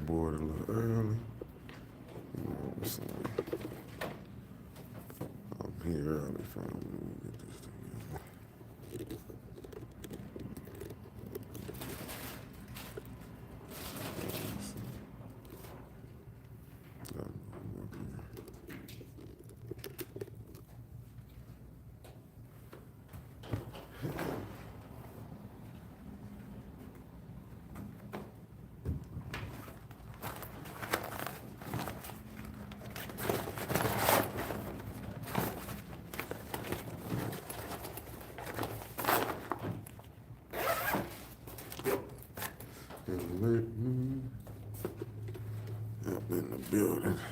board a little early. You know what I'm saying? I'm here early, fam. Let me get this together.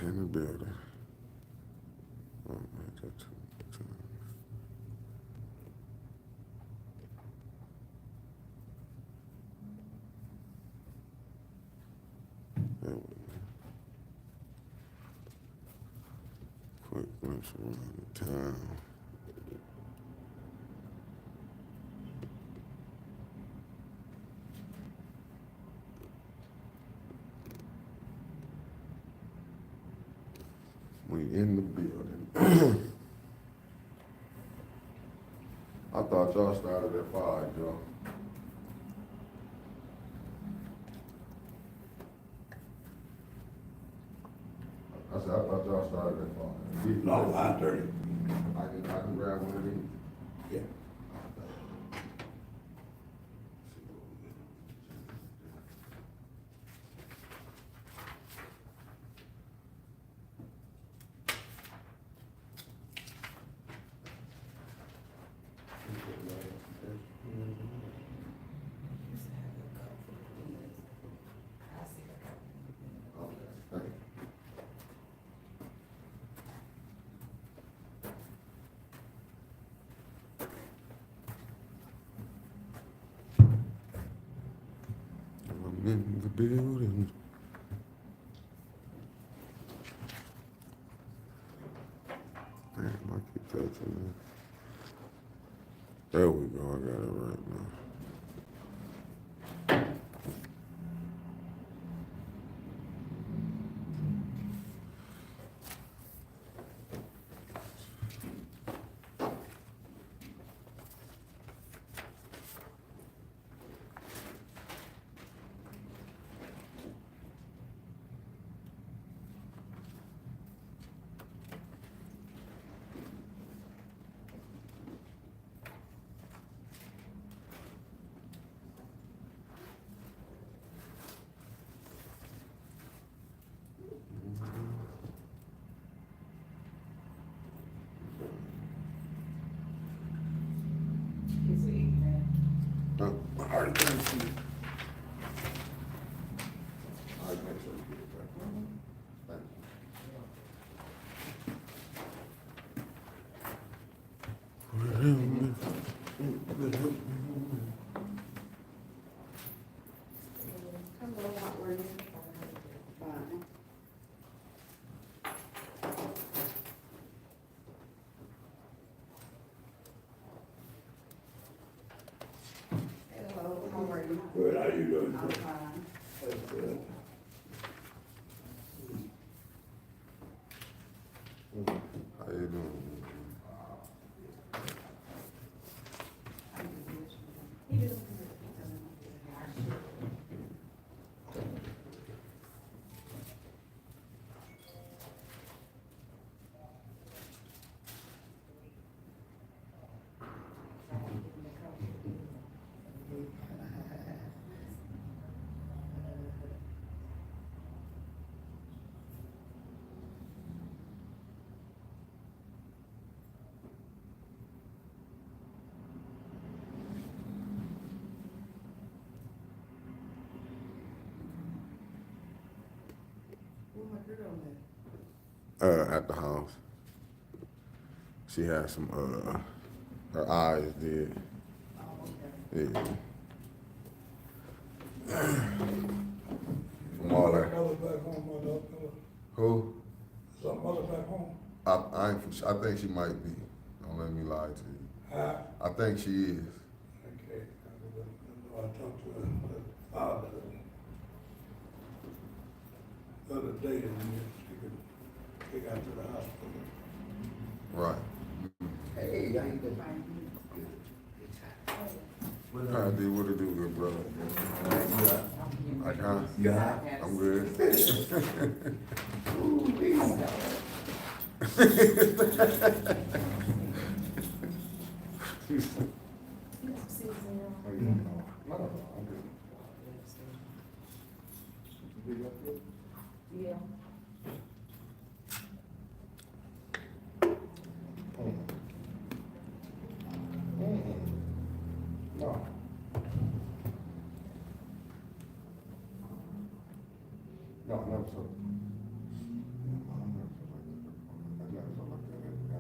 In the building. Oh, man, that's too much. There we go. Quick glimpse around the town. We in the building. I thought y'all started at 5, y'all. I said, I thought y'all started at 5. No, 5:30. I can grab one of these. Yeah. I'm in the building. Damn, I keep touching that. There we go, I got it right now. All right, thank you. All right, make sure you get it back. Thank Hello, how are you? Fine. Hello, how are you? Good, how you doing? I'm fine. That's good. you. How you doing? Where's my girl at? At the house. She had some, her eyes did. Oh, okay. Yeah. From all that. Mother back home, mother. Who? Some mother back home. I think she might be. Don't let me lie to you. I think she is. Okay. I talked to her father. other day, and then she could take out to the hospital. Right. Hey, how you doing? Fine. How I did what it do, good brother? Like, huh? Yeah. I'm good. Ooh, please. How you doing? No, I'm good. You good up there? Yeah. No. No, I never saw. I never saw like that. I never saw like that.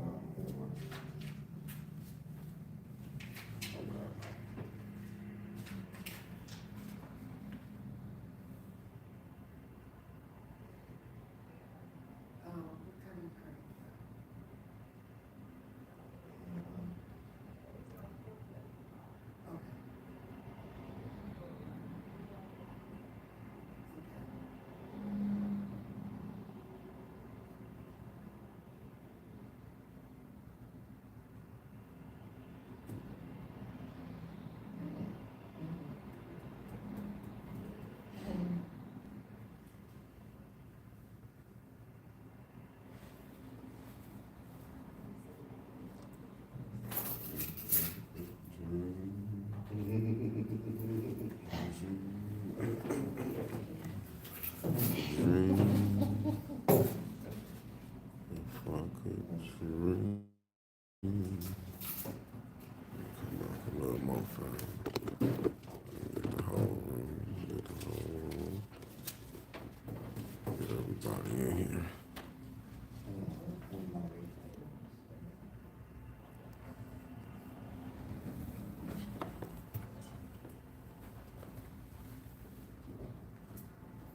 What kind of card? Okay. If I could dream. Come back a little more further. Get the whole room. Get the whole room. Get everybody in here.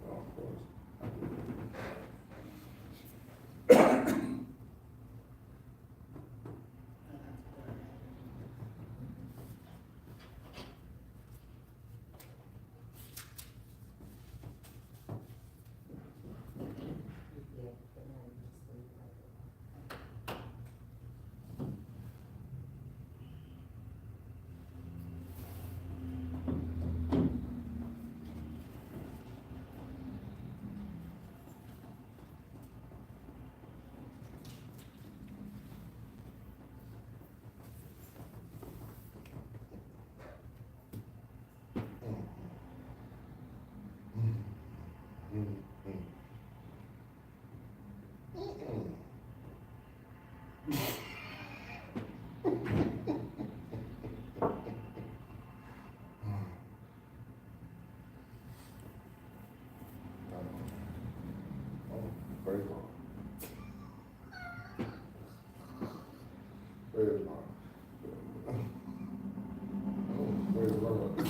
Of course. Praise God. Praise God. Praise the Lord.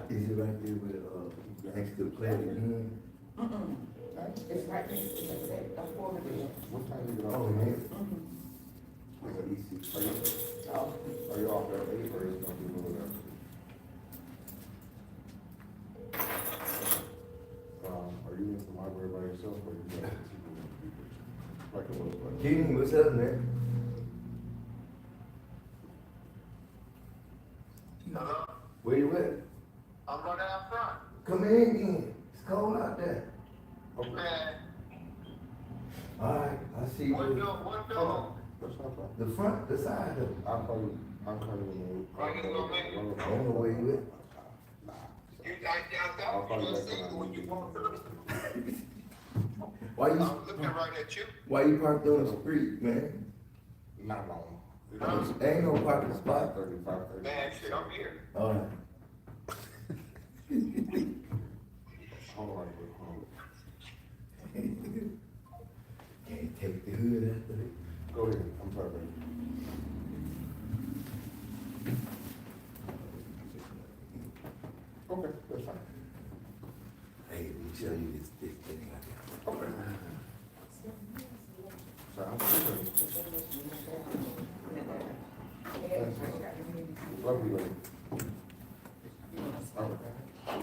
Is it right there with, next to the play again? It's right next to the affordable. What time you get off the head? Like an EC, are you off at 8 or is it gonna be a little bit after? Are you in the library by yourself or you got people with you? Like a little bit. King, what's up, man? Hello? Where you at? I'm running out front. Come in then. It's cold out there. Man, Alright, I see you. what door? That's not bad. The front, the side of it. I'll call you when Are you gonna make it? I don't know where you at. I'll call you I back see when I what need you you. want to. Why I'm you, looking right at you. why you parked on the street, man? Not long. Ain't no parking spot. 5:30. Man, shit, I'm here. Alright. Hold on, hold Can't take the hood after it. on. Go ahead, I'm sorry, baby. Okay, that's fine. Hey, let me show you this thing I got. Okay. Sounds good. Love you, lady. All right.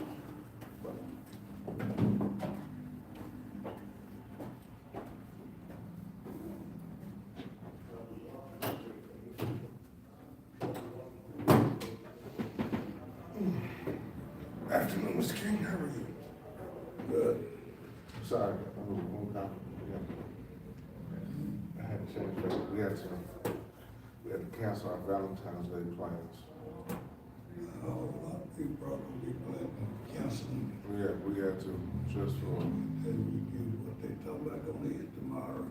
Afternoon, Mr. King, how are you? Good. Sorry, I was one comment. I had to change that. We had to cancel our Valentine's Day plans. A lot of people probably plan on canceling, Yeah, we had to, just for, and you get what they talk about going in tomorrow.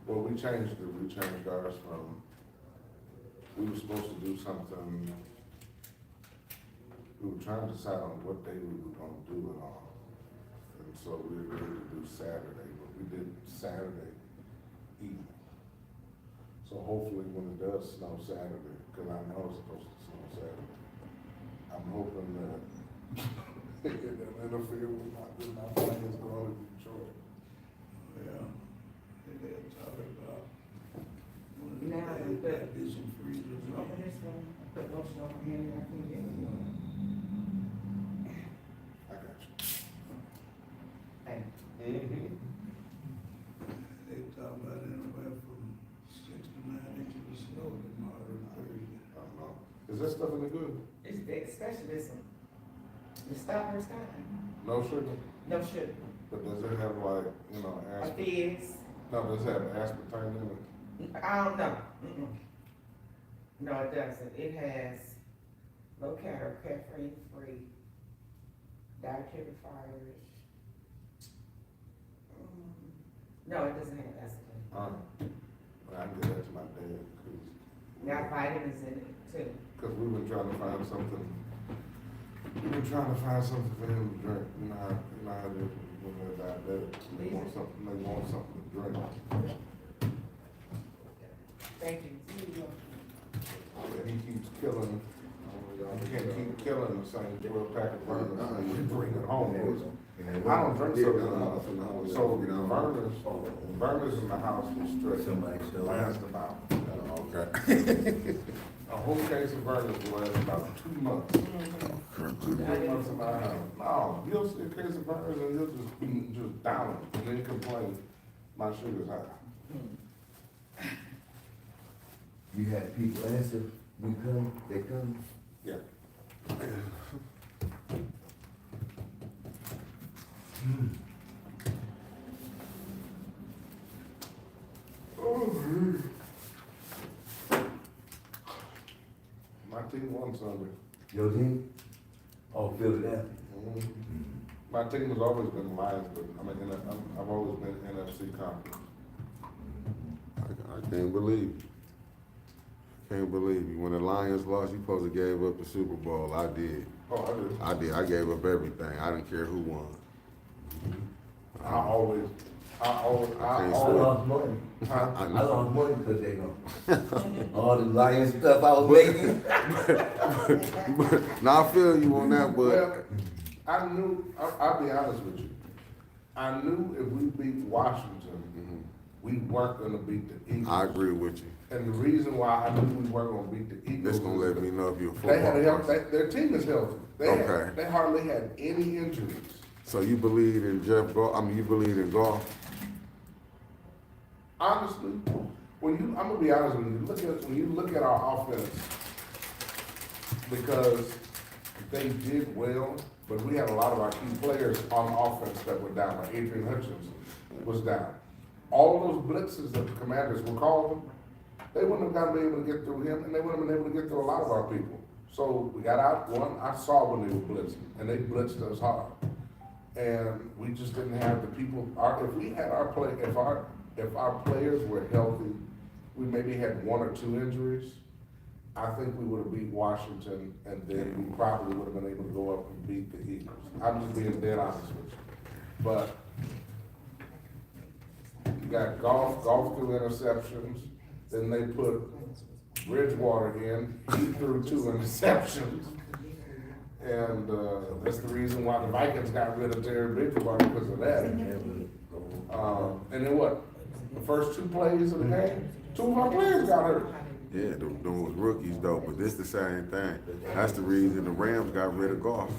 well, we changed it. We changed ours from, we were supposed to do something, we were trying to decide on what day we were gonna do it on. And so we agreed to do Saturday, but we did Saturday evening. So hopefully when it does snow Saturday, cause I know it's supposed to snow Saturday, I'm hoping that it doesn't interfere with my plans going to Detroit. Yeah, and they're talking about. Now, They but- might be some freezers on. Open this one, put lotion on my hand, I can get it. I got you. Hey, They talk about anywhere from 6 to 9 inches of snow tomorrow and Thursday. I don't know. Is that stuff any good? it's big, especially this one. The stopper's kind, No sugar? no sugar. But does it have like, A aspartame? fizz, No, does it have aspartame in it? I don't know. Mm-mm. No, it doesn't. It has low calorie, caffeine free, dietary fibers. No, it doesn't have acetone. Well, I can get that to my dad, Got vitamins in it too. cause we've been trying to find something. We've been trying to find something for him to drink, you know how it is when they're diabetic, they want something to drink. Thank you. And he keeps killing, he can't keep killing the same 12-pack of burners, and we bring it home. I don't drink soda, so burners in the house will stretch, last about, Okay. a whole case of burners will last about 2 months. 2-3 months in my house. No, you'll see a case of burners and you'll just down it, and then complain, my sugar's high. You had people answer, we come, they come. Yeah. My team won Sunday. Your team? Oh, Philadelphia. My team has always been Lions, but I've always been NFC conference. I can't believe. Can't believe you. When the Lions lost, you supposed to gave up the Super Bowl. I did. Oh, I do. I gave up everything. I didn't care who won. I always. I can't lost money. Huh? I I know. lost money because they gone. All the lion stuff I was making. Now I feel you on that, Well, but I knew, I'll be honest with you. I knew if we beat Washington, we weren't gonna beat the Eagles. I agree with you. And the reason why I knew we weren't gonna beat the Eagles. This gonna is let me know if you're a They had a football health, person. their team is healthy. Okay. They hardly had any injuries. So you believe in Jeff Goff? You believe in golf? Honestly, I'm gonna be honest with you, when you look at our offense, because they did well, but we had a lot of our key players on offense that were down, like Adrian Hutchins was down. All those blitzes that the Commanders were calling, they wouldn't have been able to get through him, and they wouldn't have been able to get through a lot of our people. So we got out, one, I saw when they were blitzing, and they blitzed us hard. And we just didn't have the people, if we had our play, if our players were healthy, we maybe had 1 or 2 injuries, I think we would have beat Washington, and then we probably would have been able to go up and beat the Eagles. I'm just being dead honest with you. But you got golf threw interceptions, then they put Bridgewater in, he threw 2 interceptions. And, that's the reason why the Vikings got rid of Terry Bridgewater, because of that. And then what? The first 2 plays of the game, 2 of our players got hurt. Yeah, those rookies though, but this the same thing. That's the reason the Rams got rid of golf.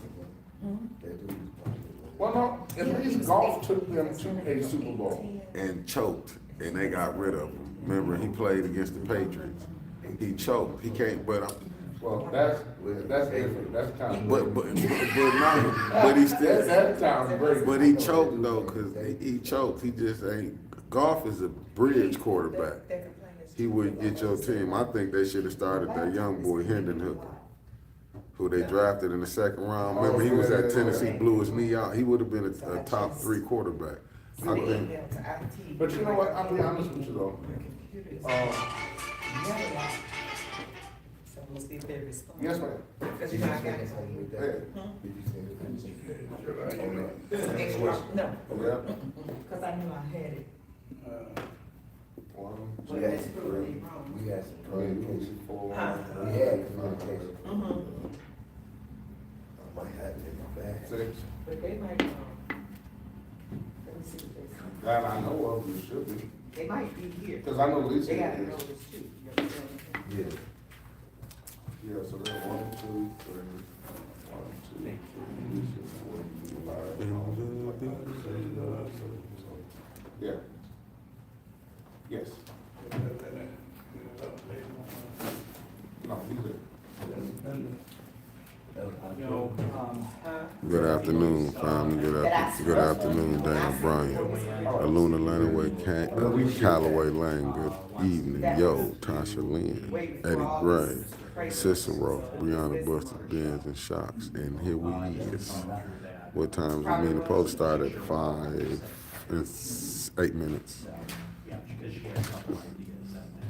Well, no, at least golf took them to a Super Bowl. And choked, and they got rid of him. Remember, he played against the Patriots. He choked. He can't. Well, that's different. That's kind of. But he still. That sounds great. But he choked though, cause he choked. He just ain't. Golf is a bridge quarterback. He would get your team. I think they should have started that young boy Hendon Hooker, who they drafted in the 2nd round. Remember, he was at Tennessee, blew his knee out. He would have been a top 3 quarterback. I think. But you know what? I'll be honest with you though. Yes, ma'am. Because you know, I got it. Yeah. No, Yeah. because I knew I had it. 1, But that's really wrong. We had some 3, communication. 4. Huh? We had communication. Mm-hmm. I might have it in my bag. 6. But they might, let me see what they say. That I know of, you should be. They might be here. Because I know Lisa They got is. to know this too. Yeah. Yeah, so they're 1, 2, 3. 1, 2, 3, 4, 5. Yeah. Yes. No, he's there. Good afternoon, family. Good afternoon, Dan Bryan. Luna Lanaway, Callaway Lane. Good evening. Yo, Tasha Lynn, Eddie Gray, Cicero, Brianna Buster, Benz and Shocks. And here we is. What time is the meeting supposed to start at 5 and 8 minutes?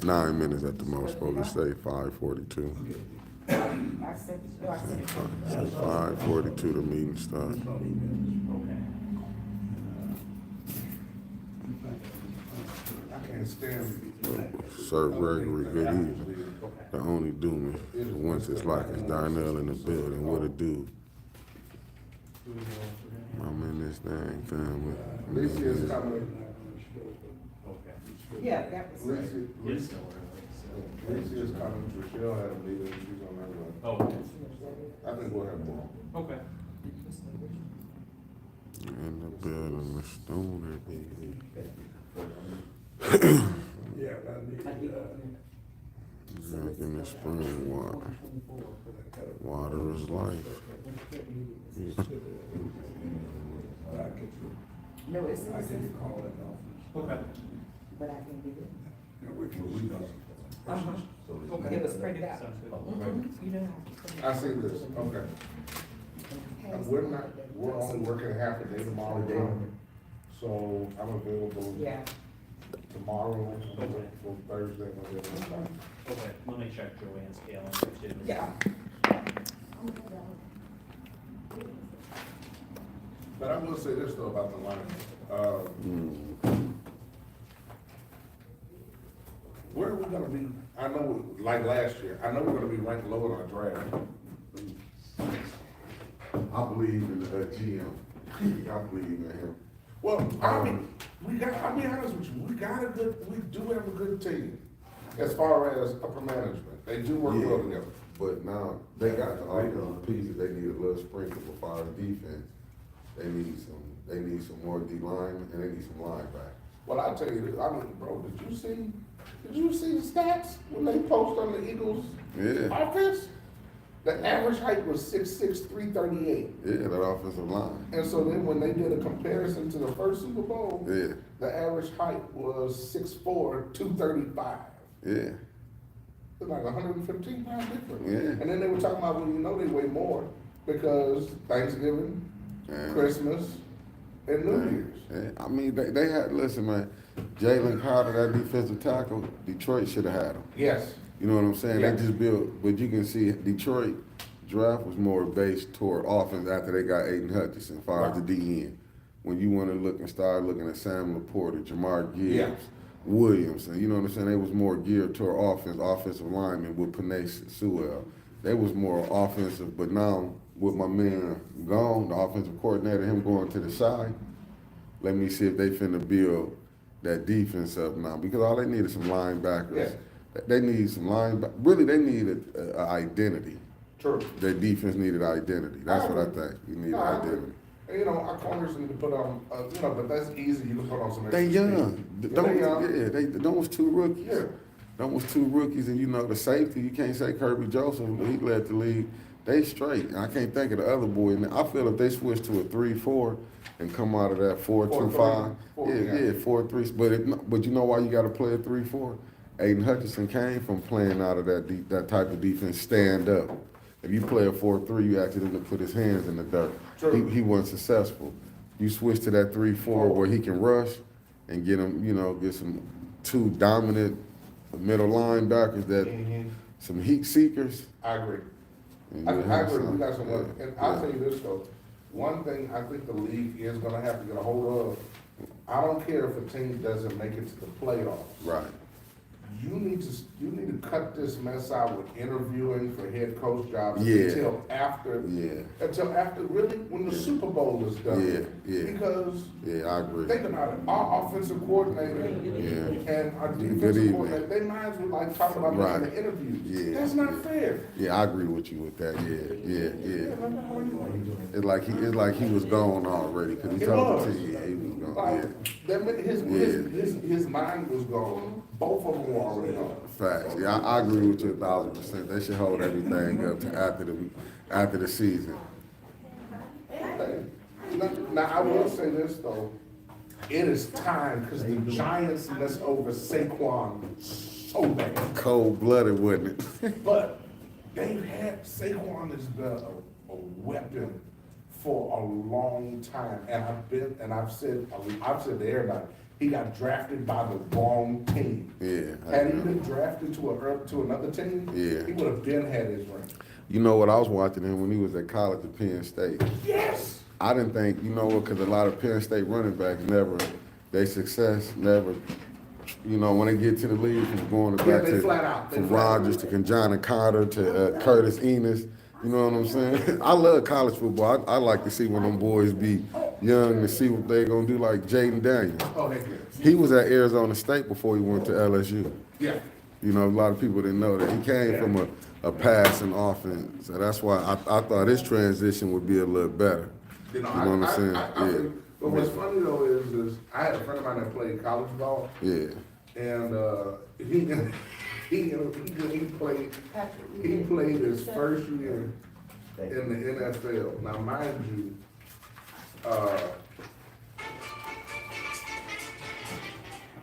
9 minutes at the most, supposed to say 5:42. I said, no, I said. 5:42 the meeting start. I can't stand Sir Gregory, good evening. The only doom is once it's like it's Darnell in the building. What it do? I'm in this thing, family. Lisa is coming. Yeah, that was. Lisa is coming. Rochelle had a meeting. She's on her way. Oh, I think we'll have more. okay. In the building, the stoner, baby. Yeah, I need, Drinking the spring water. Water is life. No, it's, I can call it off. Okay. but I can get it. Yeah, we can, It was printed out. Sounds good. You know how. I see this, okay. And we're only working half a day tomorrow, so I'm available Yeah. tomorrow, Okay. for Thursday, whatever. Okay, let me check Joanne's calendar too. Yeah. But I will say this though about the line. Where are we gonna be, I know, like last year, I know we're gonna be ranked low in our draft. I believe in the GM. I believe in him. Well, I mean, I'll be honest with you, we do have a good team as far as upper management. They do work well together. But now they got the other pieces. They need a little sprinkle as far as defense. They need some more D line and they need some linebacker. Well, I'll tell you this, I mean, bro, did you see the stats when they post on the Eagles Yeah. offense? The average height was 6'6", 338. Yeah, that offensive line. And so then when they did a comparison to the first Super Bowl, Yeah, the average height was 6'4", 235. yeah, It's like 115 pounds difference. Yeah. And then they were talking about, well, you know they weigh more because Thanksgiving, yeah. Christmas, and New Year's. Yeah. I mean, they had, listen, man, Jalen Carter, that defensive tackle, Detroit should have had him. Yes. You know what I'm saying? Yeah. They just built, but you can see Detroit draft was more based toward offense after they got Aiden Hutchinson, as far as the DN. When you want to look and start looking at Sam Laporta, Jamar Gibbs, Yeah. Williams, and you know what I'm saying? They was more geared toward offensive linemen with Panay Sewell. They was more offensive, but now with my man gone, the offensive coordinator, him going to the side, let me see if they finna build that defense up now, because all they need is some linebackers. Yeah. They need some linebackers. Really, they need an identity. True. Their defense needed identity. That's what I agree. think. You need No, I agree. identity. And, you know, our corners need to put on, but that's easy. You can put on some extra They young. speed. They young. Those two rookies. Yeah. Those two rookies, and you know the safety. You can't say Kirby Joseph. He led the league. They straight. And I can't think of the other boy. And I feel if they switch to a 3-4 and come out of that 4-2-5, 4-3. But you know why you got to play a 3-4? Aiden Hutchinson came from playing out of that type of defense, stand up. If you play a 4-3, you ask him to put his hands in the dirt. True. He wasn't successful. You switch to that 3-4 where he can rush and get him, get some two dominant middle linebackers that some heat seekers. I agree. and I you'll have agree. We some- got some work. yeah, And I'll yeah. tell you this though, one thing I think the league is gonna have to get a hold of, I don't care if a team doesn't make it to the playoffs. Right. You need to cut this mess out with interviewing for head coach jobs Yeah. until after really when the Super Bowl is done. Yeah, yeah. Because Yeah, I agree. think about it, our offensive coordinator Yeah. and our Good defensive evening. coordinator, they might as well like talk about Right. making the interviews. Yeah, That's not yeah. fair. Yeah, I agree with you with that. Yeah. It's like he was gone already because he It told was. the team, yeah, he was gone. Like, that meant his mind was gone. Both of them were already gone. Facts. Yeah, I agree with you 1,000%. They should hold everything up to after the season. Now, I will say this though, it is time because the Giants messed over Saquon so bad. Cold blooded, wasn't it? But they've had, Saquon has been a weapon for a long time. And I've said to everybody, he got drafted by the wrong team. Yeah. Had he been drafted to another team, Yeah. he would have been had his ring. You know what? I was watching him when he was at college at Penn State. Yes. I didn't think, because a lot of Penn State running backs their success never, when they get to the league, from going Yeah, back they to flat out. They from flat out. Rodgers to Conjana Carter to Curtis Enos. You know what I'm saying? I love college football. I like to see when them boys be young to see what they're gonna do, like Jaden Daniels. Oh, heck yeah. He was at Arizona State before he went to LSU. Yeah. A lot of people didn't know that. He came from a passing offense. So that's why I thought his transition would be a little better. You know what I'm saying? Yeah. But what's funny though is I had a friend of mine that played college ball, Yeah. and he played his first year in the NFL. Now, mind you,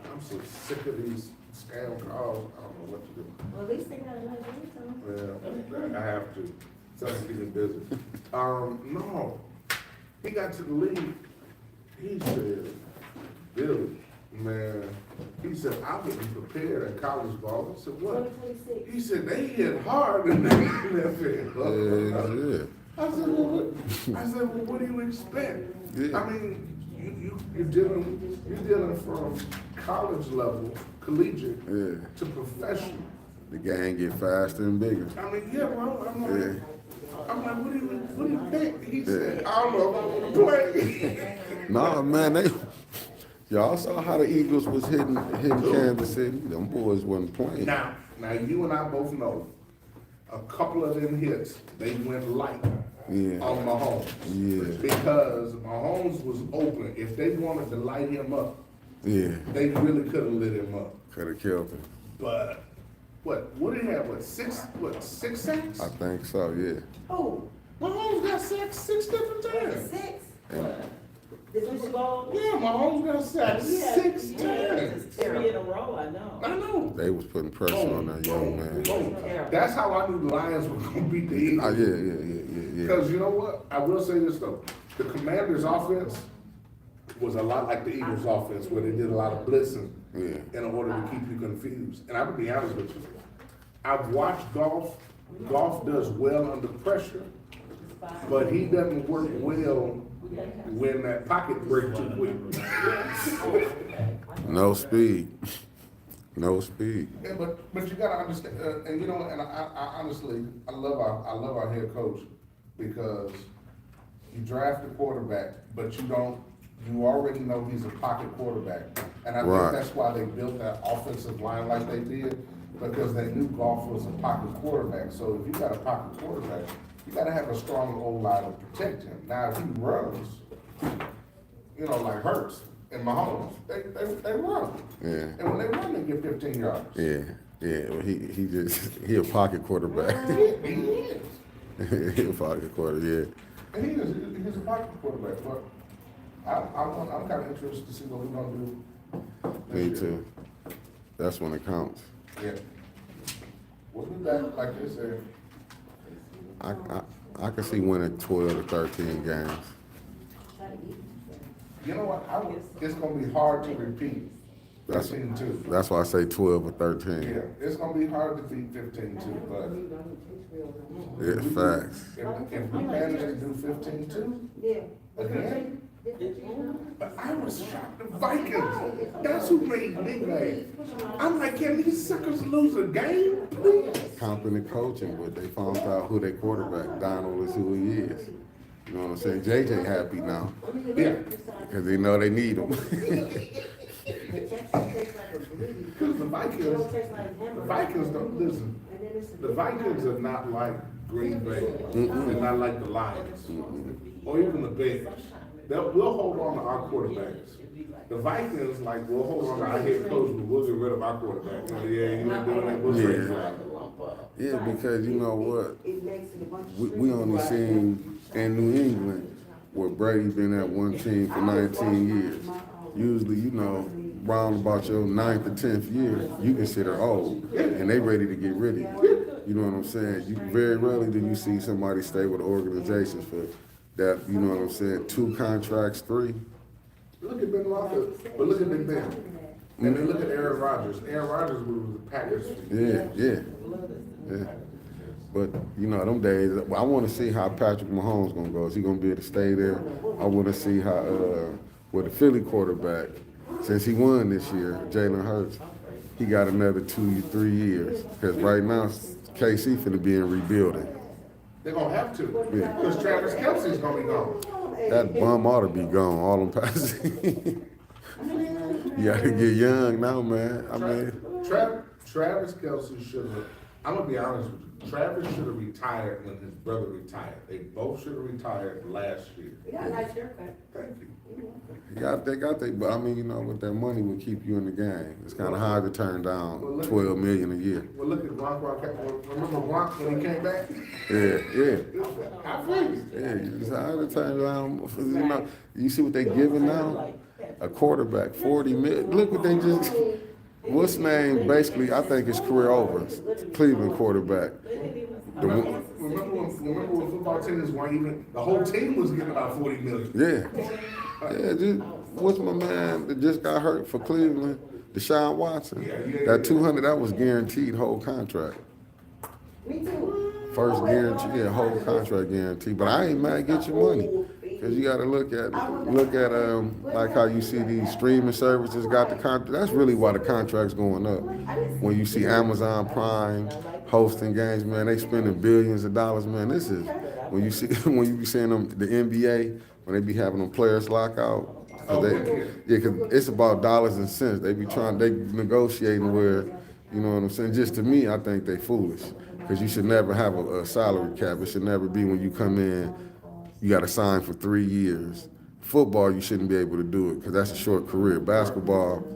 I'm so sick of these scam calls. I don't know what to do. Well, at least they got another income. Well, I have to. Something keeping busy. No. He got to the league. He said, Billy, man, he said, I wasn't prepared at college ball. I said, what? 2026. He said, they hit hard in the NFL. Yeah. I said, well, what do you expect? Yeah. I mean, you're dealing from college level, collegiate, Yeah. to professional. The game get faster and bigger. I mean, yeah, bro. Yeah. I'm like, what do you think? He said, I don't know if I want to play. Nah, man, y'all saw how the Eagles was hitting Kansas City. Them boys wasn't playing. Now, you and I both know a couple of them hits, they went light Yeah. on Mahomes. Yeah. Because Mahomes was open. If they wanted to light him up, Yeah. they really could have lit him up. Could have killed him. But what did he have, six sacks? I think so, yeah. Oh, Mahomes got sacked 6 different times. 6? And The Super Bowl? Yeah, Mahomes got sacked Yeah, 6 yeah. times. 3 in a row, I know. I know. they was putting pressure on that young man. Boom. That's how I knew the Lions were gonna beat the Oh, Eagles. yeah. Because you know what? I will say this though. The Commanders' offense was a lot like the Eagles' offense, where they did a lot of blitzing Yeah. in order to keep you confused. And I would be honest with you. I've watched golf. Golf does well under pressure, but he doesn't work well when that pocket breaks too quick. No speed. No speed. Yeah, but you gotta understand, and you know, and I honestly, I love our head coach, because you draft a quarterback, but you already know he's a pocket quarterback. And I Right. think that's why they built that offensive line like they did, because they knew Goff was a pocket quarterback. So if you got a pocket quarterback, you gotta have a strong O-line to protect him. Now, if he runs, you know, like Hurts and Mahomes, they run. Yeah. And when they run, they get 15 yards. Yeah. Well, he a pocket quarterback. He is. He a pocket quarter, yeah. And he's a pocket quarterback, but I'm kind of interested to see what we're gonna do. Me next year. too. That's when it counts. Yeah. We'll be back, like they said. I can see winning 12 to 13 games. You know what, it's gonna be hard to repeat That's 15-2. that's why I say 12 or 13. Yeah, it's gonna be hard to beat 15-2, but Yeah, facts. if we manage to do 15-2, Yeah. again. But I was shocked, the Vikings, that's who made me mad. I'm like, can these suckers lose a game, please? Competent coaching, but they found out who their quarterback, Donald, is who he is. You know what I'm saying? JJ happy now, Yeah, because they know they need him. because the Vikings don't, listen, the Vikings are not like Green Bay, they're not like the Lions, or even the Bears. We'll hold on to our quarterbacks. The Vikings, like, we'll hold on to our head coach, but we'll get rid of our quarterback. Yeah, you ain't doing that, we'll trade you out. Yeah, because you know what? We only seen in New England where Brady been at one team for 19 years. Usually, you know, round about your 9th or 10th year, you consider old, and they ready to get rid of you. You know what I'm saying? You very rarely do you see somebody stay with organizations for that, you know what I'm saying, 2 contracts, 3. Look at Ben Roethlisberger, but look at Big Ben. And then look at Aaron Rodgers. Aaron Rodgers was with the Packers. Yeah. But, you know, them days, I want to see how Patrick Mahomes going to go. Is he going to be able to stay there? I want to see how, with the Philly quarterback, since he won this year, Jalen Hurts, he got another 2-3 years. Because right now, KC finna be in rebuilding. They're gonna have to, Yeah. because Travis Kelce's gonna be gone. That bum ought to be gone, all them passes. You got to get young now, man. I mean, Travis Kelce should have, I'm gonna be honest with you, Travis should have retired when his brother retired. They both should have retired last year. You got a nice haircut. Thank you. but I mean, you know, with that money would keep you in the game. It's kind of hard to turn down $12 million a year. Well, look at Gronk, remember Gronk when he came back? Yeah. I feel Yeah, it's hard to turn down. You know, you see what they giving now? A quarterback, 40 million. Look what they just. What's name? Basically, I think his career over. Cleveland quarterback. Remember when football teams weren't even, the whole team was getting about 40 million. Yeah. Just, what's my man that just got hurt for Cleveland? Deshaun Watson. That 200, that was guaranteed whole contract. Me too. First guarantee, whole contract guarantee. But I ain't mad, get your money. Cause you gotta look at like how you see these streaming services got the contract. That's really why the contract's going up. When you see Amazon Prime hosting games, man, they spending billions of dollars, man. This is when you see when you be seeing them the NBA when they be having them players lock out. Cause it's about dollars and cents. They negotiating where, you know what I'm saying. Just to me, I think they foolish. Cause you should never have a salary cap. It should never be when you come in. You got to sign for 3 years. Football, you shouldn't be able to do it because that's a short career. Basketball,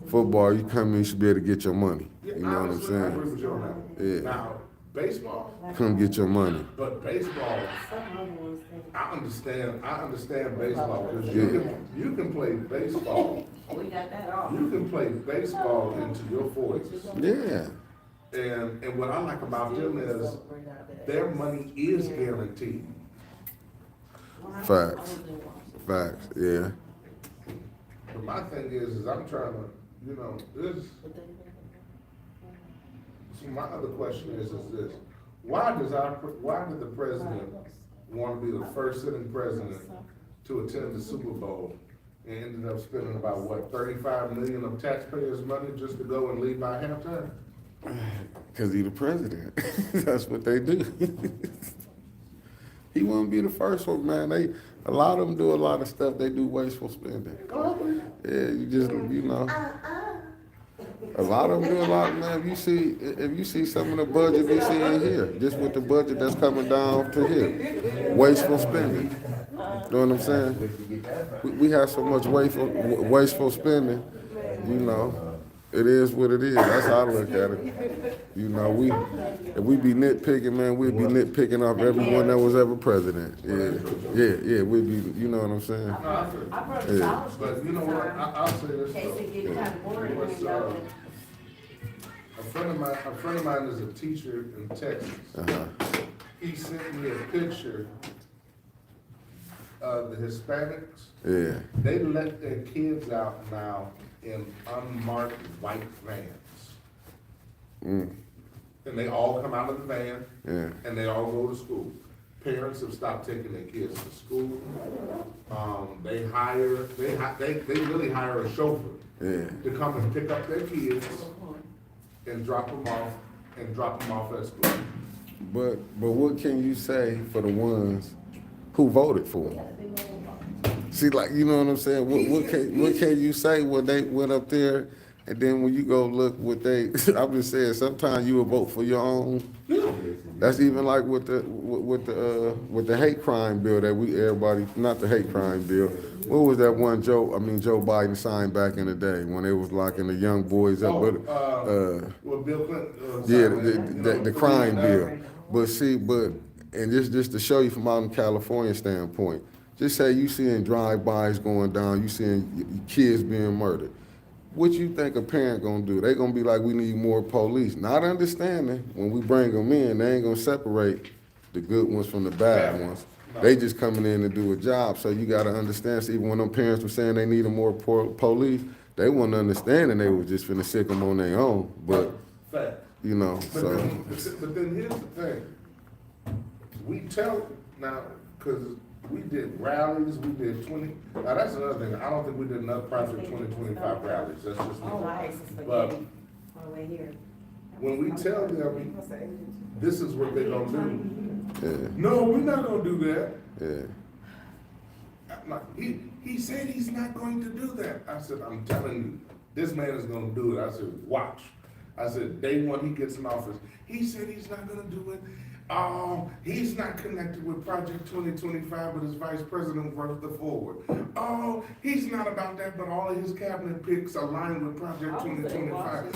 Football, you come in, you should be able to get your money. Yeah, You know what I'm honestly, I agree saying? with you on that. Yeah. Now, baseball, Come get your money. but baseball, I understand baseball, because Yeah. you can play baseball, We got that off. you can play baseball into your forties. Yeah. And what I like about them is their money is guaranteed. Facts. Facts, yeah. But my thing is I'm trying to, this, so my other question is this, why did the president want to be the first sitting president to attend the Super Bowl and ended up spending about, what, 35 million of taxpayers' money just to go and leave by halftime? Cause he the president. That's what they do. He wouldn't be the first one, man. A lot of them do a lot of stuff. They do wasteful spending. Yeah, a lot of them do a lot, man. If you see some of the budget we see in here, just with the budget that's coming down to here, wasteful spending. You know what I'm saying? We have so much wasteful spending, it is what it is. That's how I look at it. If we be nitpicking, man, we'd be nitpicking off everyone that was ever president. Yeah, we'd be, you know what I'm saying? Yeah. But you know what, I'll say this though. A friend of mine is a teacher in Texas. He sent me a picture of the Hispanics. Yeah. They let their kids out now in unmarked white vans. And they all come out of the van, and they all go to school. Parents have stopped taking their kids to school. They really hire a chauffeur to come and pick up their kids and drop them off at school. But what can you say for the ones who voted for him? See, like, you know what I'm saying? What can you say when they went up there, and then when you go look what they? I'm just saying, sometimes you will vote for your own. That's even like with the hate crime bill that not the hate crime bill. What was that one Joe Biden signed back in the day when it was locking the young boys up? Well, Bill Clinton. The crime bill. And just to show you from out in California standpoint, just say you seeing drive-bys going down, you seeing kids being murdered. What you think a parent gonna do? They gonna be like, we need more police. Not understanding when we bring them in, they ain't gonna separate the good ones from the bad ones. They just coming in to do a job. So you gotta understand, so even when them parents were saying they needed more police, they wasn't understanding they was just finna sick them on their own. But, Fact. so. But then here's the thing. We tell now, because we did rallies, we did 20, now that's another thing, I don't think we did enough Project 2025 rallies, that's just me. But when we tell them, this is what they're gonna do, no, we're not gonna do that. I'm like, he said he's not going to do that. I said, I'm telling you, this man is gonna do it. I said, watch. I said, day one he gets in office, he said he's not gonna do it. Oh, he's not connected with Project 2025, but his vice president works the forward. Oh, he's not about that, but all of his cabinet picks align with Project 2025.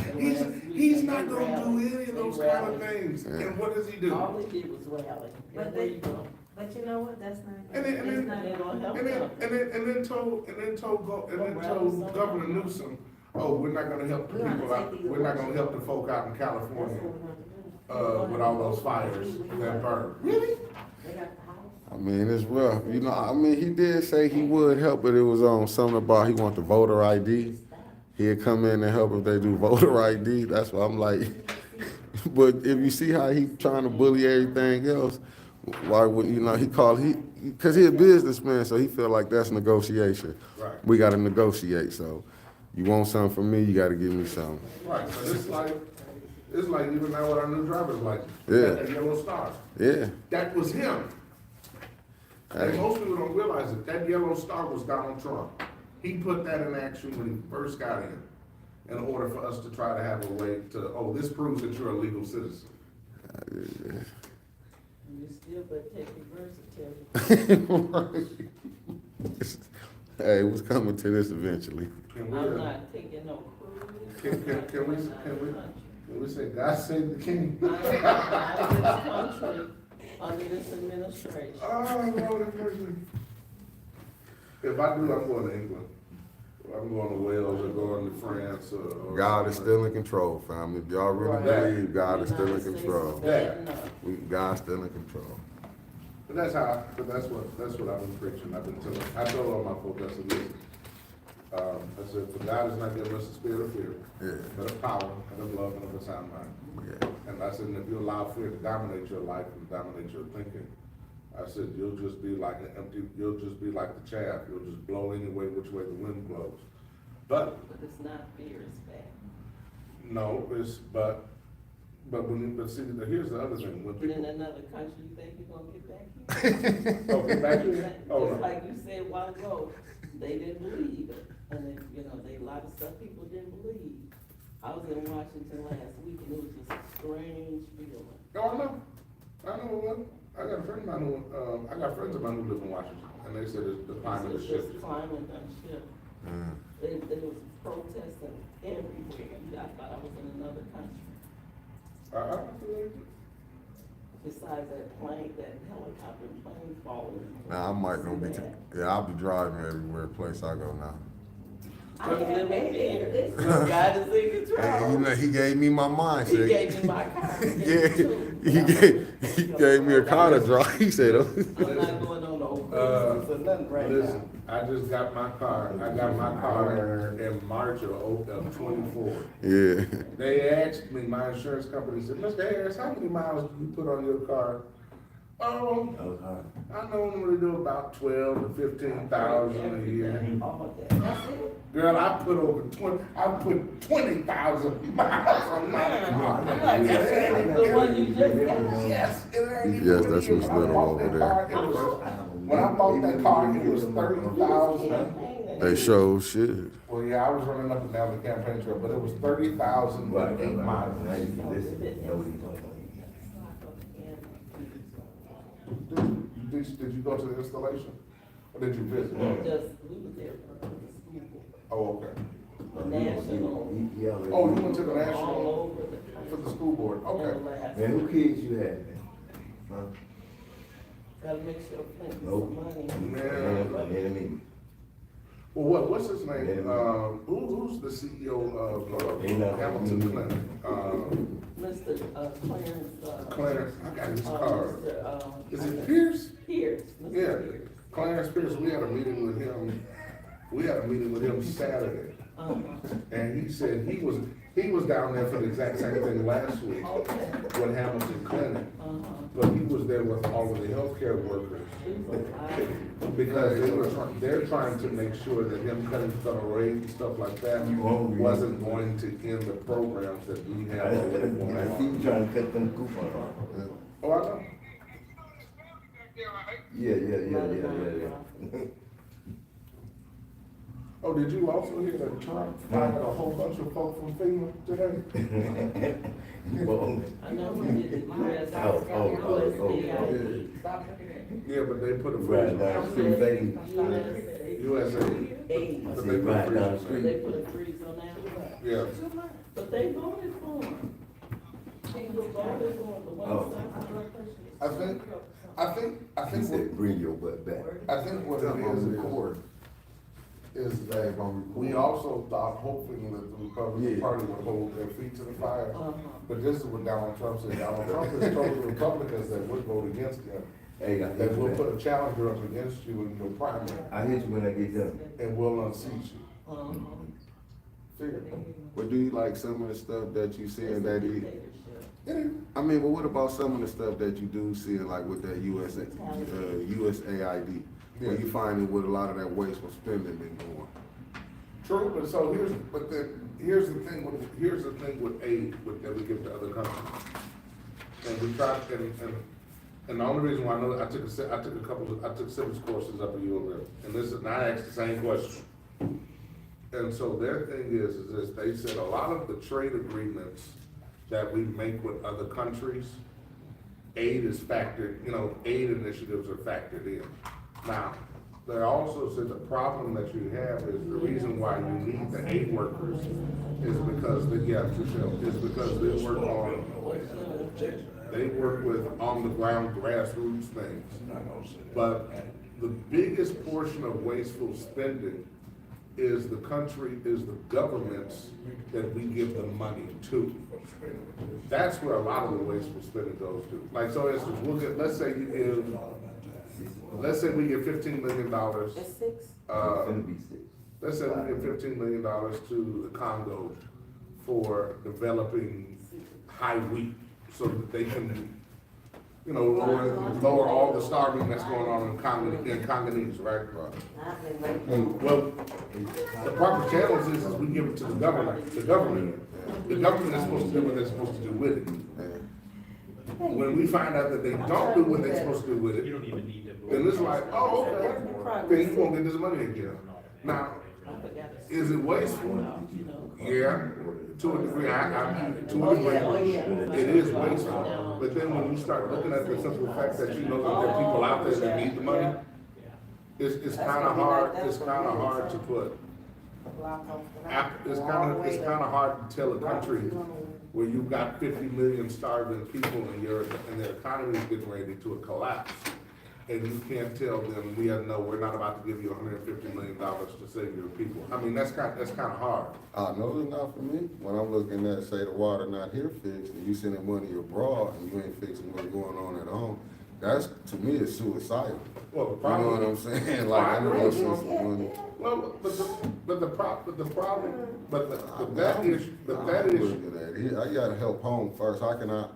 He's not gonna do any of those kind of things. And what does he do? All he did was rally. But but you know what, that's not. And then told Governor Newsom, oh, we're not gonna help the people out, we're not gonna help the folk out in California. With all those fires that burned. Really? I mean, it's rough. He did say he would help, but it was on something about he want the voter ID. He'd come in and help if they do voter ID. That's why I'm like, but if you see how he trying to bully everything else, why would, because he a businessman, so he feel like that's negotiation. Right. We got to negotiate, so you want something from me, you got to give me something. Right, so it's like even now with our new driver's license. Yeah. That yellow star. Yeah. That was him. And most people don't realize it. That yellow star was Donald Trump. He put that in action when he first got in order for us to try to have a way to, this proves that you're a legal citizen. You still better take your versatility. Hey, it was coming to this eventually. And I'm not taking no crook. Can we say God save the king? I am out of this country under this administration. Oh, Lord have mercy. If I do, I'm going to England. I'm going to Wales or going to France or. God is still in control, family. If y'all really Right. believe God is still in United States control, is bad enough. God's still in control. But that's what I've been preaching. I've been telling, I told all my folks, I said, listen, I said, for God has not given us a spirit of fear, Yeah. but of power and of love and of a sound mind. Yeah. And I said, and if you allow fear to dominate your life and dominate your thinking, I said, you'll just be like you'll just be like the chaff. You'll just blow any way, which way the wind blows. But, But it's not fear, it's bad. no, but see, here's the other thing. When But in people, another country, you think you're gonna get back here? okay, back here? Oh, Just no. like you said a while ago, they didn't believe it, and then, a lot of stuff people didn't believe. I was in Washington last week, and it was just a strange feeling. No, I know what. I got a friend of mine who, I got friends of mine who live in Washington, and they said the climate is It's just shifting. climate done shift. Mm. There was protesting everywhere. I thought I was in another country. I believe it. Besides that plane, that helicopter plane falling. Now I might gonna be, yeah, I'll be driving everywhere place I go now. I ain't living here. God is in Hey, control. he gave me my He mindset. gave me my car. Yeah, he gave me a car to drive. He said, I'm not going on no cruises or nothing right now. Listen, I just got my car. I got my car in March of 24. yeah. They asked me, my insurance company said, Mr. Harris, how many miles do you put on your car? Oh, I normally do about 12 to 15,000 a year. All that. That's it. Girl, I put 20,000 miles on my car. I'm like, that's the one you just got. Yes, it ain't even Yes, that's 20 Miss years. When I Little bought over that there. car, it was- When I bought that car, it was 30,000. They show shit. Well, yeah, I was running up and down the campaign trail, but it was 30,000 but 8 miles. Did you go to the installation? Or did you visit? Just, we was there for the school, Oh, okay. the national, Oh, you went to the all national, over the for the country. school board, okay. And last, Man, who kids you had, man? Huh? gotta make sure plenty Nope. of money. Man. Well, what's his name? Who's the CEO of Hamilton Clinic? Mr. Clarence, Clarence, I got his card. Mr. Is it Pierce? Pierce, Mr. Yeah, Pierce. Clarence Pierce, we had a meeting with him Saturday. Uh-huh. And he said he was down there for the exact same thing last week Okay. with Hamilton Clinic. Uh-huh. But he was there with all of the healthcare workers He was alive. because they're trying to make sure that him cutting federal aid and stuff like that wasn't going to end the programs that we have already going I see on. you trying to cut them coupons off. Oh, I know. Yeah. Oh, did you also hear that Trump fired a whole bunch of folks from FEMA today? Well, I know we did the US. USDID. Yeah, but they put a right freeze down on the street, baby. USA. USAID. But See, they put a right freeze down on the that. street. They put a freeze on that. Yeah. But they voted for him. People voted for him, the one Oh. I think He what, said, bring your butt back. I think what it is, of course, is that we also thought hoping that the Republican Party would hold their feet to the fire. Uh-huh. But this is what Donald Trump said. Donald Trump has told the Republicans that would vote against him. Hey, I That hit we'll you, put man. a challenger up against you in your primary I hit you when I get done. and we'll unseat you. Uh-huh. Figure. But do you like some of the stuff that you see in that Dictatorship. I mean, but what about some of the stuff that you do see like with that USAID? Where you find what a lot of that wasteful spending been going. True, but so here's the thing with aid that we give to other countries. And we try, and the only reason why I know, I took civics courses up at U of M, and I asked the same question. And so their thing is this, they said a lot of the trade agreements that we make with other countries, aid is factored, aid initiatives are factored in. Now, they also said the problem that you have is the reason why you need the aid workers is because they work on, they work with on the ground grassroots things. But the biggest portion of wasteful spending is the governments that we give the money to. That's where a lot of the wasteful spending goes to. Like, so instance, let's say we give $15 million. That's six. Let's say we give $15 million to the Congo for developing high wheat so that they can, lower all the starving that's going on in Congolese, right? Well, the proper challenge is we give it to the government. The government is supposed to do what they're supposed to do with it. When we find out that they don't do what they're supposed to do with it, You don't even need to. then it's like, oh, okay, then you won't get this money again. Now, is it wasteful? Yeah, to a degree, it is wasteful. But then when you start looking at the simple fact that you know that there are people out there that need the money, it's kind of hard to put. It's kind of hard to tell a country where you've got 50 million starving people and their economy is getting ready to collapse. And you can't tell them, we're not about to give you $150 million to save your people. I mean, that's kind of hard. No, it's not for me. When I'm looking at, say, the water not here fixed, and you sending money abroad, and you ain't fixing what's going on at home, that's, to me, is suicidal. Well, the problem, you know what I'm saying? Like, I'm gonna send some money. Well, I gotta help home first. How can I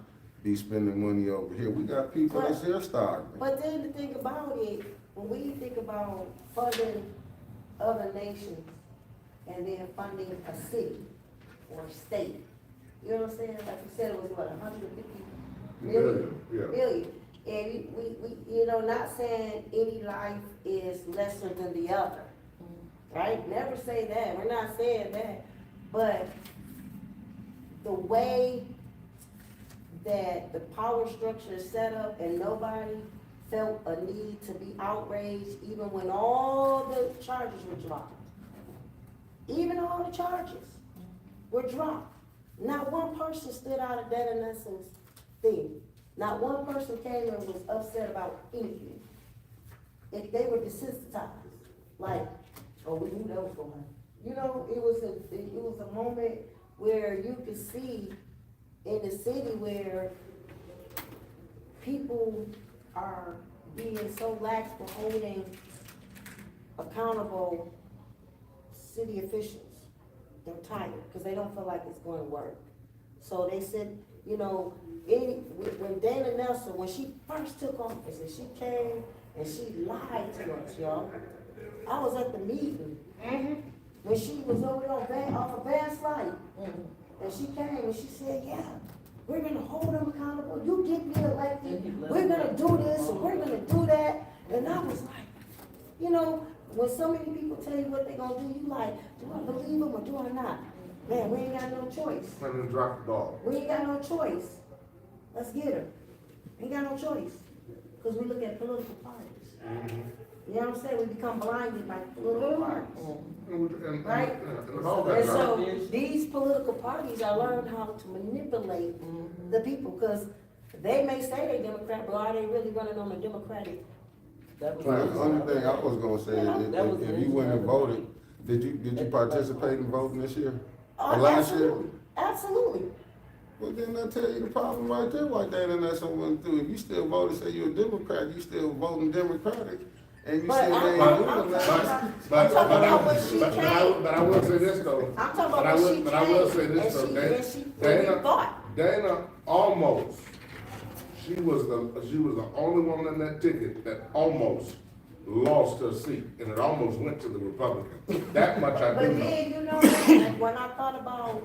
be spending money over here? We got people that's here starving. But then the thing about it, when we think about funding other nations and then funding a city or a state, you know what I'm saying? Like you said, it was what, 150 million? Billion. And we not saying any life is lesser than the other, right? Never say that. We're not saying that. But the way that the power structure is set up and nobody felt a need to be outraged even when all the charges were dropped. Even all the charges were dropped. Not one person stood out of that innocence thing. Not one person came and was upset about anything. If they were desensitized, like, oh, we knew that was going to happen. It was a moment where you could see in the city where people are being so lax for holding accountable city officials. They're tired because they don't feel like it's going to work. So they said, when Dana Nelson, when she first took office and she came and she lied to us, y'all. I was at the meeting when she was over there off of Van Slyke. And she came and she said, yeah, we're gonna hold them accountable. You get me elected. We're gonna do this and we're gonna do that. And I was like, when so many people tell you what they're gonna do, you like, do I believe them or do I not? Man, we ain't got no choice. And then drop the ball. We ain't got no choice. Let's get her. Ain't got no choice. Because we look at political parties. You know what I'm saying? We become blinded by political parties. Right? And so these political parties are learning how to manipulate the people because they may say they're Democrat, but are they really running on a Democratic? The only thing I was gonna say is if you went and voted, did you participate in voting this year? Or last year? Absolutely. Well, then I tell you the problem right there, like that, and that's someone through. If you still voted, say you're a Democrat, you still voting Democratic, and you still ain't doing that. But I will say this though. I'm talking about when she came. But I will say this though. Dana almost. She was the only one in that ticket that almost lost her seat, and it almost went to the Republican. That much I do know. But then, when I thought about,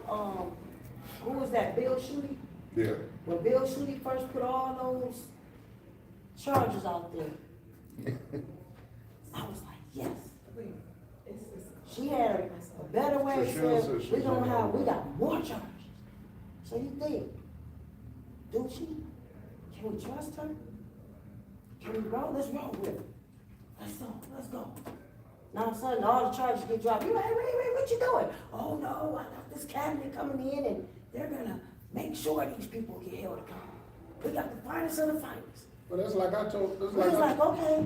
who was that, Bill Schuette? Yeah. When Bill Schuette first put all those charges out there, I was like, yes. She had a better way of saying, we got more charges. So you think, do she? Can we trust her? Can we roll? Let's roll with her. let's go. Now all of a sudden, all the charges get dropped. You like, wait, what you doing? Oh no, I got this cabinet coming in and they're gonna make sure these people get held accountable. We got the finest of the finest. But that's like I told, that's We was like, like, okay.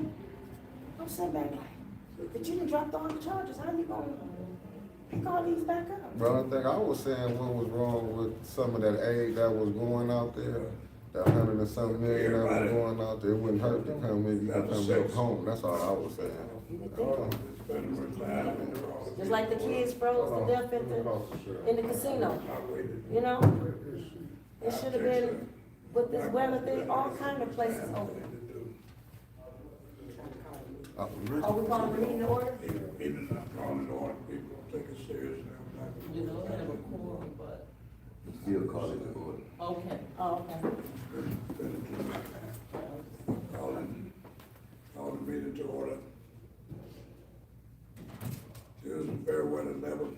I'm sitting back like, but you done dropped all the charges. How you gonna pick all these back up? But I think I was saying what was wrong with some of that aid that was going out there, that 100 and something million that was going out there, it wouldn't hurt to come, maybe you could come help home, that's all I was saying. You didn't think of it. Spending my time in the wrong. Just like the kids froze to death in the casino, you know? It should have been, with this weather thing, all kind of places open. Are we gonna read in the order? Even not calling it on, people don't take it serious now. You know, they have a quorum, but, Still call it the board. okay. Oh, okay. Call the meeting to order. Tuesday, February 11th,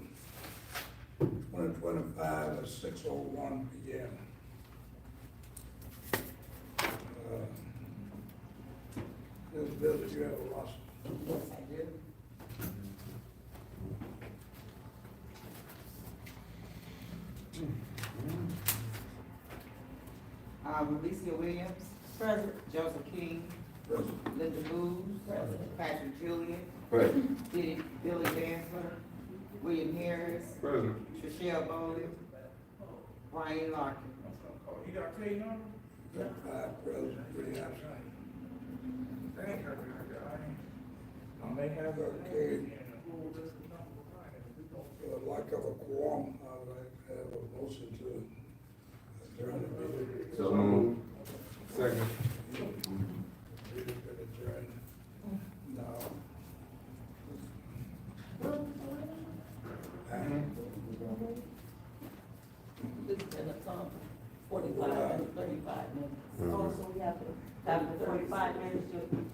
2025 at 6:01 p.m. This bill that you have a loss. Yes, I do. Alicia Williams, Present. Joseph King, President. Linda Booth, Present. Patrick Julian, Present. Billy Dancer, William Harris, President. Trishelle Bowley, Brian Larkin. You got a clean number? Five present, three absent. Thank you. I may have a case. Like of a quorum, I'd like to have a motion to adjourn the meeting. So moved. Second. Meeting's been adjourned. Now. This has been a 45 and 35 minutes. Oh, so we have to, after 45 minutes,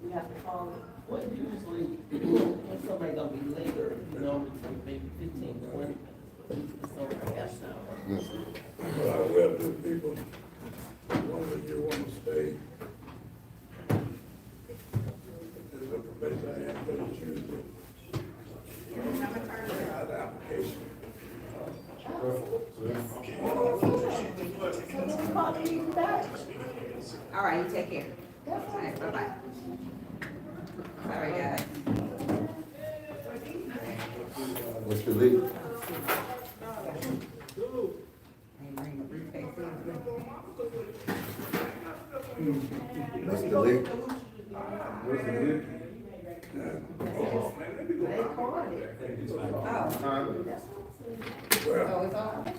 we have to call it. Well, usually, when somebody gonna be later, you know, maybe 15, 20 minutes, but it's over half an hour. What I will do, people, as long as you want to stay, there's a provision I have for the Tuesday. The application. So then we call the meeting back. All right, you take care. All right, bye-bye. All right, guys. Mr. Lee? Mr. Lee? They called it. Oh, it's on?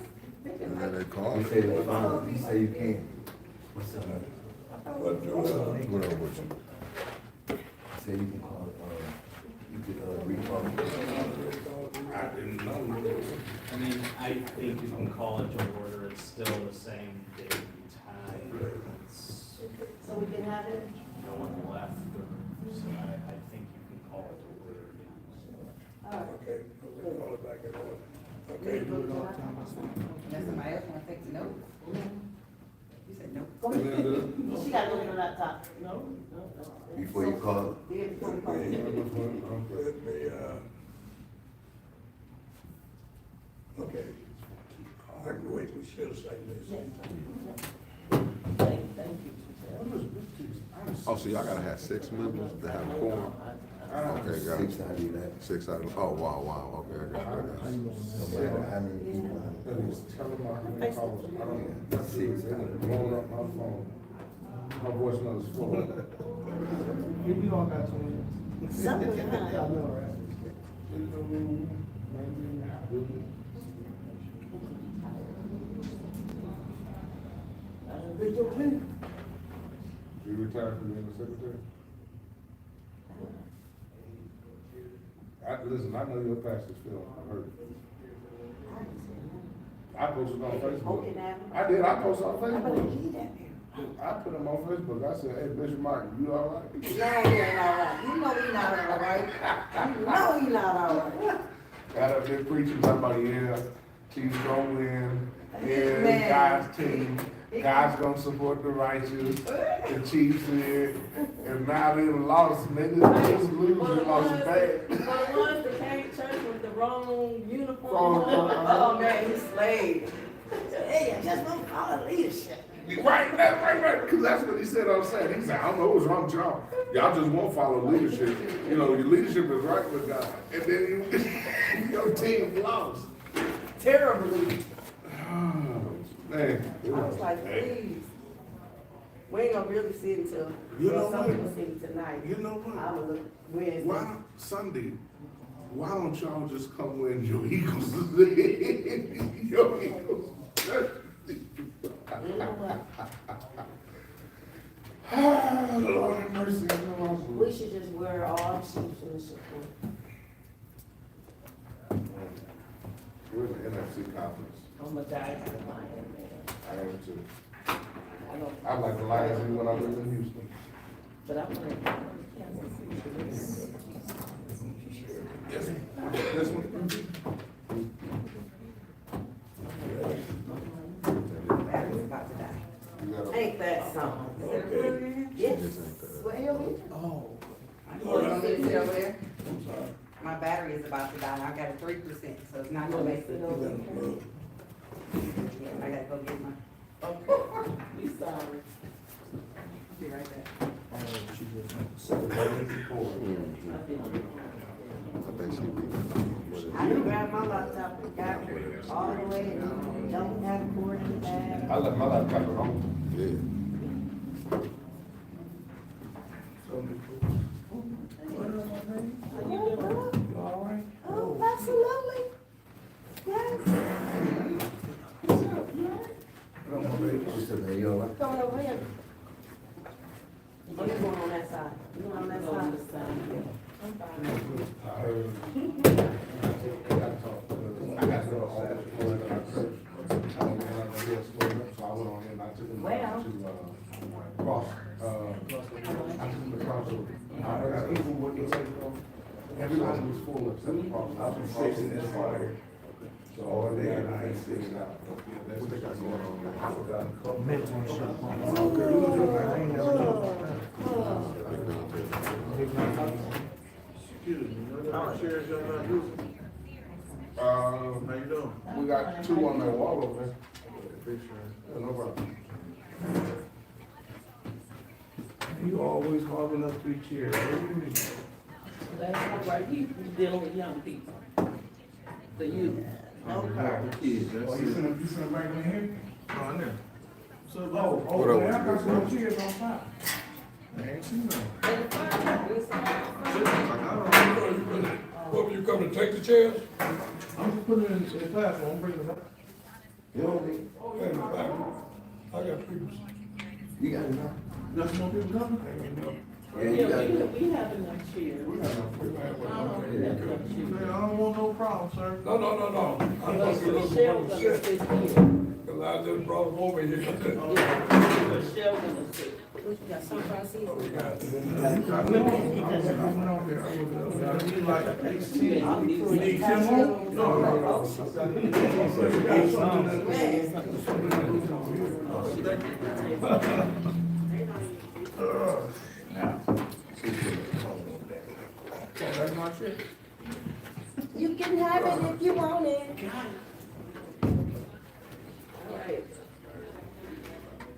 Yeah, they called. You say it's fine, you say you can. But, What up with you? Say you can call it, you could, recall it. I didn't know. I mean, I think you can call it to order, it's still the same date and time. It's So we can have it? no one left, so I think you can call it to order again. All right. Okay, we'll call it back in order. Okay. Unless somebody else wanna take the notes. You said no. Go ahead. She got to look at her laptop. No. Before you call it. Yeah, before we call it. Let me, okay. I can wait till she'll say this. Thank you. Oh, so y'all gotta have 6 members to have a quorum? Okay, got it. 691. 6 out of, oh, wow, okay, I got it. No matter how many people. Telemarketing calls, I don't, see, blowing up my phone. My voice note is full. We all got 2 minutes. Something I behind. know, right? In the room, maybe. You retired from being a secretary? Listen, I know your pastor's film, I heard it. I posted on Facebook. I did, I posted on I'm gonna Facebook. leave that there. I put them on Facebook, I said, hey, Bishop Martin, you all right? No, he ain't all right. You know he not all right. You know he not all right. Got up there preaching, talking about, yeah, she's gonna win, yeah, Man. God's team, God's gonna support the righteous, the Chiefs here, and now they lost, and they just lose, they lost bad. For the ones that came to church with the wrong uniform Wrong, on, oh man, he's slayed. Hey, I just don't follow leadership. Right, because that's what he said on Saturday. He said, I don't know what's wrong with y'all. Y'all just won't follow leadership. You know, your leadership is right with God. And then your team lost. Terribly. Oh, man. I was like, please. We ain't gonna really see it until, You know some what? people see it tonight. You know what? I will look Wednesday. Why, Sunday, why don't y'all just come win your Eagles? Your Eagles. You know what? Lord have mercy. We should just wear all Chiefs in the support. We're in the NFC conference. I'm gonna die for the Lions, man. I am too. I don't, I like the Lions even when I lived in Houston. but I'm gonna Kansas City. Yes, this one. Battery's about to die. You got a- Ain't that something? Yes. Well, here we Oh. Oh, you want me to sit over there? My battery is about to die, I got a 3%, so it's not gonna make it over. Yeah, I gotta go get my, We sorry. be right back. I think I think she be. I done grabbed my laptop and got it all the way, and don't have a cord in the bag. I left my laptop at home. Yeah. Oh, absolutely. Yes. Coming over here. Oh, you're going on that side. You going on that go on side? the side. I'm fine. I got to go to all that before I got to church. I don't know how to get split up, so I went on in and I took them Well. to, cross, I took them to cross over. I got people with the same, everybody was full except the cross. I was fixing this fire. So all day I ain't fixing out. That's what they got going on there. I forgot. How you doing? We got two on that wall over there. Yeah, no problem. You always hogging up 3 chairs. What do you mean? That's all right, he's dealing with young people. The youth. Okay. Oh, you finna bring them in here? Oh, in there. So, Oh, What man, up I got with you? some chairs on fire. I ain't seen none. What, you come to take the chairs? I'm just putting it in the classroom, I'm bringing it up. You don't need, Yeah, in the back. I got people. you got enough? Got some more people coming? Yeah, we have enough chairs. We got enough. We have enough chairs. Man, I don't want no problem, sir. No. I thought you looked Michelle for the gonna set, sit here. cause I just brought them over here. Yeah, Michelle gonna sit. You got some prices? I went out there, I need like 18. We need 10 more? No. That's my check. You can have it if you want it. Alright.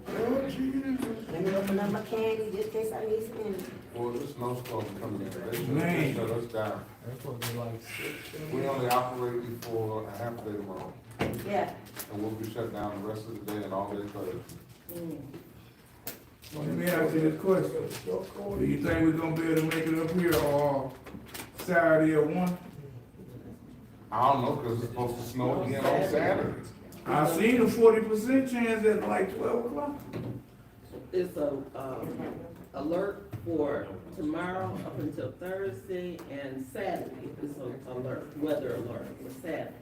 Let me open up my candy just in case I need some energy. Well, this snowstorm coming in, they Man. shut us down. We only operating for a half day tomorrow, Yeah. and we'll be shut down the rest of the day and all day Thursday. Let me ask you this question. Do you think we're gonna be able to make it up here or Saturday at 1? I don't know, cause it's supposed to snow again on Saturday. I seen a 40% chance at like 12 o'clock. It's a, alert for tomorrow up until Thursday and Saturday. It's a alert, weather alert for Saturday.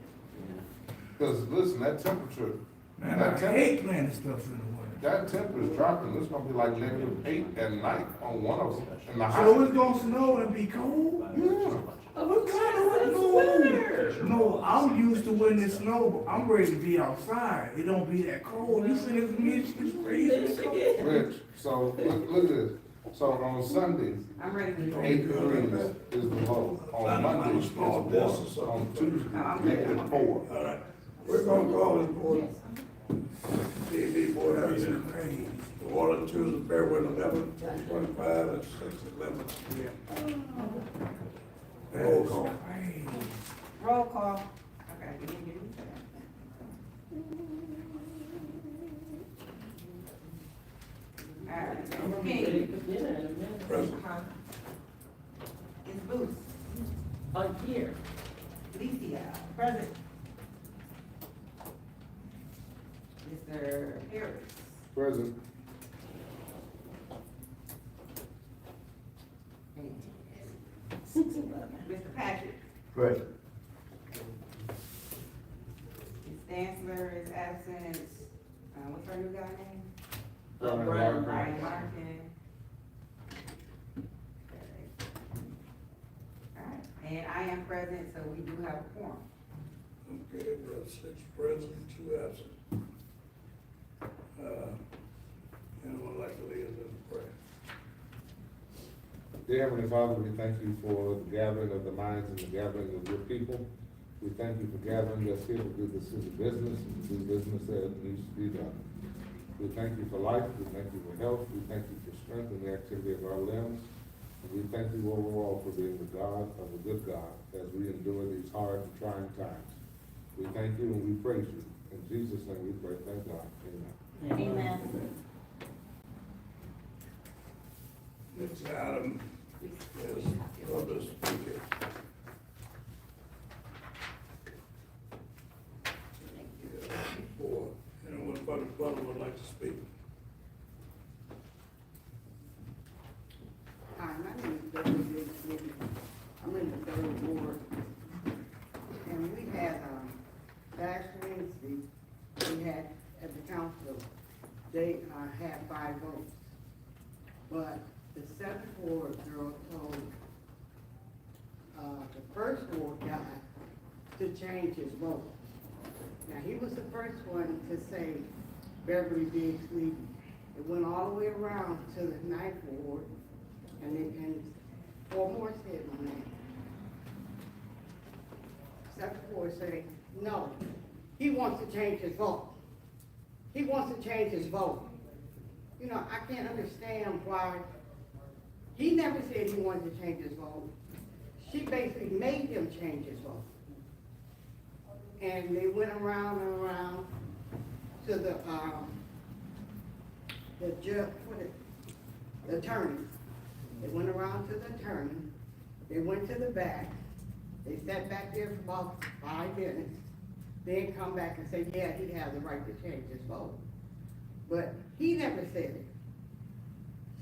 Cause listen, that temperature, Man, I hate planting stuff in the winter. that temperature is dropping, it's gonna be like -8 at night on one of them, in the So high. it's gonna snow and be cold? Yeah. What kind of sweater. No, I'm used to when it snow, I'm ready to be outside, it don't be that cold, you see this Michigan's crazy. Rich, so look at this. So on Sundays, I'm ready to go. 8 degrees is the low. On Mondays, it's 1. On Tuesday, it's 4. All right, we're gonna call this board, TV board meeting, the Water Tuesday, February 11th, 2025 at 6:11 p.m. Roll call. Roll call. Okay, give me that. Alright, King. Present. Ms. Booth. Here. Alicia. Present. Mr. Harris. Present. Mr. Patrick. Present. Ms. Dansler is absent. What's our new guy name? Brian Brian Martin. Okay. Alright, and I am present, so we do have a quorum. Okay, we have 6 present, 2 absent. Anyone like to lead us in prayer? Dear Heavenly Father, we thank you for the gathering of the minds and the gathering of your people. We thank you for gathering us here to do this as a business, and to do business that needs to be done. We thank you for life, we thank you for health, we thank you for strength and the activity of our limbs. And we thank you overall for being the God of a good God as we endure these hard and trying times. We thank you and we praise you. In Jesus' name we pray, thank God. Amen. Amen. Next item is public speaker. For anyone but the public would like to speak. Hi, my name is W. Smith. I'm in the 3rd ward. And we had, last Wednesday, we had at the council, they, had 5 votes. But the 7th ward girl told, the 1st ward guy to change his vote. Now, he was the first one to say Beverly Biggs leaving. It went all the way around to the 9th ward, and 4 more said my name. 7th ward said, no, he wants to change his vote. He wants to change his vote. You know, I can't understand why, he never said he wanted to change his vote. She basically made him change his vote. And they went around and around to the judge, the attorney. They went around to the attorney. They went to the back. They sat back there for about 5 minutes. Then come back and say, yeah, he has the right to change his vote. But he never said it.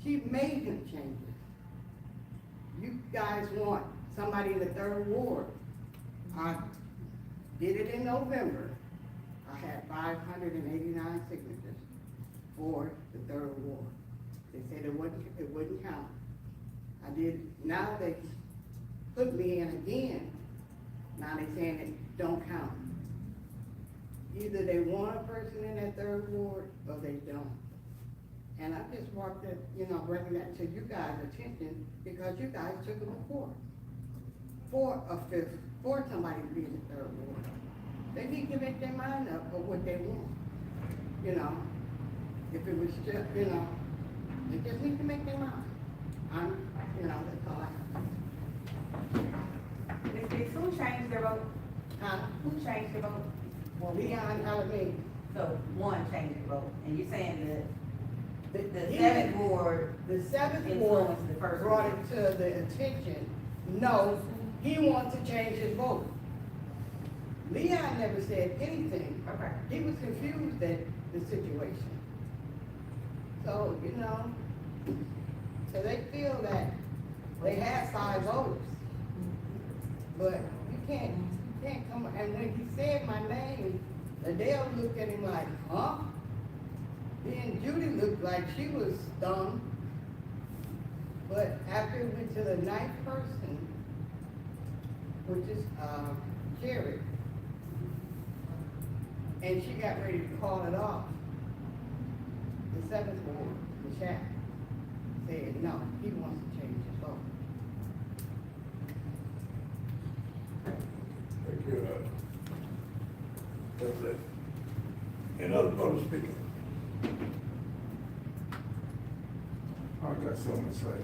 She made him change it. You guys want somebody in the 3rd ward. I did it in November. I had 589 signatures for the 3rd ward. They said it wouldn't count. I did, now they put me in again. Now they saying it don't count. Either they want a person in that 3rd ward or they don't. And I just wanted to, you know, bring that to you guys' attention because you guys took it before. For somebody to be in the 3rd ward. They need to make their mind up for what they want. You know, if it was just, you know, they just need to make their mind. You know, that's all I have. Ms. Biggs, who changed their vote? Huh? Who changed their vote? Leon Alameda. So one changed the vote, and you're saying that the He- 7th ward The 7th ward influenced the first brought one. it to the attention, no, he wants to change his vote. Leon never said anything. Okay. He was confused at the situation. So, you know, so they feel that they have 5 votes. But you can't come, and when he said my name, Adele looked at him like, huh? Then Judy looked like she was stunned. But after it went to the 9th person, which is, Jerry. And she got ready to call it off. The seventh ward, Michelle, said, no, he wants to change his vote. Thank you. That's it. Any other public speaking? I got something to say.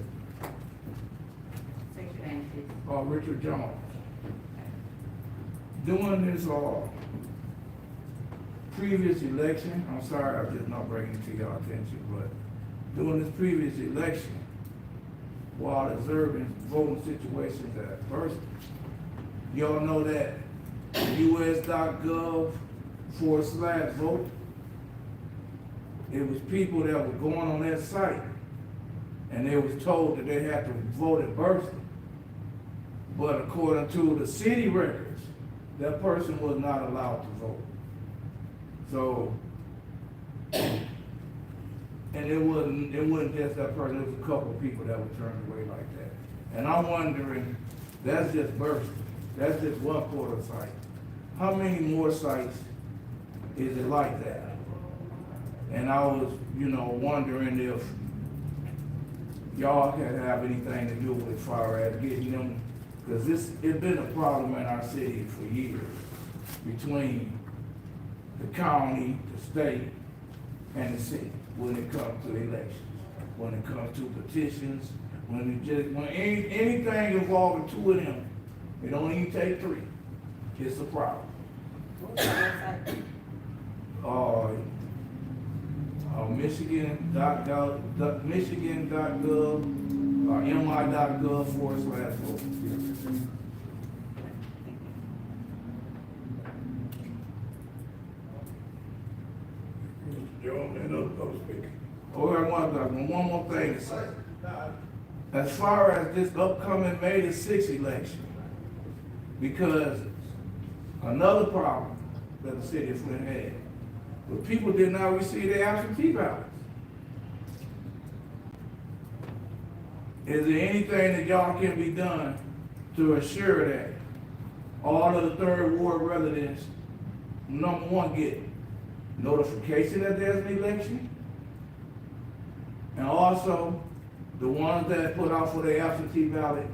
Say your name, please. Richard Jones. During this, previous election, I'm sorry, I'm just not bringing it to your attention, but during this previous election, while observing voting situations at first, y'all know that us.gov/vote, it was people that were going on that site, and they was told that they had to vote at Burston. But according to the city records, that person was not allowed to vote. So, and it wasn't just that person, it was a couple of people that were turned away like that. And I'm wondering, that's just Burston, that's just one quarter site. How many more sites is it like that? And I was, wondering if y'all can have anything to do with as far as getting them, because it's been a problem in our city for years between the county, the state, and the city when it comes to elections, when it comes to petitions, when anything involving two of them, it don't even take three. It's a problem. Michigan.gov, mi.gov/vote. Mr. Jones, any other public speaking? Oh, I want one more thing to say. As far as this upcoming May the 6th election, because another problem that the city of Flint had, but people did not receive their absentee ballots. Is there anything that y'all can be done to assure that all of the third ward residents, number one, get notification that there's an election? And also, the ones that put out for their absentee ballot,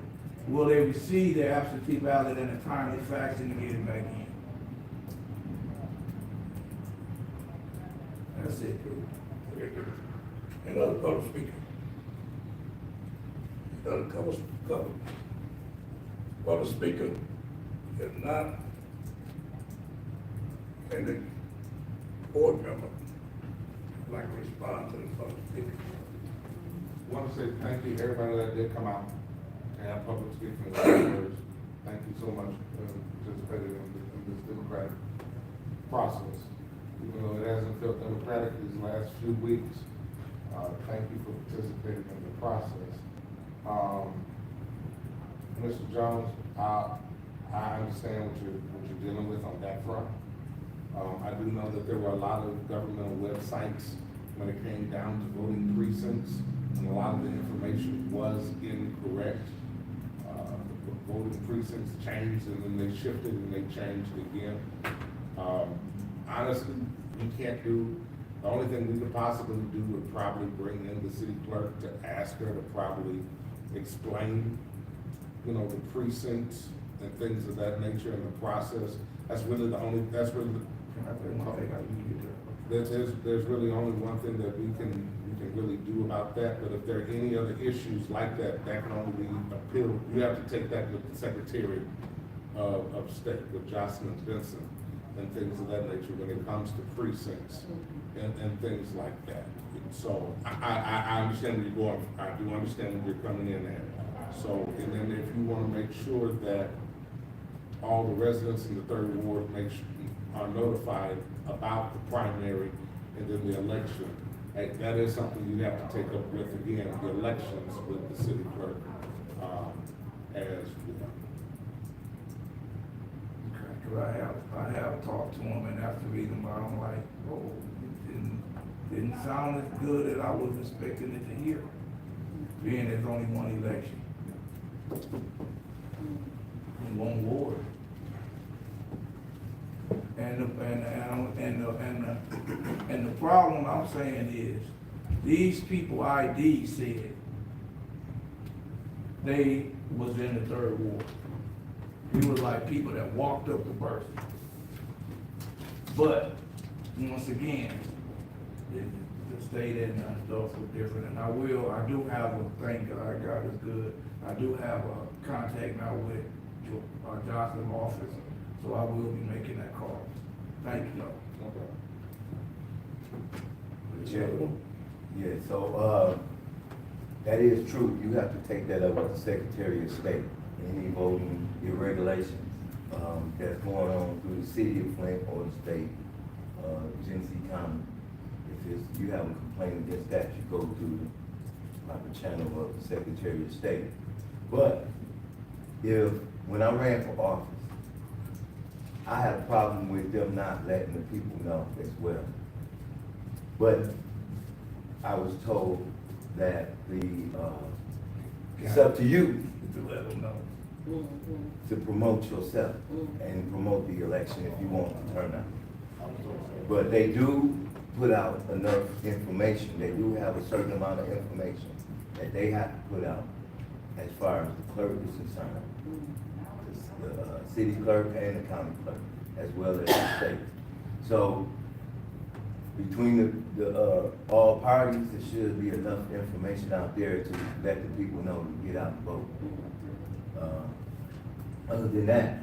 will they receive their absentee ballot in a timely fashion to get it back in? That's it. Any other public speaking? Any other public speaker? If not, any board member would like to respond to the public speaker? Want to say thank you to everybody that did come out and have public speaking words. Thank you so much for participating in this democratic process. Even though it hasn't felt democratic these last few weeks, thank you for participating in the process. Mr. Jones, I understand what you're dealing with on that front. I do know that there were a lot of governmental websites when it came down to voting precincts, and a lot of the information was incorrect. The voting precincts changed, and then they shifted and they changed again. Honestly, we can't do, the only thing we could possibly do would probably bring in the city clerk to ask her to probably explain, the precincts and things of that nature in the process. That's really the only, there's really only one thing that we can really do about that. But if there are any other issues like that, that can only be appealed. You have to take that with the Secretary of State, with Jocelyn Benson, and things of that nature when it comes to precincts and things like that. So I understand where you're going. I do understand where you're coming in at. So, and then if you want to make sure that all the residents in the third ward are notified about the primary and then the election, that is something you have to take up with, again, the elections with the city clerk, as well. Cause I have talked to him, and after reading about him, like, oh, it didn't sound as good as I was expecting it to hear, being there's only one election. in one ward. And the problem I'm saying is, these people ID said they was in the third ward. We was like people that walked up to Burst. But, once again, the state and stuff was different, and I do have a thing that I got is good. I do have a contact now with Johnson's office, so I will be making that call. Thank you, though. Yeah, so, that is true. You have to take that up with the Secretary of State. Any voting irregulations, that's going on through the city of Flint or the state, Genesee County. If you have a complaint against that, you go through like a channel of the Secretary of State. But when I ran for office, I had a problem with them not letting the people know as well. But I was told that it's up to you To let them know. to promote yourself and promote the election if you want to turn out. But they do put out enough information. They do have a certain amount of information that they have to put out as far as the clerk is concerned. The city clerk and the county clerk, as well as the state. So between the all parties, there should be enough information out there to let the people know to get out and vote. Other than that,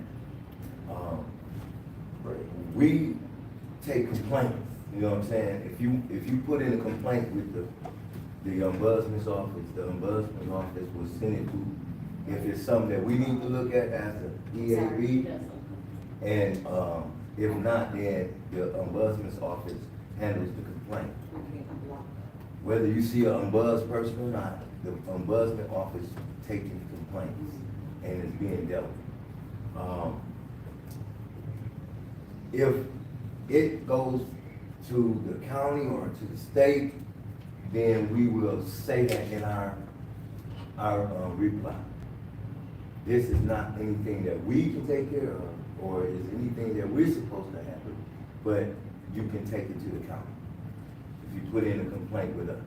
we take complaints, you know what I'm saying? If you put in a complaint with the ombudsman's office will send it to, if it's something that we need to look at as an EAB, and if not, then the ombudsman's office handles the complaint. Whether you see an ombuds person or not, the ombudsman office taking complaints and it's being dealt with. If it goes to the county or to the state, then we will say that in our reply. This is not anything that we can take care of, or is anything that we're supposed to handle, but you can take it to the county if you put in a complaint with us,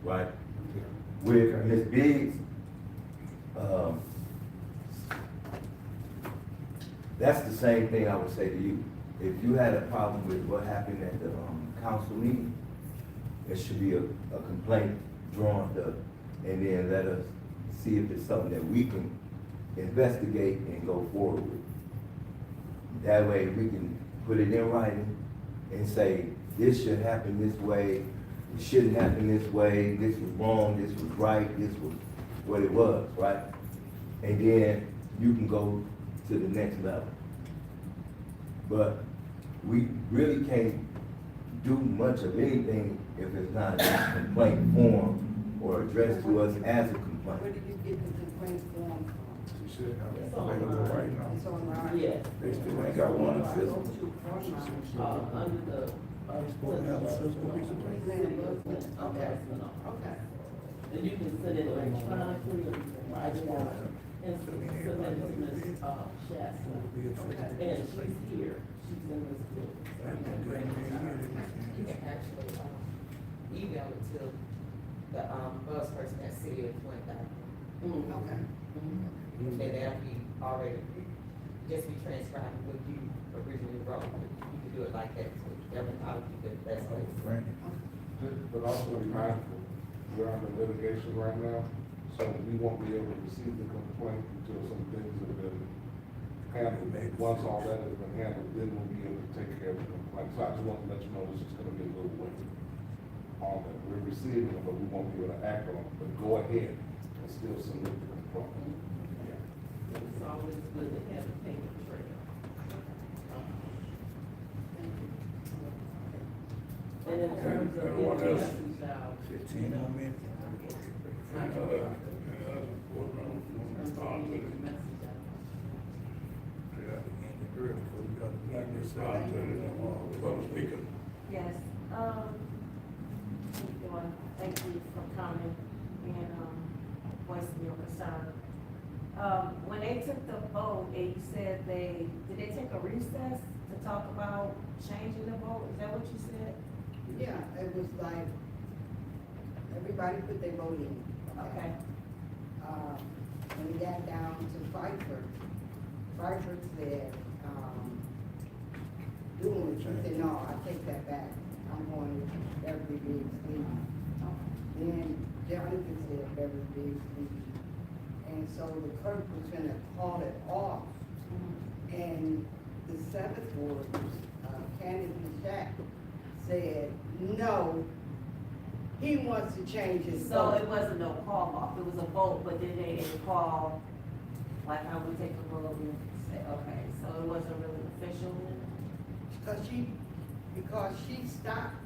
right? With Ms. Biggs, that's the same thing I would say to you. If you had a problem with what happened at the council meeting, there should be a complaint drawn up, and then let us see if it's something that we can investigate and go forward with. That way we can put it in writing and say, this should happen this way, it shouldn't happen this way, this was wrong, this was right, this was what it was, right? And then you can go to the next level. But we really can't do much of anything if it's not a complaint form or addressed to us as a Where complaint. did you get the complaint form from? You should have it It's available right now. It's online. Yes. They still ain't got one in physical. Under the. Okay. And you can send it electronically, or you can write it out, and send it to Ms. Shasta. And she's here, she's in this building. You can actually, email it to the, bus person at City of Flint. Okay. And that'll be already, just be transcribed what you originally wrote. You can do it like that, so that would probably be the best way. But also be mindful, we're under litigation right now, so we won't be able to receive the complaint until some things have been handled. Once all that has been handled, then we'll be able to take care of the complaint. So I just want to let you know this is gonna be a little wait on that. We're receiving it, but we won't be able to act on it, but go ahead and still submit the complaint. It's always good to have a paper trail. And in terms of What getting else? message out. 15 more minutes. I can get message out. Yes, thank you for coming and, voicing your concern. When they took the vote, and you said did they take a recess to talk about changing the vote? Is that what you said? Yeah, it was like, everybody put their vote in. Okay. When we got down to Pfeiffer said, doing it, she said, no, I take that back, I'm going with Beverly Biggs leaving. Then Jonathan said Beverly Biggs leaving. And so the clerk was gonna call it off. And the seventh ward, Candace Mashack, said, no, he wants to change his So vote. it wasn't no call off, it was a vote, but then they didn't call, like how we take a vote and say, okay, so it wasn't really official then? Because she stopped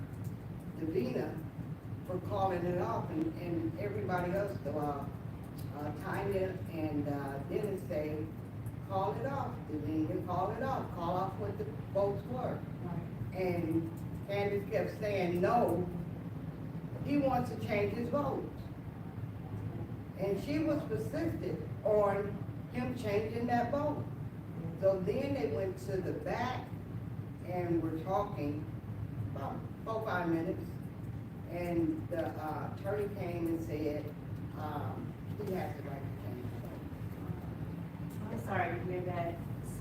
Davina for calling it off, and everybody else, Tanya and Dennis say, call it off, Davina, call it off, call off what the votes were. And Candace kept saying, no, he wants to change his vote. And she was persistent on him changing that vote. So then they went to the back and were talking about 4 or 5 minutes. And the attorney came and said, he has the right to change the vote. I'm sorry to hear that,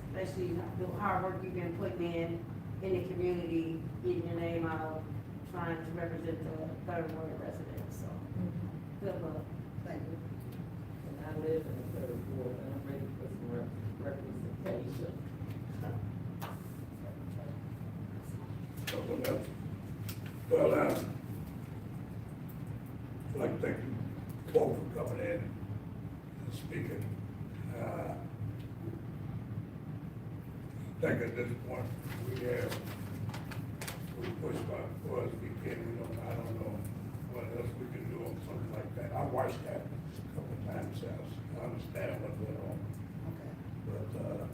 especially the hard work you've been putting in the community, getting your name out, trying to represent the third ward residents, so, good luck. Thank you. And I live in the third ward, and I'm ready for some representation. Something else? Well, I'd like to thank you both for coming in and speaking. I think at this point, we pushed by for us, we can, I don't know what else we can do on something like that. I watched that a couple of times, so I understand what went on. Okay. But,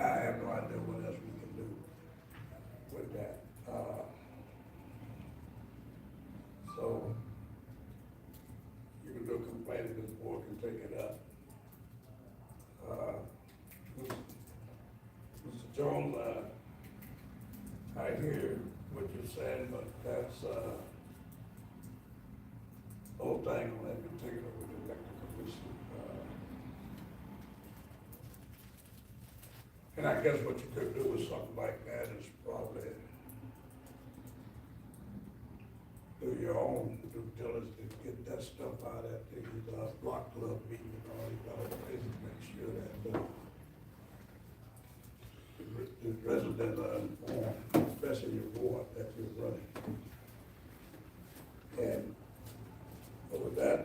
I have no idea what else we can do with that. So, you can do a complaint, this board can take it up. Mr. Jones, I hear what you're saying, but that's, whole thing will have been taken over the elected commission. And I guess what you could do with something like that is probably do your own due diligence to get that stuff out at the block club meeting and all these other places, make sure that the residents are informed, especially your ward that you're running. And with that,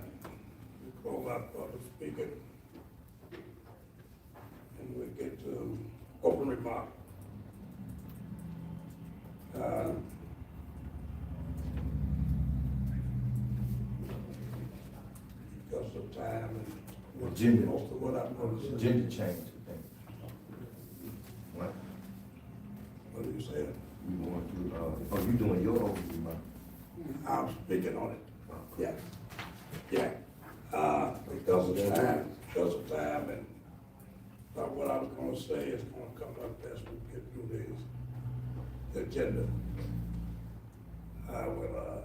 we close out public speaking. And we get to open remark. Because of time and Agenda. most of what I'm gonna say. Agenda change, I think. What? What do you say? We want to, oh, you doing your own remark? I'm speaking on it. Yeah. Yeah. Because of time and what I was gonna say is gonna come up as we get through the agenda. I will,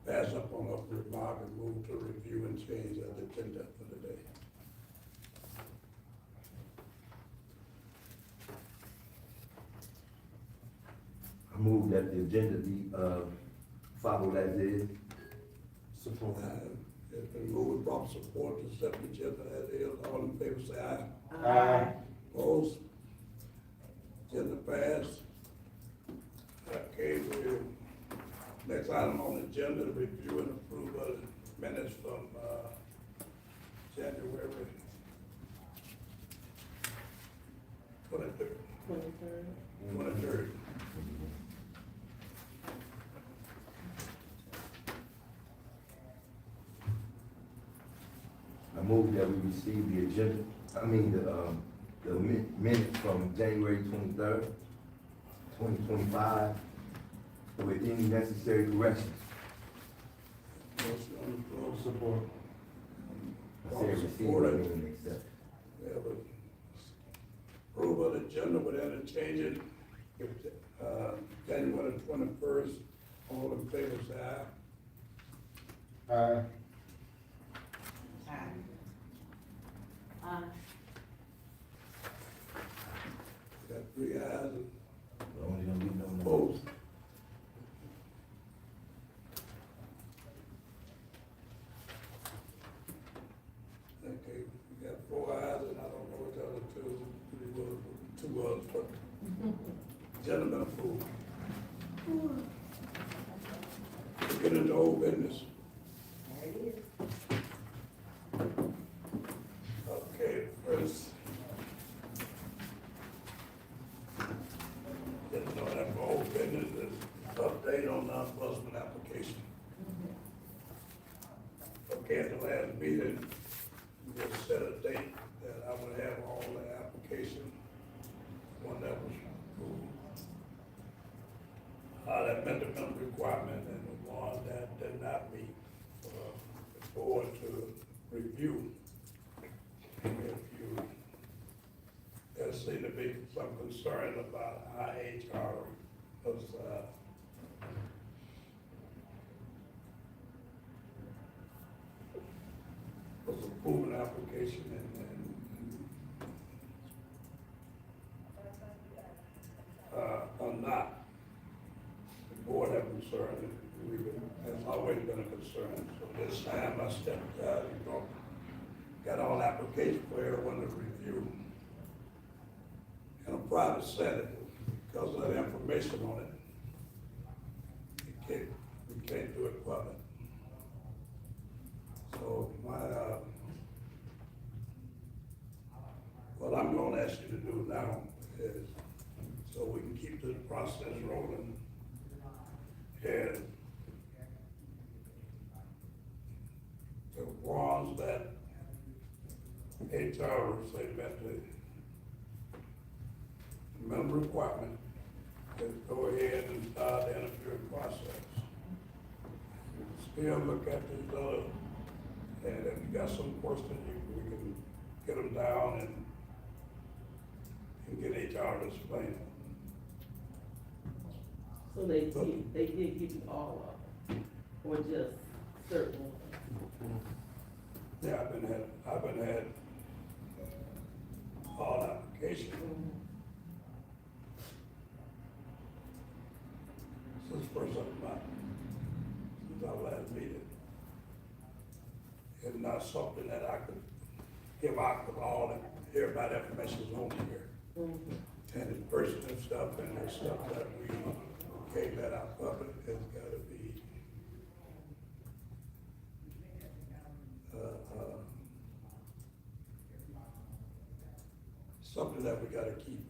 pass up on a remark and move to review and change the agenda for the day. I move that the agenda be, followed as is. Support. It's been moved with proper support to set the agenda as is. All in favor say aye. Aye. Opposed? Agenda passed. Okay, next item on the agenda, to review and approve of minutes from, January 23rd. 23rd. I move that we receive the agenda, the minutes from January 23rd, 2025, with any necessary corrections. Motion on the floor. Support. Say receive, Support it. meaning accept. We have a approval of the agenda with any changes. January 21st, all in favor, say aye. Aye. Got 3 ayes and Only gonna be no no. opposed. Okay, we got 4 ayes and I don't know what the other two was, but gentlemen approved. We get into old business. There it is. Okay, first. Didn't know that for old business is update on non-enforcement application. Okay, at the last meeting, we just set a date that I would have all the application, one that was approved. That met the minimum requirement and the one that did not meet, for the board to review. If you, there seemed to be some concern about IHR was approving an application or not. The board had concern, has always been a concern, so this time I stepped out, got all applications for everyone to review in a private setting because of the information on it. We can't do it public. So what I'm gonna ask you to do now is, so we can keep this process rolling, is the ones that HR say met the minimum requirement, is go ahead and start the interviewing process. Still look at these other, and if you got some questions, we can get them down and get HR to explain it. So they did give you all of them, or just certain ones? Yeah, I've been had all applications since first of the month, since our last meeting. It's not something that I could give out to all, everybody information is on here. And it's personal stuff and there's stuff that we can't let out public, it's gotta be something that we gotta keep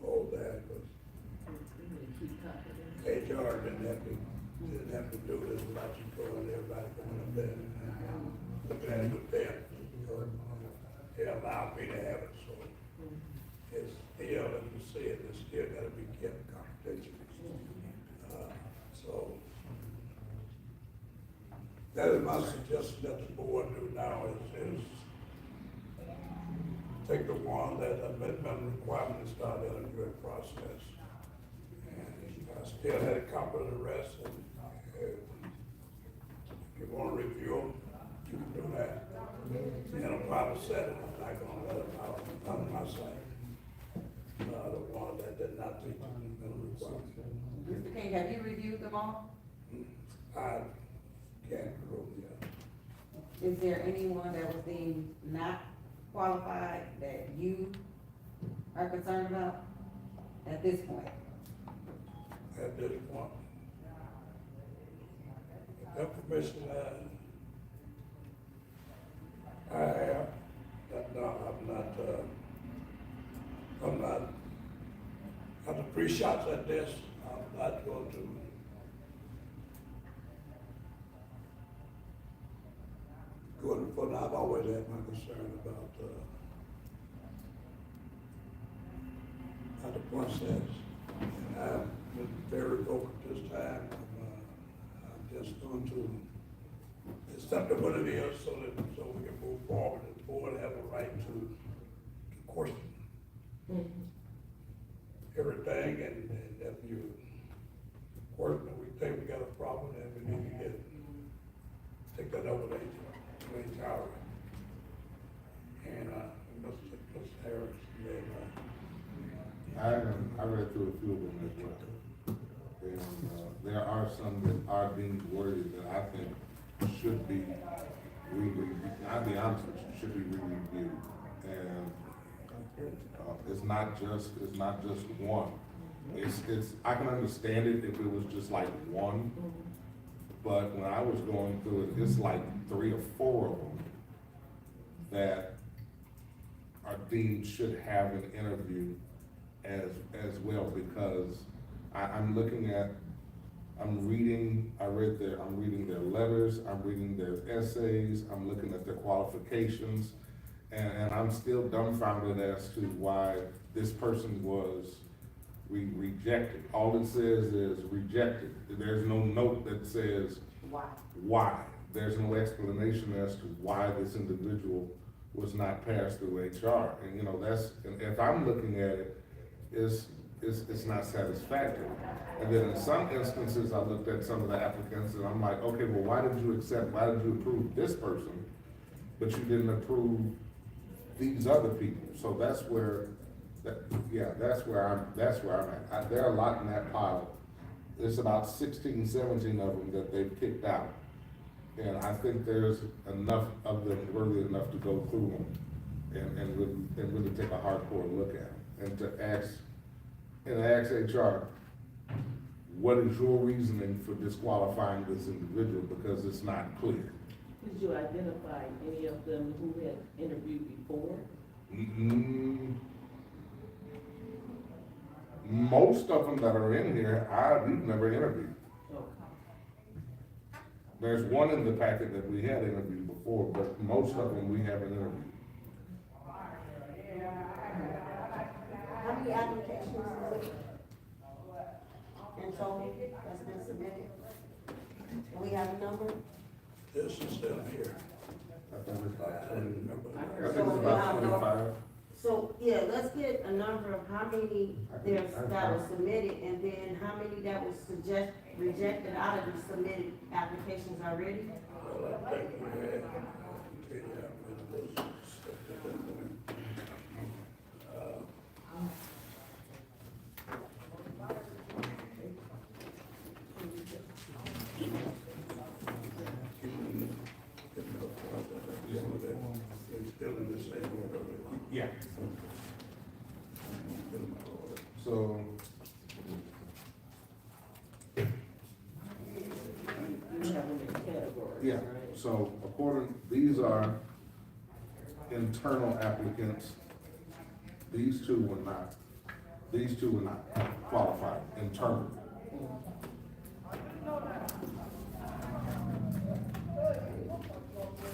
all that, because HR didn't have to do this without you going, everybody going up there and looking at it with them. They allowed me to have it, so it's still, as you said, it's still gotta be kept confidential. So that is my suggestion that the board do now is take the one that amendment requirement and start the interviewing process. And I still had a copy of the rest, and if you want to review them, you can do that. In a private setting, I'm not gonna let them out on my side. The one that did not meet the minimum requirement. Mr. King, have you reviewed them all? I can't prove yet. Is there anyone that was deemed not qualified that you are concerned about at this point? At this point. Information I have, that no, I'm not, after 3 shots at this, I'm not going to go in front. I've always had my concern about, the process. And I've been very vocal this time. I'm just going to, it's accept it what it is, so we can move forward, and the board have a right to question everything, and if you question, we think we got a problem, then we need to take that over to HR. And, Mr. Harris, then, I read through a few of them as well. And, there are some that are being worded that I think should be I'll be honest with you, should be re-reviewed. And, it's not just one. I can understand it if it was just like one, but when I was going through it, it's like 3 or 4 of them that are deemed should have an interview as well, because I'm reading their letters, I'm reading their essays, I'm looking at their qualifications, and I'm still dumbfounded as to why this person was rejected. All it says is rejected. There's no note that says why. There's no explanation as to why this individual was not passed through HR. And and if I'm looking at it, it's not satisfactory. And then in some instances, I looked at some of the applicants and I'm like, okay, well, why did you approve this person, but you didn't approve these other people? So that's where I'm at. There are a lot in that pile. There's about 16, 17 of them that they've kicked out. And I think there's enough of them worthy enough to go through them and really take a hardcore look at them. And to ask HR, what is your reasoning for disqualifying this individual, because it's not clear. Did you identify any of them who had interviewed before? Most of them that are in here, we've never interviewed. Okay. There's one in the packet that we had interviewed before, but most of them we haven't interviewed. How many applications is it in total that's been submitted? Do we have a number? this is still here. I think it's about 20. I So think it's we about have 25. So, yeah, let's get a number of how many that was submitted, and then how many that was rejected out of the submitted applications already. Well, I think we had, still in the same order. Yeah. So, You have them in categories, yeah, right? so these are internal applicants. These two were not qualified internally.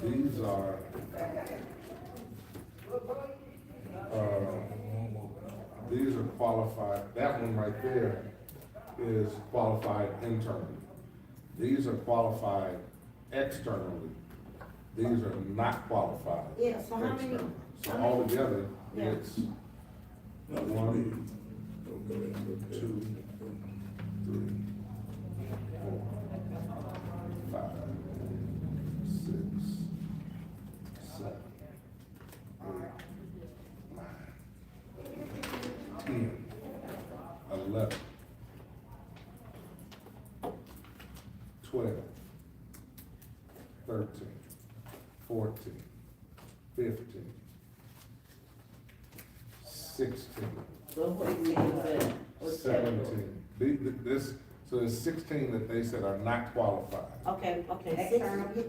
These are, these are qualified, that one right there is qualified internally. These are qualified externally. These are not qualified Yeah, so how many? externally. So how many- altogether, Yeah. it's 1, 2, 3, 4, 5, 6, 7, 8, 9, 10, 11, 12, 13, 14, 15, 16, So what is that? What category? 17. So there's 16 that they said are not qualified. Okay, External.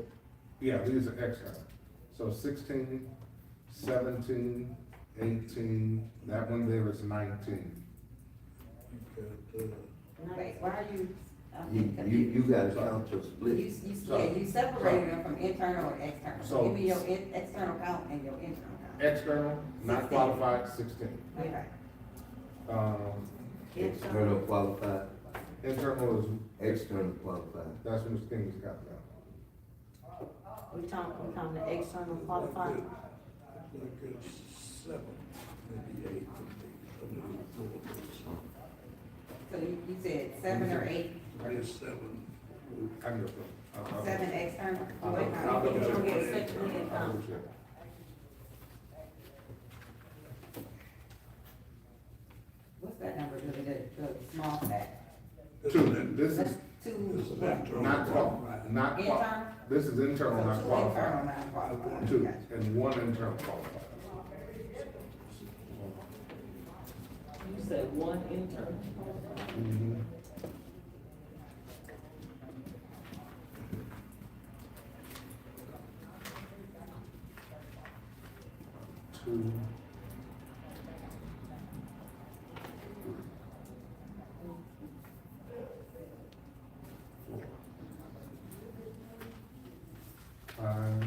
Yeah, these are external. So 16, 17, 18, that one there is 19. Wait, why are you? You gotta count your split. You separated them from internal and external. So- Give me your external count and your internal count. External, not 16. qualified, 16. Okay. External qualified, Internal is, external qualified. that's what Mr. King is counting out. We talking the external qualified? Like it's 7, maybe 8 would be So you said 7 or 8? I guess 7. I can go. 7 external? I'll Wait, double no, you check. don't get Second second. hand. I'll double check. What's that number, the small set? Two, this is That's two, This is what? internal. Internal? This is internal, not So two internal, qualified. not qualified. Two, Gotcha. and one internal qualified. You said one intern. Mm-hmm. Two. Five.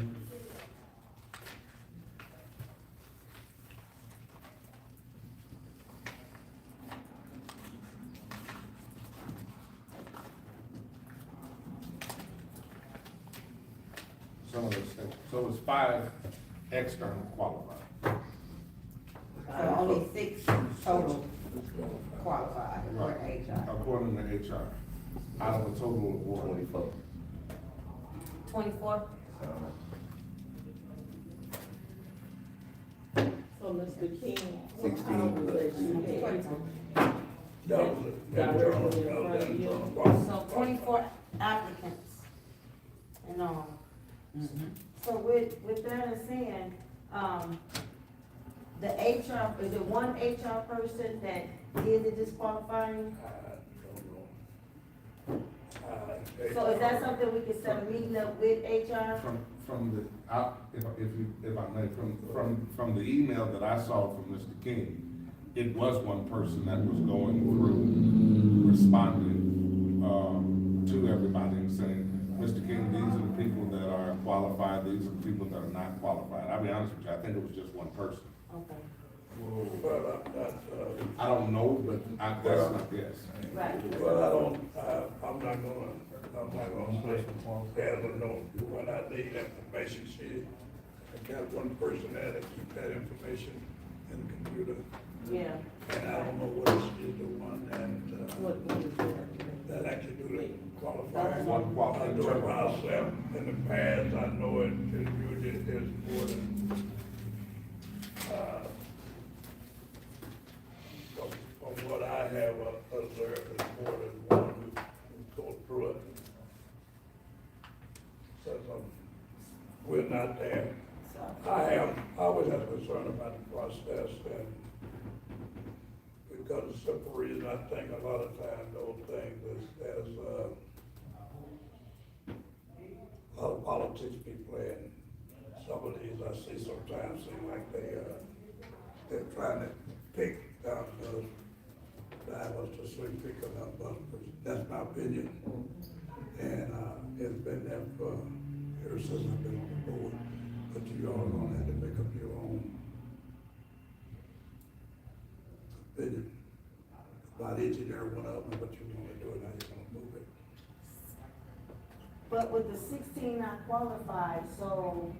So it's 5 external qualified. So only 6 total qualified according to HR. According to HR, out of a total of what? 24. 24? So Mr. King, what 16. hours that you had? That was it. Directly in front of you. So 24 applicants. And, so with that in saying, the HR, is it one HR person that did the disqualifying? So is that something we can set a meeting up with HR? From the, if I may, from the email that I saw from Mr. King, it was one person that was going through, responding, to everybody and saying, Mr. King, these are the people that are qualified, these are the people that are not qualified. I'll be honest with you, I think it was just one person. Okay, But I don't know, but that's my guess. right. I'm not gonna say, yeah, no, when I need information, I got one person there that keep that information in the computer. Yeah, And I don't know what is the one What is that? that actually do the qualifying. One qualified. I do it myself in the past, I know it usually is more than, from what I have observed, it's more than one who go through it. So, we're not there. so, I always have concern about the process, and because of simple reason, I think a lot of times those things there's a lot of politics be playing. Some of these I see sometimes seem like they're trying to pick down the drivers to swing pick up bumpers. That's my opinion. And, it's been there for, ever since I've been on the board. But you all gonna have to make up your own opinion. About each and every one of them, what you wanna do and how you wanna move it. but with the 16 not qualified, so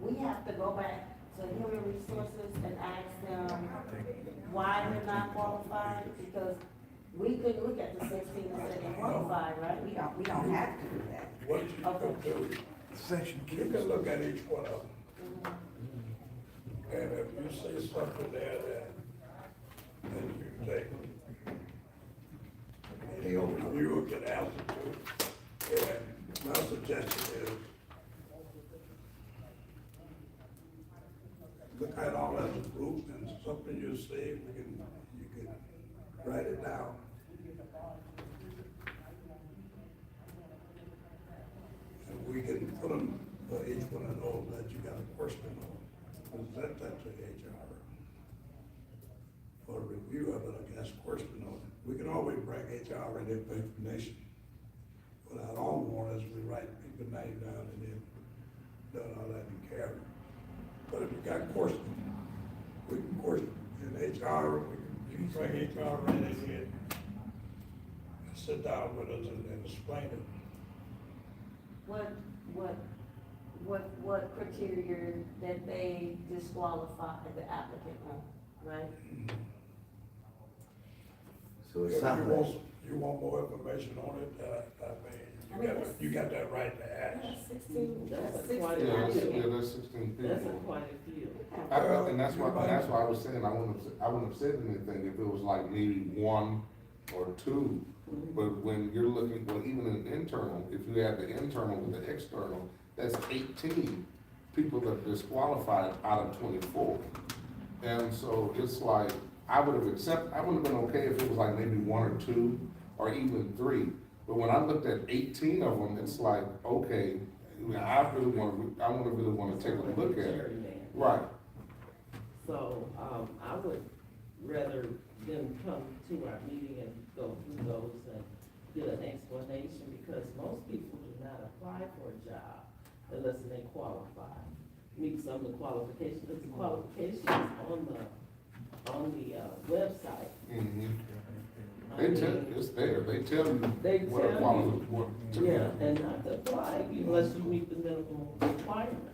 we have to go back to human resources and ask them why they're not qualified, because we could look at the 16 and say they're qualified, right? We don't have to do that. What you can do, you can look at each one of them. And if you see something there that you take, you can answer to. And my suggestion is, look at all as a group, and something you see, you can write it down. And we can put them, each one of those that you got a question on, present that to HR. For review of it, I guess, question on it. We can always bring HR in for information. What I don't want is we write people's name down and then done all that in carry. But if you got questions, we can question in HR, you can bring HR right in here and sit down with us and explain it. What what criteria that they disqualify the applicant on, right? So If it's not like, you want more information on it, I mean, you got that right to ask. That's 16, That's that's a quite 16 a- Yeah, applicants. there's 16 That's a people. quite a few. And that's why I was saying, I wouldn't have said anything if it was like maybe one or two. But when you're looking, well, even an internal, if you add the internal with the external, that's 18 people that are disqualified out of 24. And so it's like, I would have been okay if it was like maybe one or two, or even three. But when I looked at 18 of them, it's like, okay, I really wanna take a look at it. Right. So, I would rather them come to our meeting and go through those and get an explanation, because most people do not apply for a job unless they qualify, meet some of the qualifications, because the qualifications on the website. Mhm. I They tell, mean, it's there, they tell you They what a tell qualification. you, yeah, and not to apply unless you meet the minimum requirements.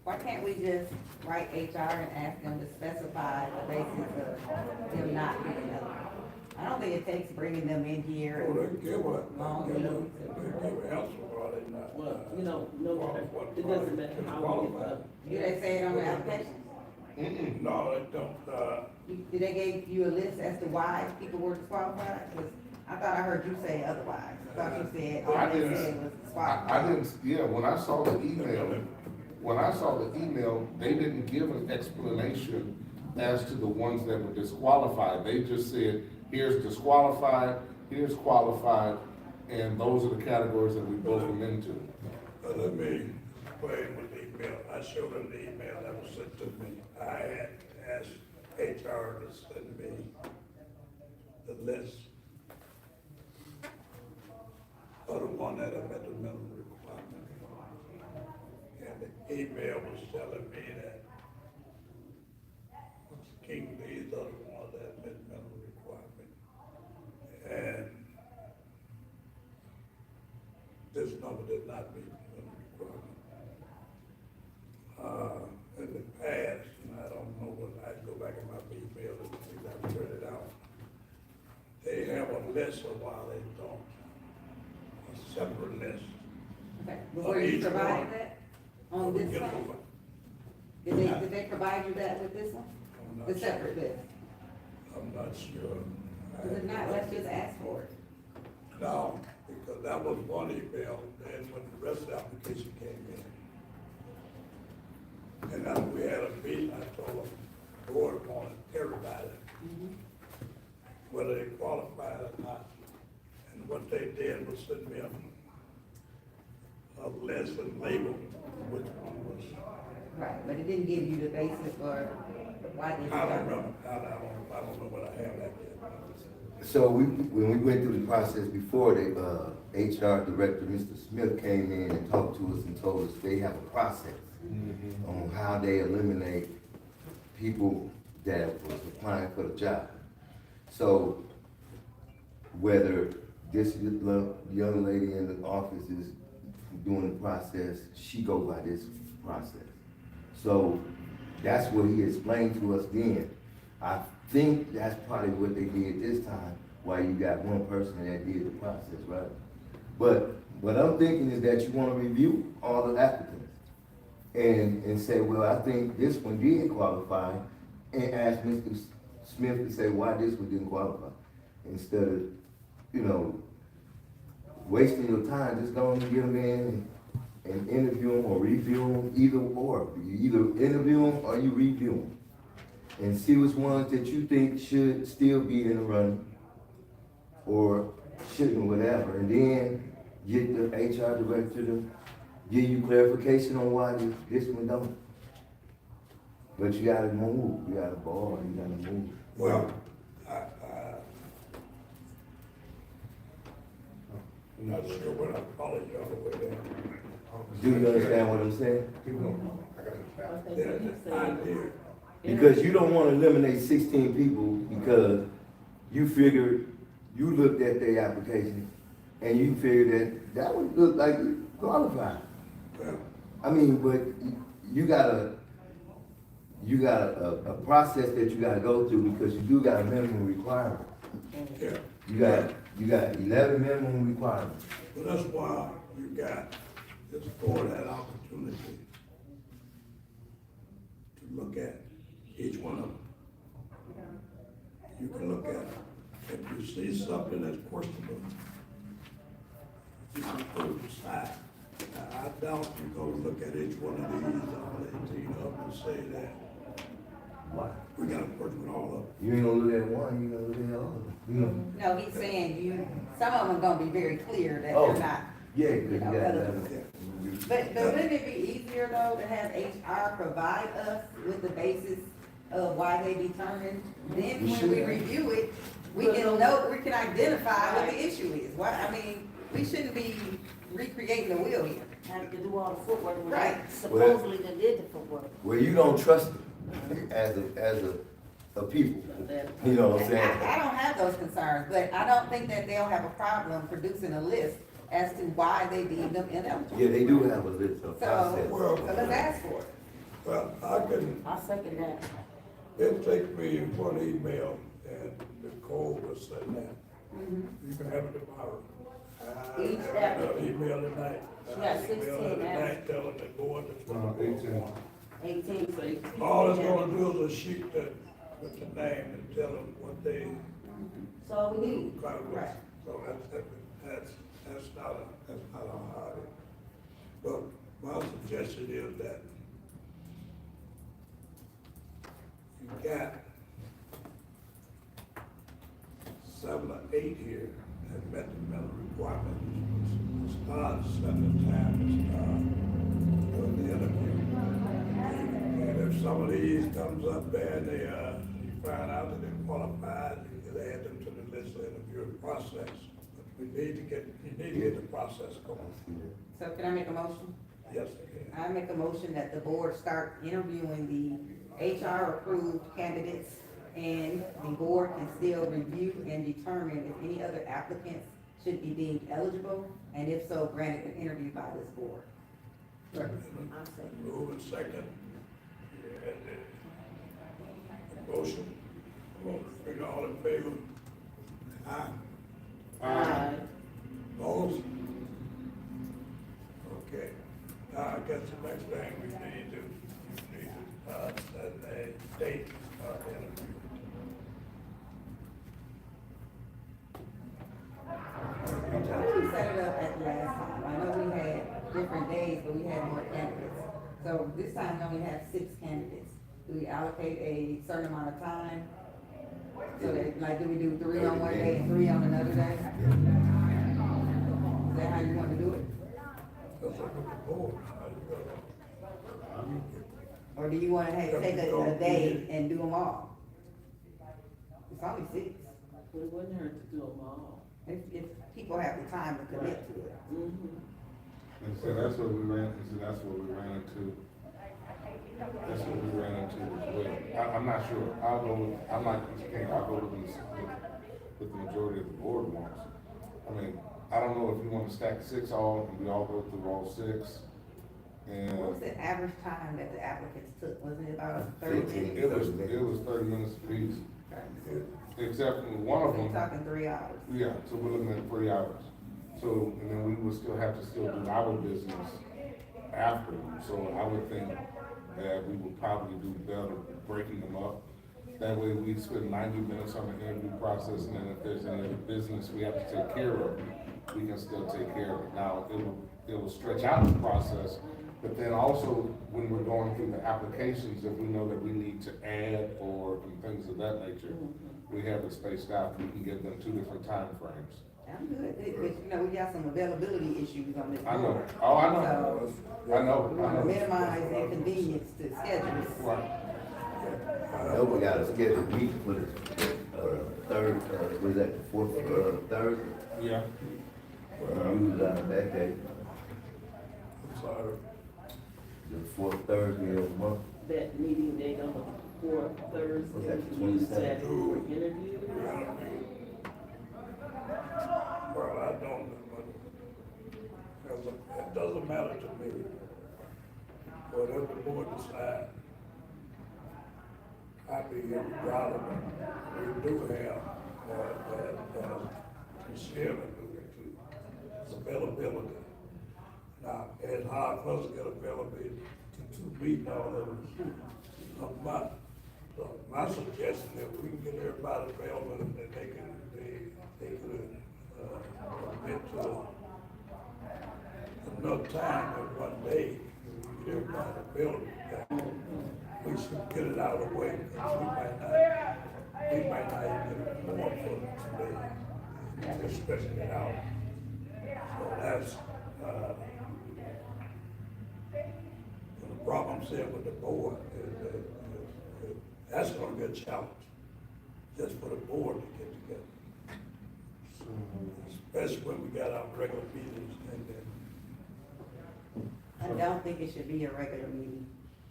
Why can't we just write HR and ask them to specify the basis of them not being eligible? I don't think it takes bringing them in Oh, here. they can give a, Long they give meetings. an answer why they not. Well, no, it doesn't matter how we get the. Do they say it on the application? No, they don't, Did they give you a list as to why people were disqualified? Because I thought I heard you say otherwise. I thought you said, all I they didn't- said was I disqualified. didn't, yeah, when I saw the email, they didn't give an explanation as to the ones that were disqualified. They just said, here's disqualified, here's qualified, and those are the categories that we broke them into. let me explain with the email. I showed them the email that was sent to me. I had asked HR to send me the list of the one that have met the minimum requirement. And the email was telling me that King, these are the ones that met minimum requirement. And this number did not meet minimum requirement. In the past, and I don't know when I go back in my email and see if I print it out. They have a list of why they don't, a separate list. Okay, but were you Each provided one. that on this Yeah, one? I'm Did they provide you that with this one? not The sure. separate list? I'm not sure. Because if not, let's just ask for it. No, because that was one email, and when the rest of the application came in. And then we had a meeting, I told them, the board wanted everybody, whether they qualified or not. And what they did was send me a list and label which one was, Right, but it didn't give you the basis for why they. I don't remember, I don't know what I have that yet. so when we went through the process before, HR director, Mr. Smith, came in and talked to us and told us they have a process on how they eliminate people that was applying for the job. So whether this young lady in the office is doing the process, she go by this process. So that's what he explained to us then. I think that's probably what they did this time, why you got one person that did the process, right? But what I'm thinking is that you wanna review all the applicants and say, well, I think this one did qualify, and ask Mr. Smith to say why this one didn't qualify. Instead of, wasting your time, just go and get them in and interview them or review them, either or. You either interview them or you review them. And see which ones that you think should still be in the running or shouldn't, whatever. And then get the HR director to give you clarification on why this one don't. But you gotta move, you gotta ball, you gotta move. Well, I'm not sure what I followed you all the way there. Do you understand what I'm saying? Keep going. I got it. Okay, so you Yeah, I say. did. Because you don't wanna eliminate 16 people because you figured, you looked at their application and you figured that would look like you qualified. Well, I mean, but you got a process that you gotta go through because you do got a minimum requirement. Yeah, You got 11 minimum requirements. but that's why you got this board that opportunity to look at each one of them. You can look at it. If you see something that's questionable, you can put it aside. Now, I doubt you're gonna look at each one of these, all 18 of them, and say that Why? we gotta work with all of them. You ain't gonna look at one, you gonna look at all of them. You know? No, he's saying some of them are gonna be very clear that Oh. they're not. Yeah, cause you got other- 11. But wouldn't it be easier though to have HR provide us with the basis of why they determined? Then We when we should. review it, we can know, we can identify what the issue is. Why, I mean, we shouldn't be recreating the wheel here. Have to do all the footwork when Right. they supposedly they did the footwork. Well, you don't trust them as a people. You know what I'm I saying? don't have those concerns, but I don't think that they'll have a problem producing a list as to why they deemed them ineligible. Yeah, they do have a list of So, process. Well- so let's ask for it. Well, I second that. it takes me one email and Nicole will send that. You can have it tomorrow. Each I step. have an email tonight. She got 16 Tonight telling the board to. 18. 18. All it's gonna do is a sheet that, with the name and tell them what they, So all we need. Right. so that's not a hard. But my suggestion is that you got 7 or 8 here that met the minimum requirements. Start setting the time to start doing the interview. And if some of these comes up there and they, you find out that they're qualified, you can add them to the list of interviewing process. But you need to get the process going. So can I make a motion? Yes, they can. I make a motion that the board start interviewing the HR approved candidates, and the board can still review and determine if any other applicants should be deemed eligible, and if so, granted an interview by this board. I second. Move and second. Motion. All in favor? Aye. Opposed? Okay. Now, I guess the next thing we need to, set a date of the interview. We set it up at the last time. I know we had different days, but we had more candidates. So this time we only have 6 candidates. Do we allocate a certain amount of time? So that, like, do we do 3 on one day and 3 on another day? Is that how you want to do it? That's like with the board. Or do you want to take a day and do them all? It's only 6. It wouldn't hurt to do them all. If people have the time to commit to it. And so that's what we ran into. That's what we ran into as well. I'm not sure. I'll go with, I'm not, I'll go with the majority of the board wants. I mean, I don't know if you want to stack 6 all and we all go through all 6. And What was the average time that the applicants took? Wasn't it about 30 15. minutes? it was 30 minutes apiece, Okay. except for one of So you're them. talking 3 hours. Yeah, so we're looking at 3 hours. So, and then we would still have to do our business after. So I would think that we would probably do better breaking them up. That way we spend 90 minutes on the interview process, and then if there's any other business we have to take care of, we can still take care of it. Now, it will stretch out the process, but then also when we're going through the applications, if we know that we need to add or and things of that nature, we have it spaced out, we can give them 2 different time frames. I'm good, but we got some availability issues on this I know. board. Oh, I know. So I know. we want to minimize inconvenience to schedules. Right. I know we got a scheduled meeting for the, third, was that the 4th, Thursday? Yeah. Usually that day, I'm sorry. the 4th Thursday of the month. That meeting date on the 4th Thursday, Was that the you 27th? said for interview? Well, I don't know, but it doesn't matter to me. whatever the board decide, I'd be proud of it. We do have, concealment to availability. Now, it's hard for us to get availability to meet all of them. But, so my suggestion is we can get everybody available and they can get to enough time in one day, we get everybody available. We should get it out of the way, because we might not even get a form for today, just stretching it out. So that's, the problem set with the board is that's gonna be a challenge, just for the board to get together. Especially when we got our regular meetings and then. I don't think it should be a regular meeting.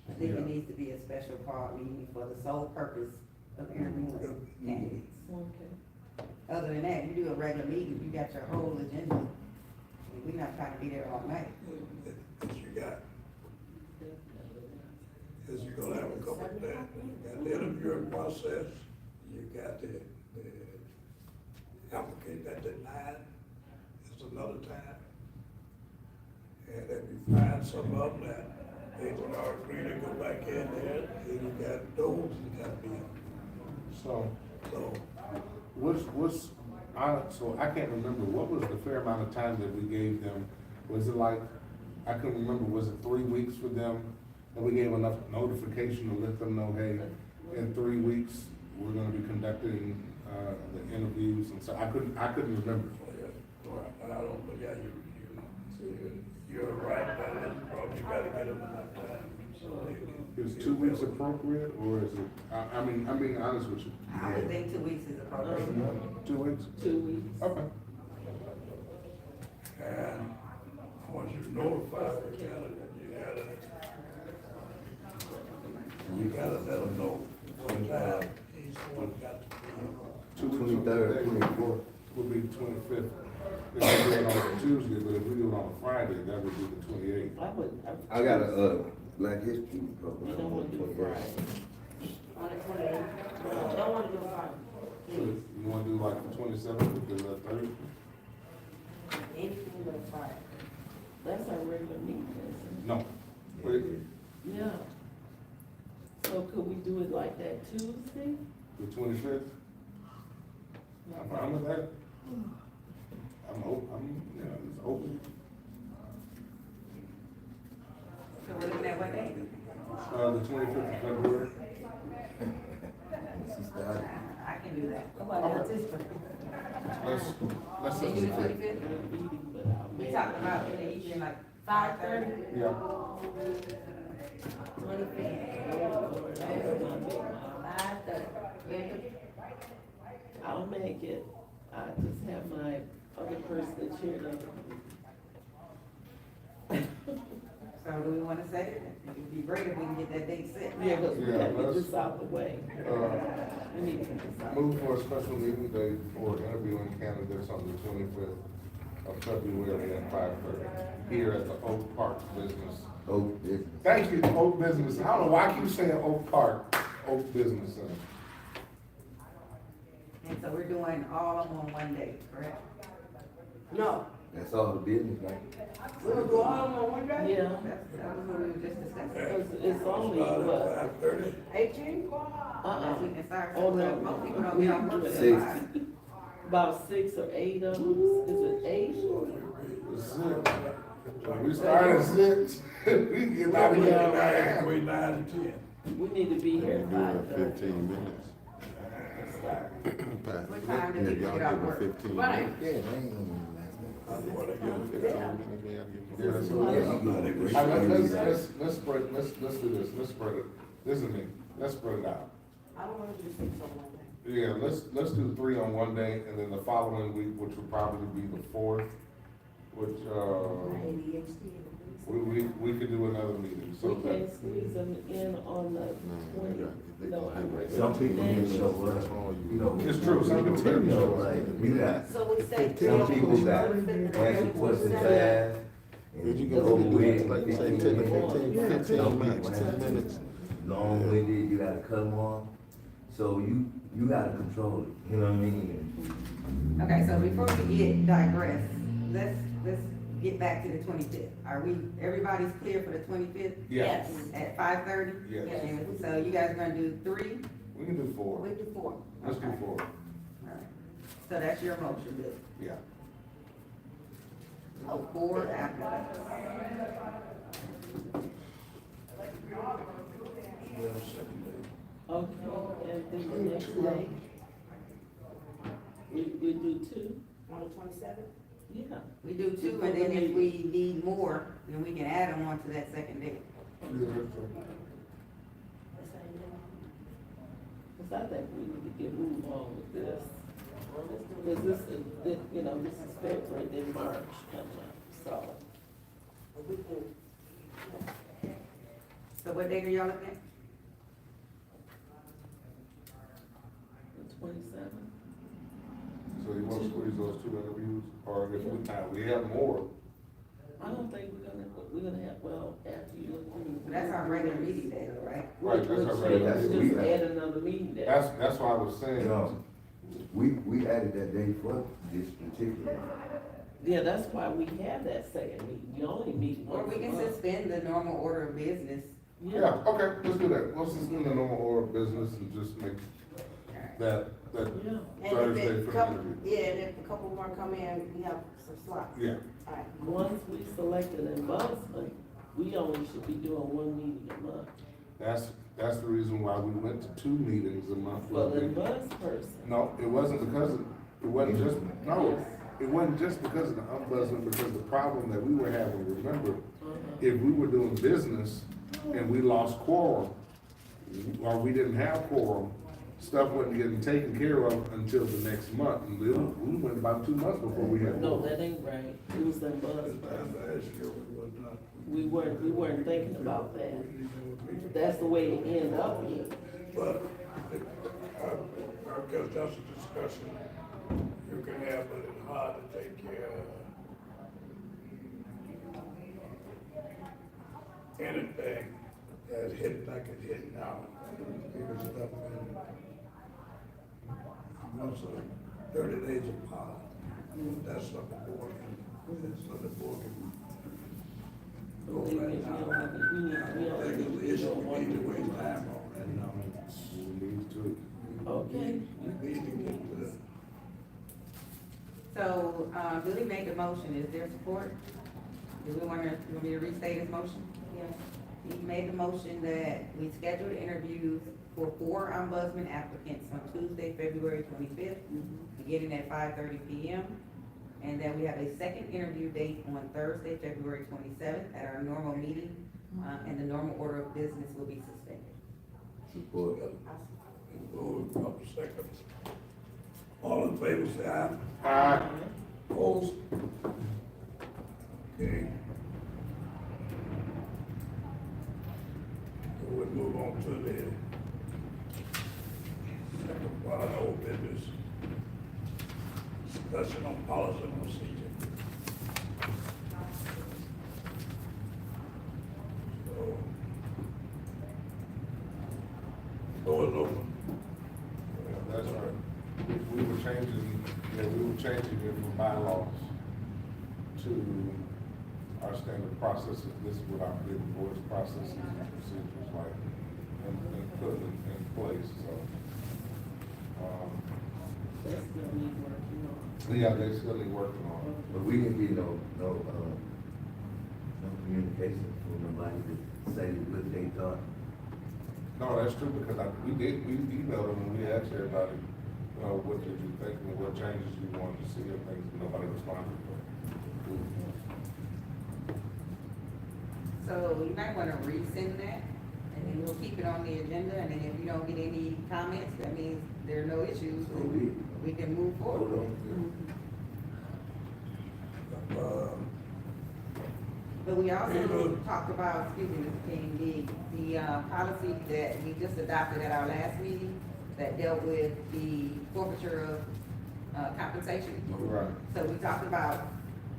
I think it needs to be a special part meeting for the sole purpose of interviewing candidates. Okay. Other than that, you do a regular meeting, you got your whole agenda. We're not trying to be there all night. That you got. Is you're gonna have a couple of that, you got the interviewing process, you got the applicant that denied, it's another time. And if you find some of them that they don't agree to go back in there, then you got those that gotta be in. So, So, so I can't remember, what was the fair amount of time that we gave them? Was it like, I couldn't remember, was it 3 weeks for them? And we gave enough notification to let them know, hey, in 3 weeks, we're gonna be conducting, the interviews, and so I couldn't remember. I don't, but yeah, you're right, but you gotta get them enough time. So they can- Is 2 weeks appropriate, or is it, I'm being honest with you. I would think 2 weeks is appropriate. 2 weeks? 2 weeks. Okay. And once you notify the candidate, you gotta let them know what time each one got to be. 2 weeks. 23rd, 24th. Would be the 25th. If we do it on a Tuesday, but if we do it on a Friday, that would be the 28th. I got a, Black History program. You don't want to do Friday. On the 28th. Don't wanna do Friday. So you wanna do like the 27th, the 30th? Anything but Friday. That's our regular meeting, isn't it? No. Wait, Yeah. So could we do it like that Tuesday? the 25th? I'm fine with that. It's open. So we're looking at what day? The 25th of February. I can do that. Let's Can you do the see. 25th? Meeting, but I'll We make talked it. about in the evening, like 5:30. Yeah. 25th. 5:30. I'll make it. I just have my other person that's here to. So do we wanna say it? It would be great if we can get that date set. Yeah, but we Yeah, gotta get let's- this out the way. We need to get this out. Move for a special meeting date for interviewing candidates on the 25th of February at 5:30 here at the Oak Park Business. Oak Business. Thank you, Oak Business. I don't know why I keep saying Oak Park, Oak Business Center. And so we're doing all of them on one day, correct? No, That's all the business, right? we're gonna do all of them on one day? Yeah, That was what we were just discussing. because it's only what, 5:30. 18? Unless we can start, Oh, no. most people don't be on work till Six. 5. about 6 or 8 of them, is it 8? We start at 6. We get out of here. We 9 and 10. We need to be here Do at it 5:30. 15 minutes. Pat, What time do yeah, people y'all get off give me work? 15 Right. minutes. Yeah, they ain't gonna I'm gonna get 15 minutes, they gotta give Yeah, that's me. what it is. I'm not even All right, sure. let's spread, let's do this, let's spread it, this is me, let's spread it out. I don't wanna do 6 on one day. Yeah, let's do 3 on one day, and then the following week, which will probably be the 4th, which, we could do another meeting, so We that. can't squeeze them in on the 20, no, Some people didn't show up, you know. It's true, some people didn't show up. Like, we got So we say. some people got asked questions asked, And Did you go get over with it, it, like you say, 10 to 15, 15 Some max, people 10 have to minutes. long-winded, you gotta cut them off, so you gotta control it, you know what I mean? Okay, so before we digress, let's get back to the 25th. Are we, everybody's clear for the 25th? Yes. At 5:30? Yes. And so you guys gonna do 3? We can do 4. We do 4. Let's do 4. All right. So that's your motion, Bill. Yeah. Oh, 4 applicants. Okay, and then the next day, we do 2? On the 27th? Yeah. We do 2, and then if we need more, then we can add them on to that second day. Cause I think we need to get moved on with this. Cause this is, you know, this is February, then March coming up, so. We can, So what date are y'all looking at? The 27th. So you want to squeeze those 2 interviews, or if we have more? I don't think we're gonna have, well, after you look through. So that's our regular meeting day, though, right? Right, that's our regular meeting. Just That's- add another meeting day. That's why I was saying. No, we added that day for this particular. Yeah, that's why we have that second meeting. You only meet Or once we a can month. suspend the normal order of business. Yeah, okay, let's do that. Let's just do the normal order of business and just make that Yeah. and Thursday if for it the come, interview. yeah, and if a couple more come in, we have some slots. Yeah, All right. Once we select an ombudsman, we only should be doing 1 meeting a month. that's the reason why we went to 2 meetings a month. For the ombudsperson. No, it wasn't because of, it wasn't just, no, it wasn't just because of the ombudsman, because the problem that we were having, remember, if we were doing business and we lost quorum, or we didn't have quorum, stuff wasn't getting taken care of until the next month. And we went about 2 months before we had No, quorum. that ain't right. It was the ombudsman. Last year we was not. We weren't thinking about that. That's the way it ended up being. But, I guess that's a discussion you can have, but it's hard to take care of. Anything that's hit like it's hitting now, because stuff once 30 days apart, that's something the board can go We right need, now. we I only think need it's to the issue do we one need to waste meeting. time on, and We need to. Okay. we need to get the. So, Billy made the motion, is there support? Do we want me to restate his motion? Yes. He made the motion that we scheduled interviews for 4 ombudsman applicants on Tuesday, February 25th, beginning at 5:30 p.m. And that we have a second interview date on Thursday, February 27th at our normal meeting, and the normal order of business will be suspended. Support. Hold a couple seconds. All in favor, say aye. Aye. Opposed? Okay. So we'll move on to the second part of old business. Discussion on policy and procedure. So, floor is open. That's right. We were changing it from bylaws to our standard processes. This is what our big board's processes and procedures like, and put in place, so. That's gonna need working on. Yeah, they still need working on it. But we didn't get no communication from nobody to say what they thought. No, that's true, because we emailed them and we asked everybody, you know, what did you think and what changes you wanted to see and things, and nobody responded. So you might wanna resend that, and then we'll keep it on the agenda, and then if you don't get any comments, that means there are no issues, So and we can move hold forward. on. But we also talked about, excuse me, Mr. King, the policy that we just adopted at our last meeting that dealt with the forfeiture of compensation. Right. So we talked about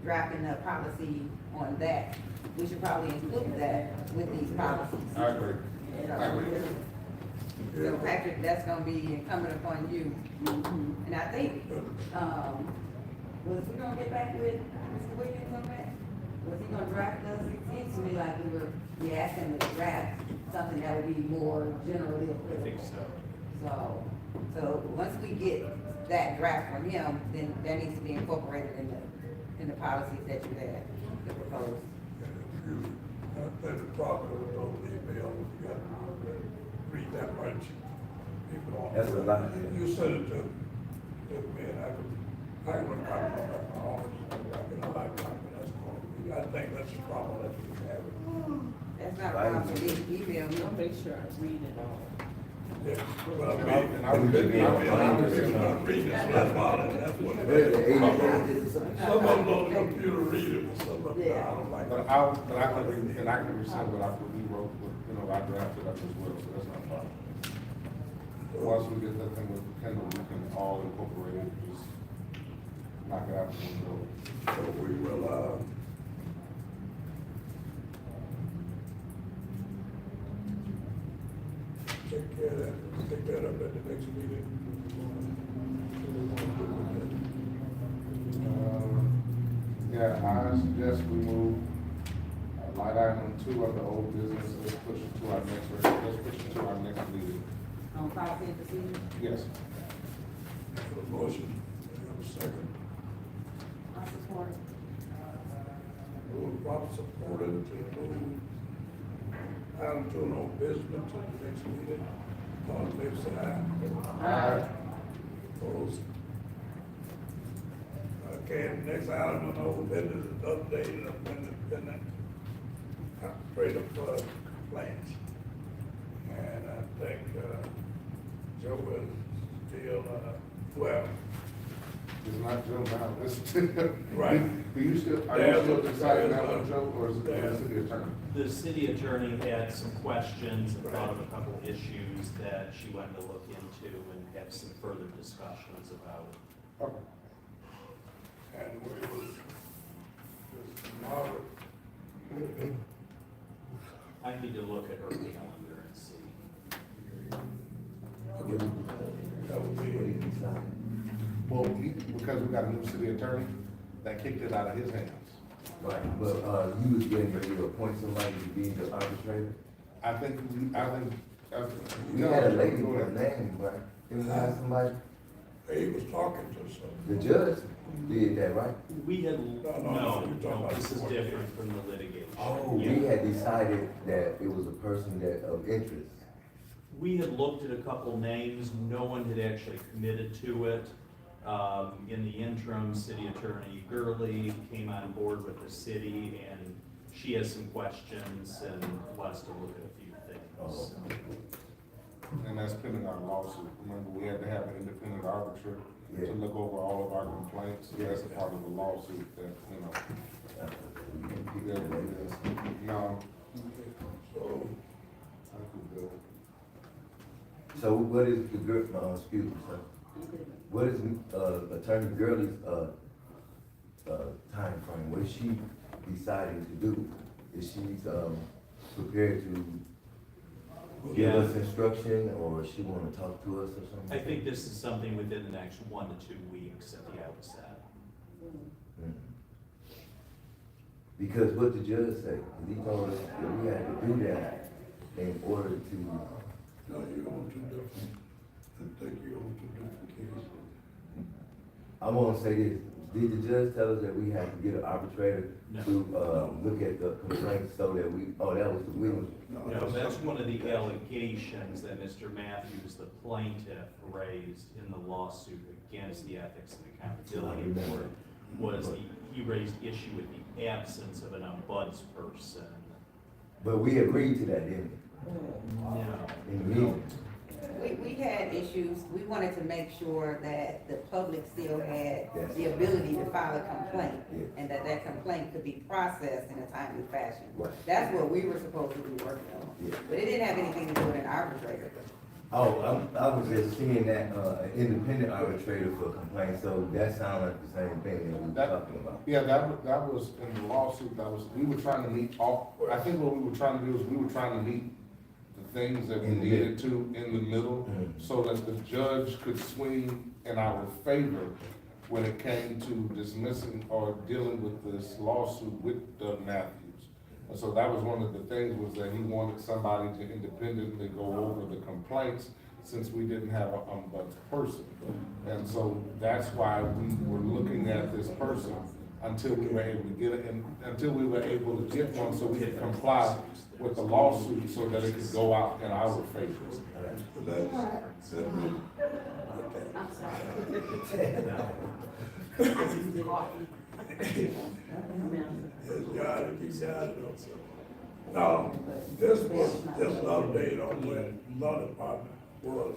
drafting a policy on that, we should probably include that with these policies. I agree. I agree. So Patrick, that's gonna be incumbent upon you. And I think, was he gonna get back with Mr. Williams on that? Was he gonna draft us? It seems to me like we asked him to draft something that would be more generally applicable. I think so. So once we get that draft from him, then that needs to be incorporated in the policies that you had to propose. I think the problem with those emails, you got to read that much. People don't. That's a lot. You sent it to me, and I can look at it at my office, I like that, but that's going, I think that's the problem that we have. That's not a problem for me to email me. I'll make sure I read it all. Yeah, well, And I'm reading this, that's why, that's what it is. Some of them on the computer read it, but some of them, I don't like But it. I can read, and I can resend what we wrote, I drafted up as well, so that's not a problem. Once we get that thing with Kendall, we can all incorporate it, just knock it out. So we will, take care of that, take that up at the next meeting. Yeah, I suggest we move line item 2 of the old business, let's push it to our next meeting. On policy and procedure? Yes. For the motion, we have a second. I support it. Moved, properly supported to move item 2 on business to the next meeting. All in favor, say aye. Aye. Opposed? Okay, next item on old business is updated of independent operator for complaints. And I think, Joe is still, well, It's not Joe now, it's. Right. Do you still, are you still deciding that one, Joe, or is it the city attorney? The city attorney had some questions and thought of a couple issues that she wanted to look into and have some further discussions about. Okay. and we was, just Margaret, I need to look at her calendar and see. that would be, Well, because we got a new city attorney, that kicked it out of his hands. Right, but, you was getting ready to appoint somebody to be the arbitrator? We had a lady with a name, right? Didn't we have somebody? he was talking to some. The judge did that, right? We had, No, no, this is different from the litigation. Oh, Yeah. we had decided that it was a person that, of interest. We had looked at a couple names, no one had actually committed to it. In the interim, city attorney Gurley came on board with the city, and she has some questions and wants to look at a few things. And that's pending our lawsuit. Remember, we had to have an independent arbiter Yeah. to look over all of our complaints. So that's a part of the lawsuit that, he did with this. No, So, I could do it. So what is the girl, excuse me, sir? What is, Attorney Gurley's, timeframe? What is she deciding to do? Is she, prepared to give us instruction, or she wanna talk to us or something? I think this is something within the next 1 to 2 weeks at the outset. Mhm. Because what the judge said, he told us that we had to do that in order to, no, you're on two different, I think you're on two different cases. I wanna say this, did the judge tell us that we had to get an arbitrator No. to, look at the complaints so that we, oh, that was the Williams? No, that's one of the allegations that Mr. Matthews, the plaintiff, raised in the lawsuit against the Ethics and Accountability Board, was he raised issue with the absence of an ombudsperson. But we agreed to that, didn't No. we? In the meeting? We had issues, we wanted to make sure that the public still had Yes. the ability to file a complaint, Yes. and that complaint could be processed in a timely fashion. Right. That's what we were supposed to be working on. Yeah. But it didn't have anything to do with an arbitrator. Oh, I was just seeing that, independent arbitrator for complaints, so that sounds like the same thing that we were That- talking about. Yeah, that was in the lawsuit, we were trying to meet all, I think what we were trying to do is we were trying to meet the things that we In the needed to in the middle, Mhm. so that the judge could swing in our favor when it came to dismissing or dealing with this lawsuit with Doug Matthews. And so that was one of the things, was that he wanted somebody to independently go over the complaints, since we didn't have an ombuds person. And so that's why we were looking at this person until we were able to get it, and until we were able to get one, so we could comply with the lawsuit, so that it could go out in our favor. It's God to keep God also. Now, this was just an update on where the law department was.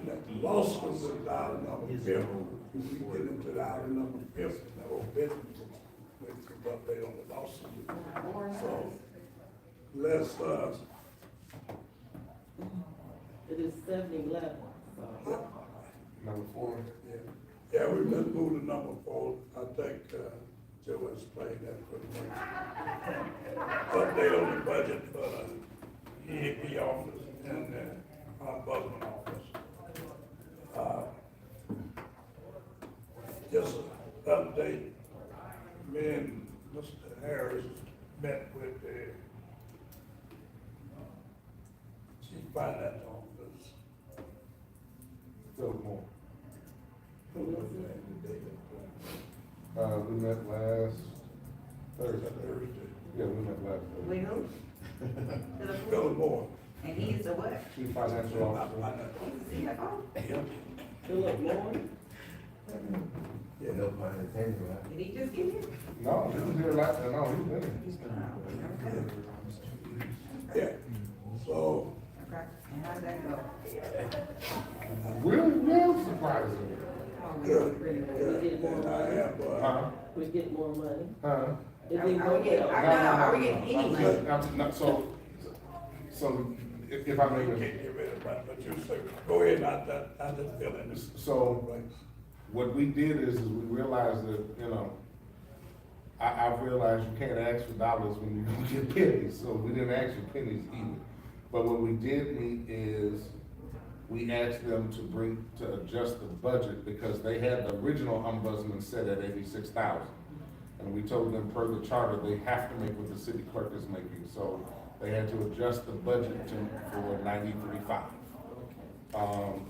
The lawsuit was item number 5. We get into the item number 5, that whole business, with the update on the lawsuit. So, let's, It is 7-11, so. Number 4. yeah, we just moved to number 4. I think, Joe explained that pretty much. Update on the budget for the EAP office and the ombudsman office. Just an update, me and Mr. Harris met with the chief finance office. Philip Moore. Who was it? We met last Thursday. Thursday. Yeah, we met last We Thursday. who? Philip Moore. And he is the what? Chief financial officer. He's the CFO? Philip Moore? Yeah, no pun intended, right? Did he just get here? No, he was here last, no, he's been here. Yeah, so, Okay, and how'd that go? Real surprising. good, We good, get more and I money. have, Huh? We get more money. Huh? It Are didn't we go getting, well. are we getting any money? So, if I you may, can't get rid of that, but you say, go ahead, I just fill in this. so what we did is we realized that, you know, I've realized you can't ask for dollars when you don't get pennies, so we didn't ask for pennies either. But what we did meet is, we asked them to adjust the budget, because they had the original ombudsman set at 86,000. And we told them per the charter, they have to make what the city clerk is making, so they had to adjust the budget for 93.5.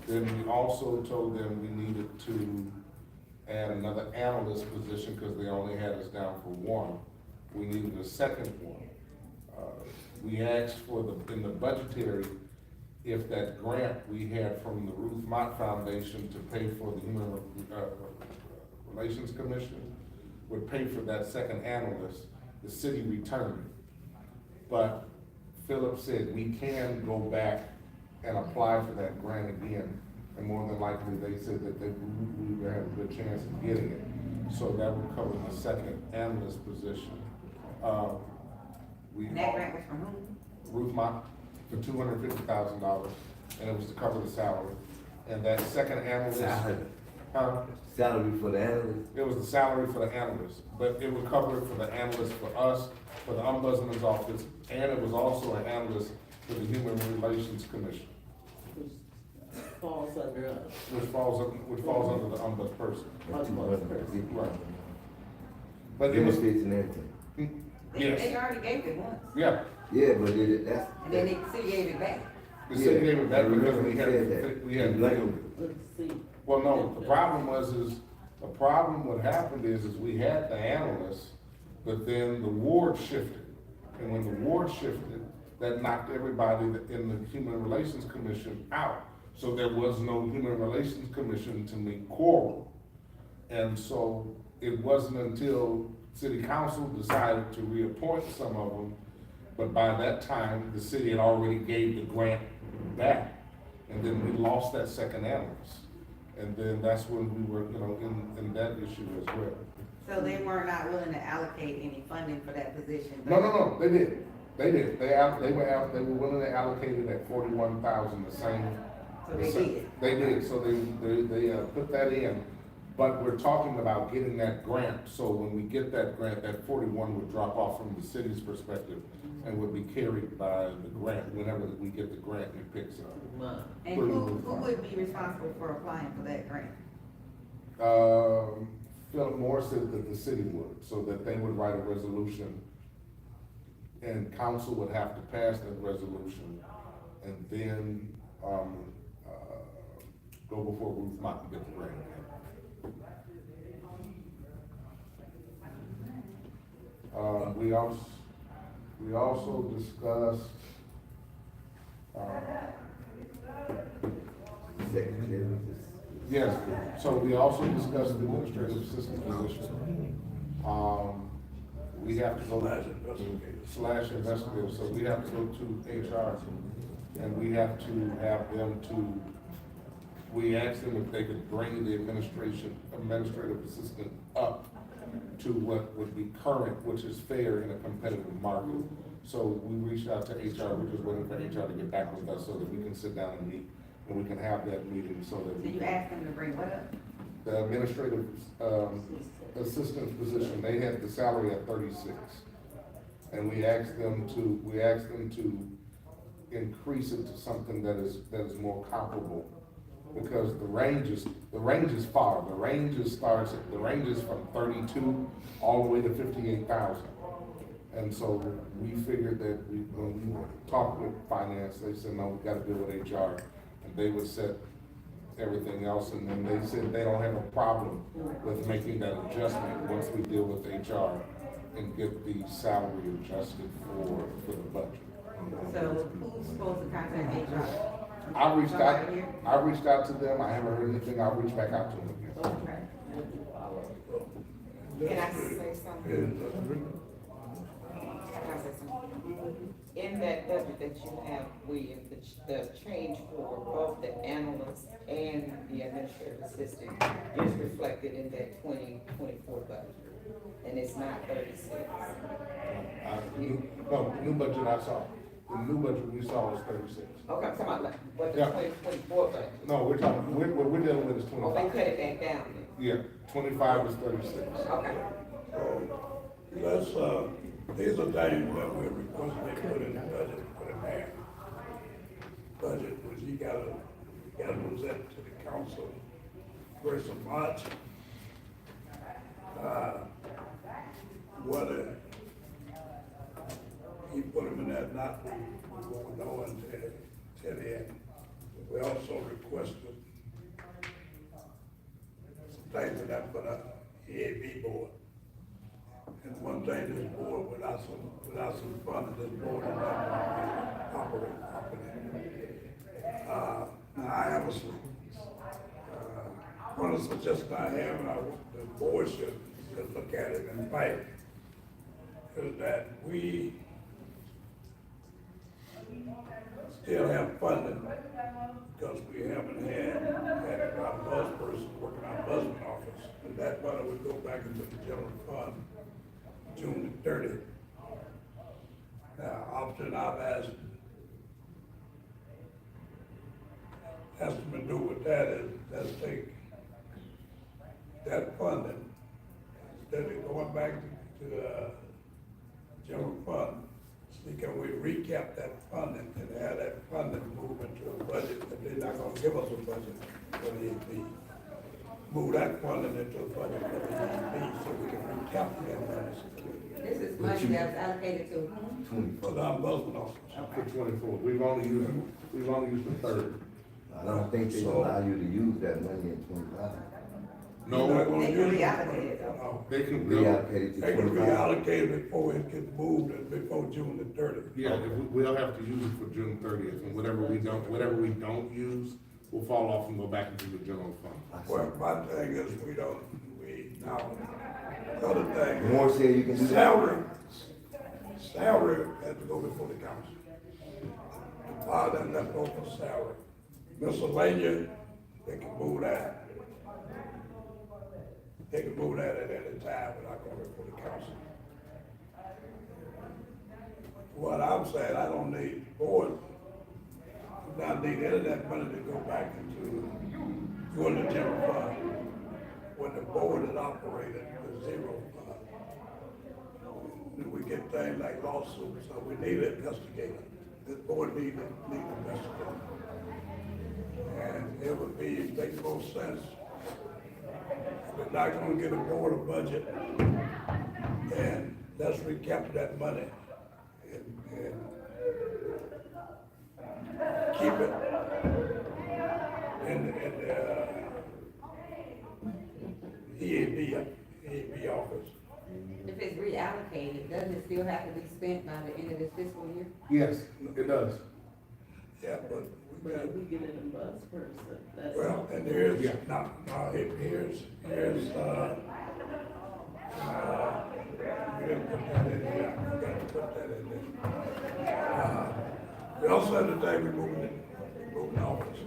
Then we also told them we needed to add another analyst position, because they only had us down for one. We needed a second one. We asked for in the budgetary, if that grant we had from the Ruth Mott Foundation to pay for the Human Relations Commission would pay for that second analyst, the city returned it. But Philip said, we can go back and apply for that grant again, and more than likely, they said that we would have a good chance of getting it. So that would cover the second analyst position. And that grant was from whom? Ruth Mott for $250,000, and it was to cover the salary. And that second analyst. Salary. Huh? Salary for the analyst? It was the salary for the analyst, but it would cover it for the analyst for us, for the ombudsman's office, and it was also an analyst for the Human Relations Commission, Which falls under us. which falls under the ombuds person. Right. But it was, Benefits and everything. They yes, already gave it once, yeah, Yeah, but that's. and then the city gave it back. the city gave it back I because remember we you had, said that. we had. Like- Let's see. Well, no, the problem what happened is we had the analyst, but then the ward shifted. And when the ward shifted, that knocked everybody in the Human Relations Commission out. So there was no Human Relations Commission to meet quorum. And so it wasn't until city council decided to reappoint some of them, but by that time, the city had already gave the grant back. And then we lost that second analyst. And then that's when we were, you know, in that issue as well. So they were not willing to allocate any funding for that position? No, they did. They did, they were willing to allocate it at 41,000, the same. So they did. They did, so they put that in, but we're talking about getting that grant, so when we get that grant, that 41 would drop off from the city's perspective and would be carried by the grant, whenever we get the grant and it picks up. And who would be responsible for applying for that grant? Philip Morris said that the city would, so that they would write a resolution, and council would have to pass that resolution, and then, go before Ruth Mott to get the grant. We also discussed, Secretary. yes, so we also discussed the administrative assistant position. We have to go slash investigator, so we have to go to HR, and we have to have them to, we asked them if they could bring the administrative assistant up to what would be current, which is fair in a competitive market. So we reached out to HR, we're just waiting for HR to get back with us so that we can sit down and meet, and we can have that meeting so that. Did you ask them to bring what up? The administrative, assistant position, they had the salary at 36. And we asked them to increase it to something that is more comparable. Because the range is far, the range is from 32 all the way to 58,000. And so we figured that when we talked with finance, they said, no, we gotta deal with HR, and they would set everything else, and then they said they don't have a problem with making that adjustment once we deal with HR and get the salary adjusted for the budget. So who's supposed to contact HR? I reached Somebody here? out to them, I haven't heard anything, I'll reach back out to them again. Okay. Can I say something? Can I say something? In that budget that you have, William, the change for both the analyst and the administrative assistant is reflected in that 2024 budget, and it's not 36. New budget I saw, the new budget we saw was 36. Okay, I'm talking about like, what the Yeah. 2024 budget. No, we're talking, what we're dealing with is Oh, they 25. cut it back down then. Yeah, 25 is 36. Okay. Let's, these are things that we're requesting they put in the budget for the mayor. Budget, which you gotta present to the council first of March. Whether he put them in that not, we won't know until the end. We also requested some things that I put up, EAB board. And one thing, this board, without some funding, this board is not gonna operate properly. Now, I have one of the suggestions I have, and the board should look at it and fight, is that we still have funding, because we haven't had our bus person working our busman office, and that money would go back into the general fund June the 30th. Now, option I've asked them to do with that is, let's take that funding, instead of going back to general fund, see can we recap that funding and have that funding move into a budget, but they're not gonna give us a budget for the EP. Move that funding into a budget for the EP so we can recap that money. This is money that was allocated to whom? For the ombudsman office. For 24, we've only used the third. I don't think they allow you to use that money in 25. No, They're not gonna They can use it. reallocate it though. they can, Reallocate it They to can 25. reallocate it before it gets moved and before June the 30th. yeah, we'll have to use it for June 30th, and whatever we don't use will fall off and go back into the general fund. Well, my thing is, now, the other thing. Moore said you can do that. Salary has to go before the council. The part that left over for salary. Miscellaneous, they can move that. They can move that at any time without going before the council. what I'm saying, I don't need board, do not need any of that money to go back into, go into general fund. When the board is operated with zero fund. We get things like lawsuits, so we need an investigator. This board need an investigator. And it would be, make more sense. We're not gonna get a board a budget, and let's recapture that money and keep it in EAB office. If it's reallocated, doesn't it still have to be spent by the end of this fiscal year? Yes, it does. Yeah, but we But got, if we get in a bus person, that's. well, and here's, Yeah. now, here's, we didn't put that in here, I forgot to put that in there. We also had the day we moving the office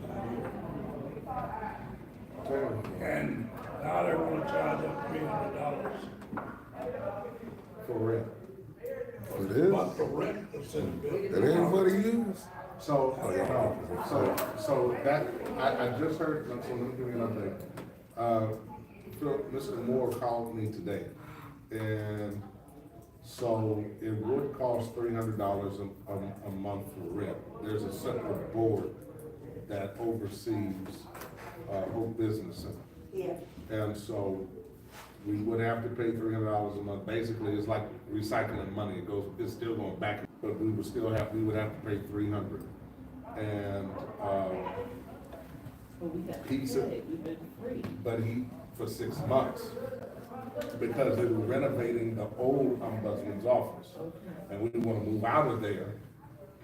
here. And now they're gonna charge us $300. For rent. It is? But the rent is in the building. It ain't what he used. So, so that, I just heard, so let me give you an update. Mr. Moore called me today, and so it would cost $300 a month for rent. There's a separate board that oversees, Hope Business Center. Yeah. And so we would have to pay $300 a month. Basically, it's like recycling money. It's still going back, but we would have to pay $300. And, But we got to He said- pay, we've been free. but for 6 months, because they were renovating the old ombudsman's office. And we want to move out of there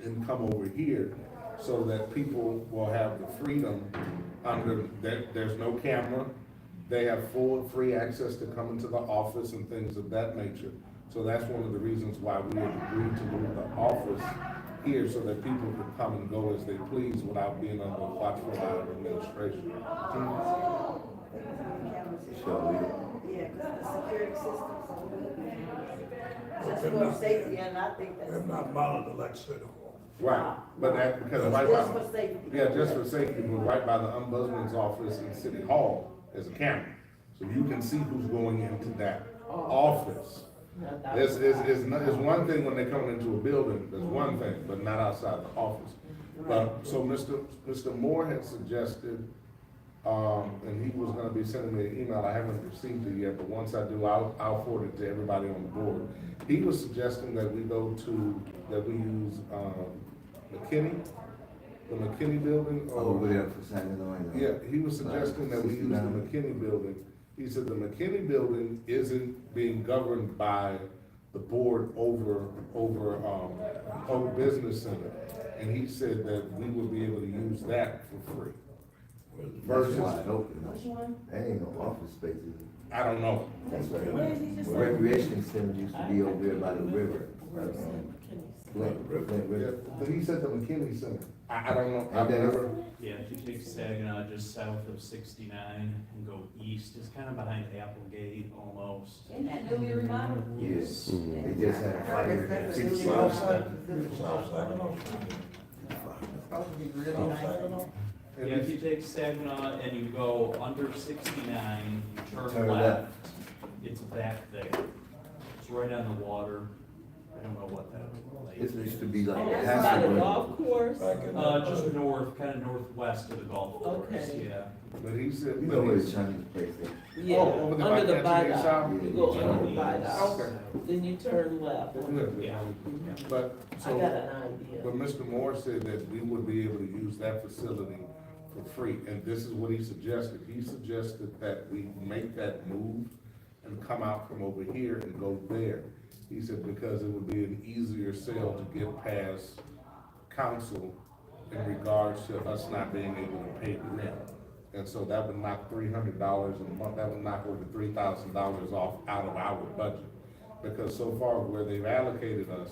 and come over here so that people will have the freedom there's no camera. They have full free access to come into the office and things of that nature. So that's one of the reasons why we have agreed to move the office here so that people can come and go as they please without being under watchful eye of administration. Yeah, cause the security systems are weak. Just for safety, and I think that's. They're not monitored like City Hall. Right, but that, because right Just by, for safety. yeah, just for safety, but right by the ombudsman's office in City Hall, there's a camera. So you can see who's going into that office. It's one thing when they're coming into a building, there's one thing, but not outside the office. But, so Mr. Moore had suggested, and he was gonna be sending me an email, I haven't received it yet, but once I do, I'll forward it to everybody on the board. He was suggesting that we use, McKinney, the McKinney building. Over there for San Antonio. Yeah, he was suggesting that we use the McKinney building. He said the McKinney building isn't being governed by the board over Hope Business Center. And he said that we would be able to use that for free. Versus wide open, there ain't no office spaces. I don't know. That's right. Recreation center used to be over there by the river. Flint Yeah, River. but he said the McKinney Center. I don't know. I've And then- never, Yeah, if you take Saginaw just south of 69 and go east, it's kind of behind Applegate almost. Isn't that newly remodeled? Yes. They just had a fire at South 60. Side, South Saginaw. Supposed to be really South nice. Saginaw. Yeah, if you take Saginaw and you go under 69, you turn Turn left, left. it's back there. It's right on the water. I don't know what that It lake used to be like And a that's by the passage. golf course? Just north, kind of northwest of the golf course, Okay. yeah. but he said. You know where the Chinese place is? Yeah, over there by under the Anthony viaduct. South? You go under the viaduct. Okay. Then you turn left. Yeah. But, I so. got an idea. But Mr. Moore said that we would be able to use that facility for free, and this is what he suggested. He suggested that we make that move and come out from over here and go there. He said because it would be an easier sale to get past council in regards to us not being able to pay the rent. And so that would knock $300 a month, that would knock over $3,000 off out of our budget. Because so far where they've allocated us,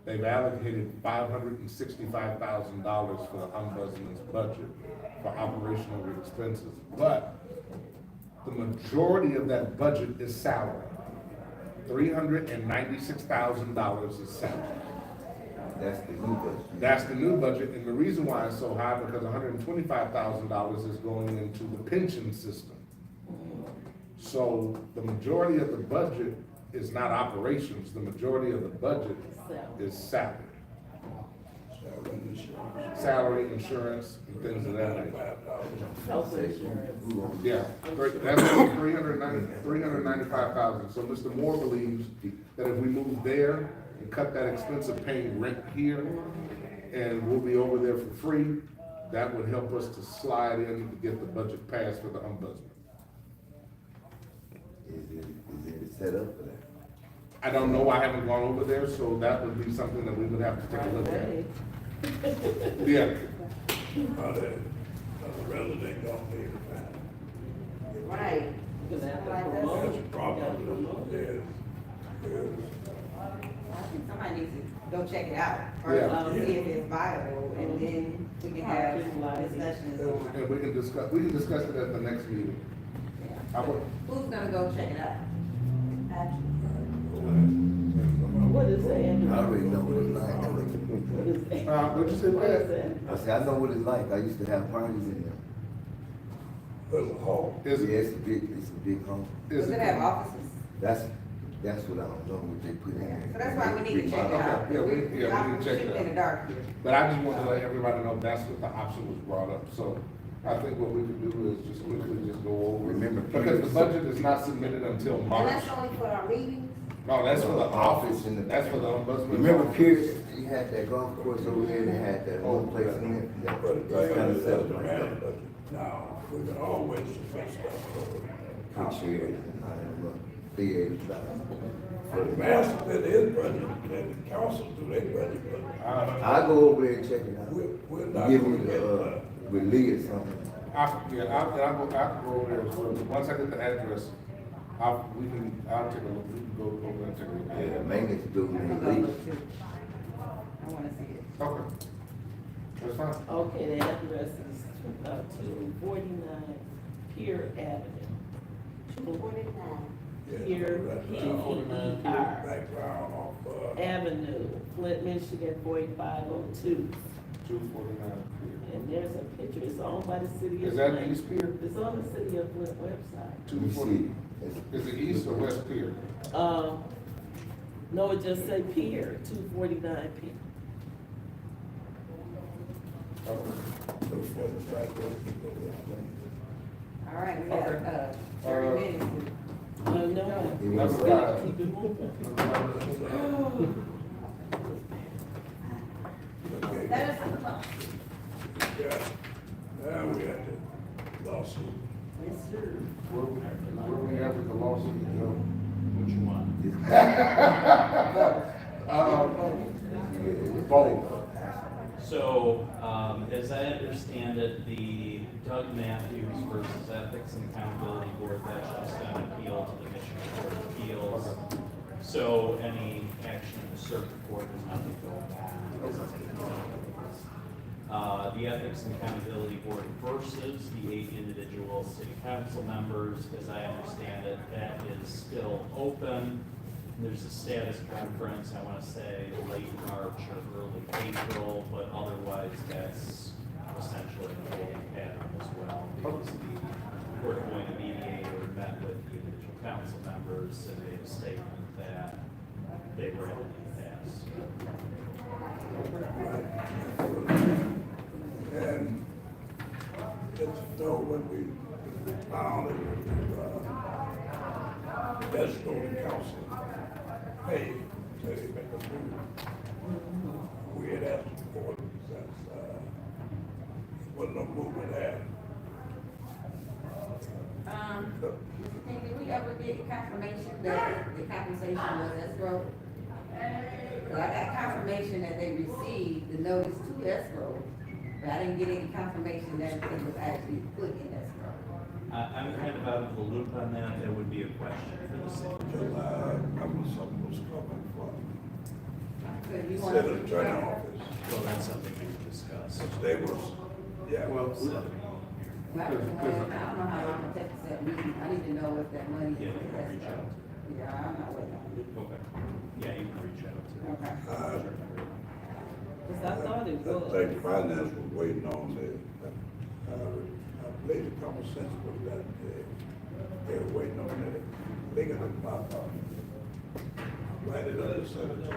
they've allocated $565,000 for the ombudsman's budget for operational expenses. But the majority of that budget is salary. $396,000 is salary. That's the new budget. That's the new budget, and the reason why it's so high, because $125,000 is going into the pension system. So the majority of the budget is not operations, the majority of the budget is salary. Salary, insurance, and things of that nature. Health insurance. Yeah, that's $395,000. So Mr. Moore believes that if we move there and cut that expense of paying rent here, and we'll be over there for free, that would help us to slide in to get the budget passed for the ombudsman. Is it set up for that? I don't know, I haven't gone over there, so that would be something that we would have to take a look at. Yeah, The resident don't need it. Right. You're gonna have to Like that. promote. That's a problem. Yeah. I think somebody needs to go check it out, or, Yeah. see if it's viable, and then we can have discussions on. and we can discuss it at the next meeting. Yeah. I would, Who's gonna go check it out? What is that? I already know what it's like. What is that? what'd you say, What is Pat? that? I said, I know what it's like. I used to have parties in there. There's a hall. Is Yeah, it, it's a big home. is Does it have offices? That's what I don't know what they put in there. So that's why we need to check it out. Yeah, we need to check it Shooting in the out. dark here. But I just wanted to let everybody know that's what the option was brought up, so I think what we can do is just quickly just go over. Remember, Because the budget is not submitted until And March. that's only for our meetings? No, that's for the office, and the. that's for the ombudsman. Remember Pierce, he had that golf course over there, and they had that one place in it. that But the was thing kind of is, set that's up the like man, that. but now, we can always fix that. Put chairs and all that, theaters, But the master did his budget, and the council do their budget, but I go over there and check it out. we're not Give gonna me get, with Lee or something. I can go over there, so once I get the address, I'll take a look, we can go over and take a look. Yeah, maintenance building I'm in gonna Lee. look too. I wanna see it. Okay. That's fine. Okay, the address is 249 Pier Avenue. 249. Pier, P-E-E-R, background of, Avenue, Flint, Michigan, 48502. 249 here. And there's a picture, it's owned by the city of Is that Flint. East Pier? It's on the city of Flint website. Let me 240. see. Is it East or West Pier? No, it just say Pier, 249 Pier. All right, we got, 30 minutes. No, Number we gotta five. keep it moving. Let us know. yeah, now we got the lawsuit. Yes, sir. Where we at with the lawsuit, Joe? What you want? Both. So, as I understand it, the Doug Matthews versus Ethics and Accountability Board, that's just an appeal to the Michigan Court of Appeals. So any action in the circuit court does not go back. The Ethics and Accountability Board versus the 8 individual city council members, as I understand it, that is still open. There's a status conference, I want to say late March or early April, but otherwise that's essentially the holding pattern as well. Because the court appointed mediator met with the individual council members and made a statement that they were in the past. And it's so when we found it, that's going to council. Hey, so they make a move. We had asked for it since, wasn't no movement there. Mr. King, did we ever get confirmation that the compensation was escrow? Well, I got confirmation that they received the notice to escrow, but I didn't get any confirmation that it was actually put in escrow. I'm kind of out of the loop on that, that would be a question for the city. July, remember something was coming from So you want city attorney office. So that's something we can discuss. They was, yeah. Well, Well, I don't know how long it takes that meeting. I need to know if that money is Yeah, you can reach escrow. out. Yeah, I'm not waiting on it. Okay. Yeah, you can reach out to. Okay. thought it I was. think finance was waiting on I believe the common sense was that they were waiting on the legal department. Write it up and send it to them.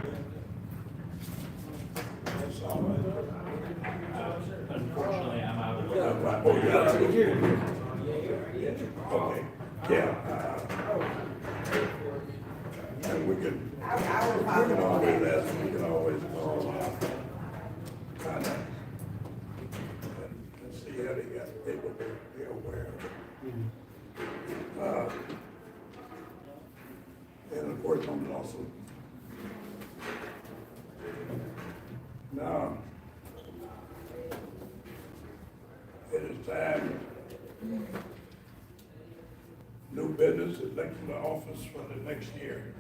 That's all right. Unfortunately, I'm out of. Oh, yeah. Okay, yeah. And we can always ask, we can always call finance and see how they got the paper, they're aware of it. And of course, I'm also. Now, it is time, new business, election to office for the next year,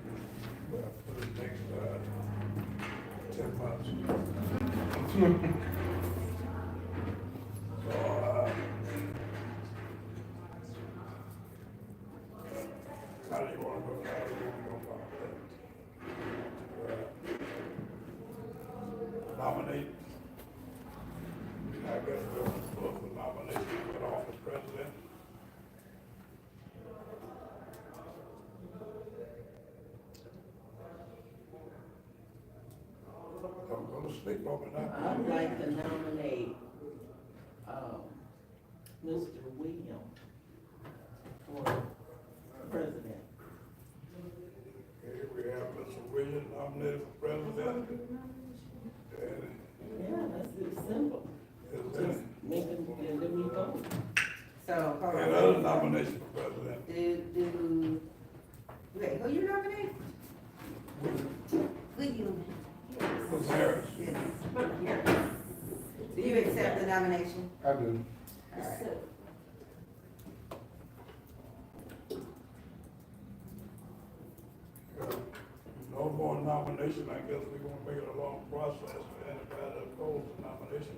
for the next, 10 months. So, how do you wanna go, how do you wanna go about that? Nominate, I guess we'll look for nomination for the office president. I'm gonna sleep on it now. I'd like to nominate, Mr. William for president. Okay, we have Mr. Williams nominated for president. And Yeah, that's it, simple. is Just make it, and then we vote. So, hold there on. any other nomination for president? Wait, who you nominate? William. Ms. Harris. Yes. Do you accept the nomination? I do. All right. No more nomination, I guess we're gonna make it a long process for anybody that opposed the nomination.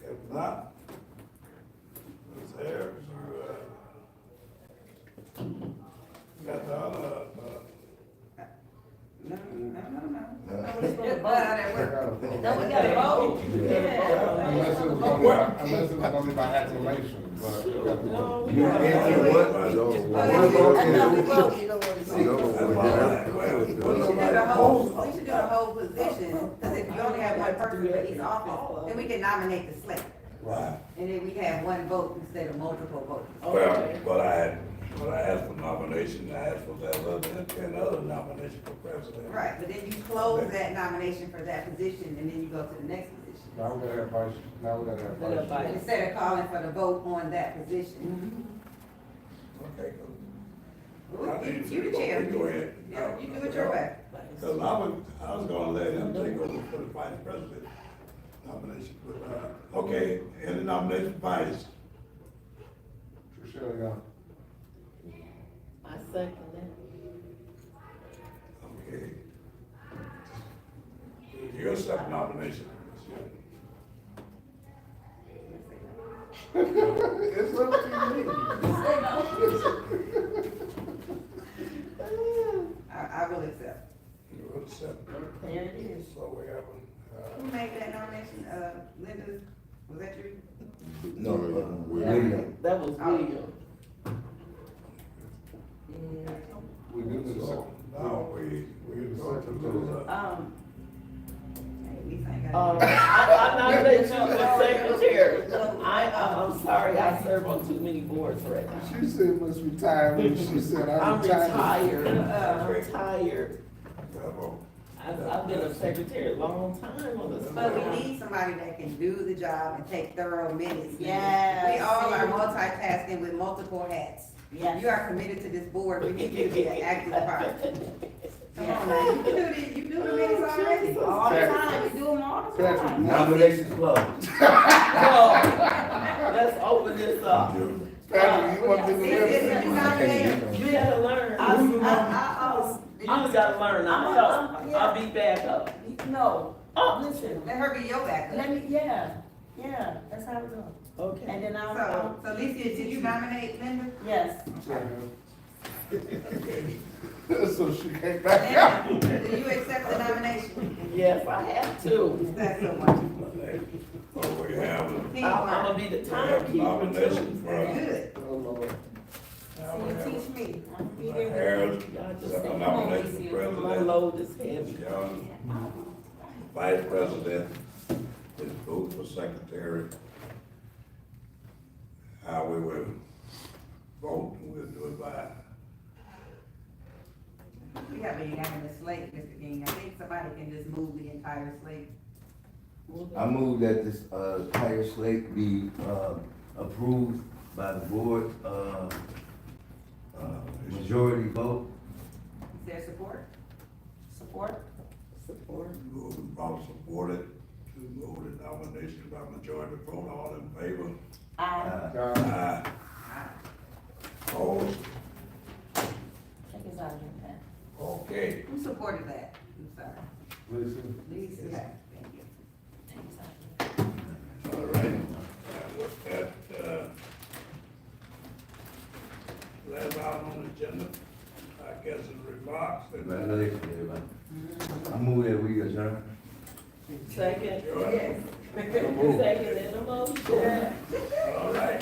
If not, Ms. Harris, you got the other, No. No, we gotta vote. Unless it was gonna be by acclamation, but. No, You and what? I know we vote, you know what it's We should do the whole position, because if you only have one person for each office, then we can nominate the slate. right. And then we have one vote instead of multiple votes. okay. But I asked for nomination, I asked for that other nomination for president. Right, but then you close that nomination for that position, and then you go to the next position. Now we gotta have vice, now we gotta have vice. Vice. Instead of calling for the vote on that position. Okay, You the chair. Go ahead. Yeah, you do it your way. Cause I was gonna let him take over for the vice president nomination, but, okay, any nomination for vice? Trishelle, yeah. I second that. Okay. You accept nomination? It's up to you. I will accept. You will accept. There it is. So we have, Who made that nomination? Linda, was that you? No, William. That was William. We do the so now we go to the, Hey, at least I ain't got. I nominate you for secretary. I'm sorry, I serve on too many boards right now. She said must retire, when she said I'm retired, I'm Okay. retired. level. I've been a secretary a long time on this. But we need somebody that can do the job and take thorough minutes. Yes. We all are multitasking with multiple hats. Yes. You are committed to this board, we need you to be an active part. Come on now, you do the minutes already. All the time, we do them all the time. Nomination closed. Let's open this up. Patrick, you want to do the You nominated? You gotta learn. You just gotta learn. I'll be back up. No, Oh, listen, Let her be your backup. let me, yeah, that's how it goes. okay. And then So Alicia, did you nominate Linda? Yes. Okay. So she came back out. Now, do you accept the nomination? Yes, I have to. That's so much. What we have is Teamwork. I'm gonna be the timekeeper nomination too. for, Good. Oh, Lord. now we You have teach me. I'll be there with Harris, Y'all just second say, nomination for my president. load is heavy. Young, vice president, is vote for secretary. How we will vote, we'll do it by, We have a unanimous slate, Mr. King. I think somebody can just move the entire slate. I move that this, entire slate be, approved by the board, majority vote. Is there support? Support? Support. move, probably supported to move the nomination by majority vote, all in favor? Aye. Opposed? Okay. Who supported that? I'm sorry. Lisa. Okay, thank you. All right, and with that, last item on the agenda, I guess is remarks and. Congratulations, everybody. I move that we adjourn. Second. Yes. Second in the motion. All right.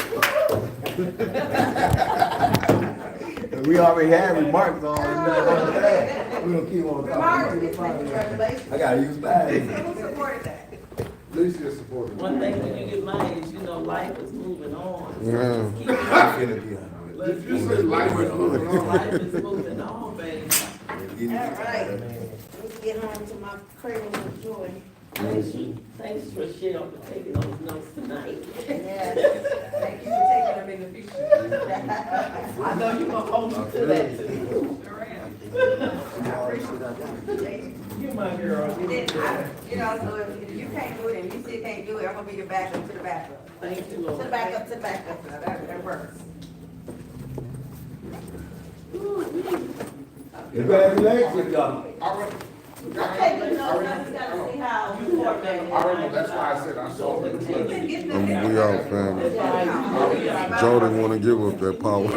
We already had remarks on it. We don't keep on Remarks, talking. congratulations. I gotta use that. Who supported that? Lisa supported. One thing when you get mine is, you know, life is moving on. So Yeah. just keep it I'm finna be on it. Let's You said life is moving on. Life is moving on, baby. All right, let's get home to my cradle of joy. Thanks, Rochelle, for taking those notes tonight. Yeah. Thank you for taking them in the future. I know you're gonna hold me to that too. You my girl. Then you know, so if you can't do it and you still can't do it, I'm gonna be the backup to the backup. Thank you, To the Lord. backup, to the backup, now that works. Congratulations, y'all. Okay, good enough, now we gotta see how you coordinate it. I remember, that's why I said I saw it. You can get them. We out, family. Joe didn't wanna give up that power,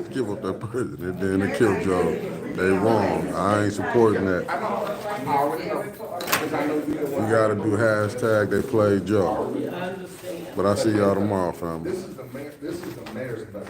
give up that president, then they killed Joe. They wrong. I ain't supporting that. I know, I already know, because I know you the We one. gotta do hashtag they played Joe. I understand. But I see y'all tomorrow, family. This is the mayor's budget.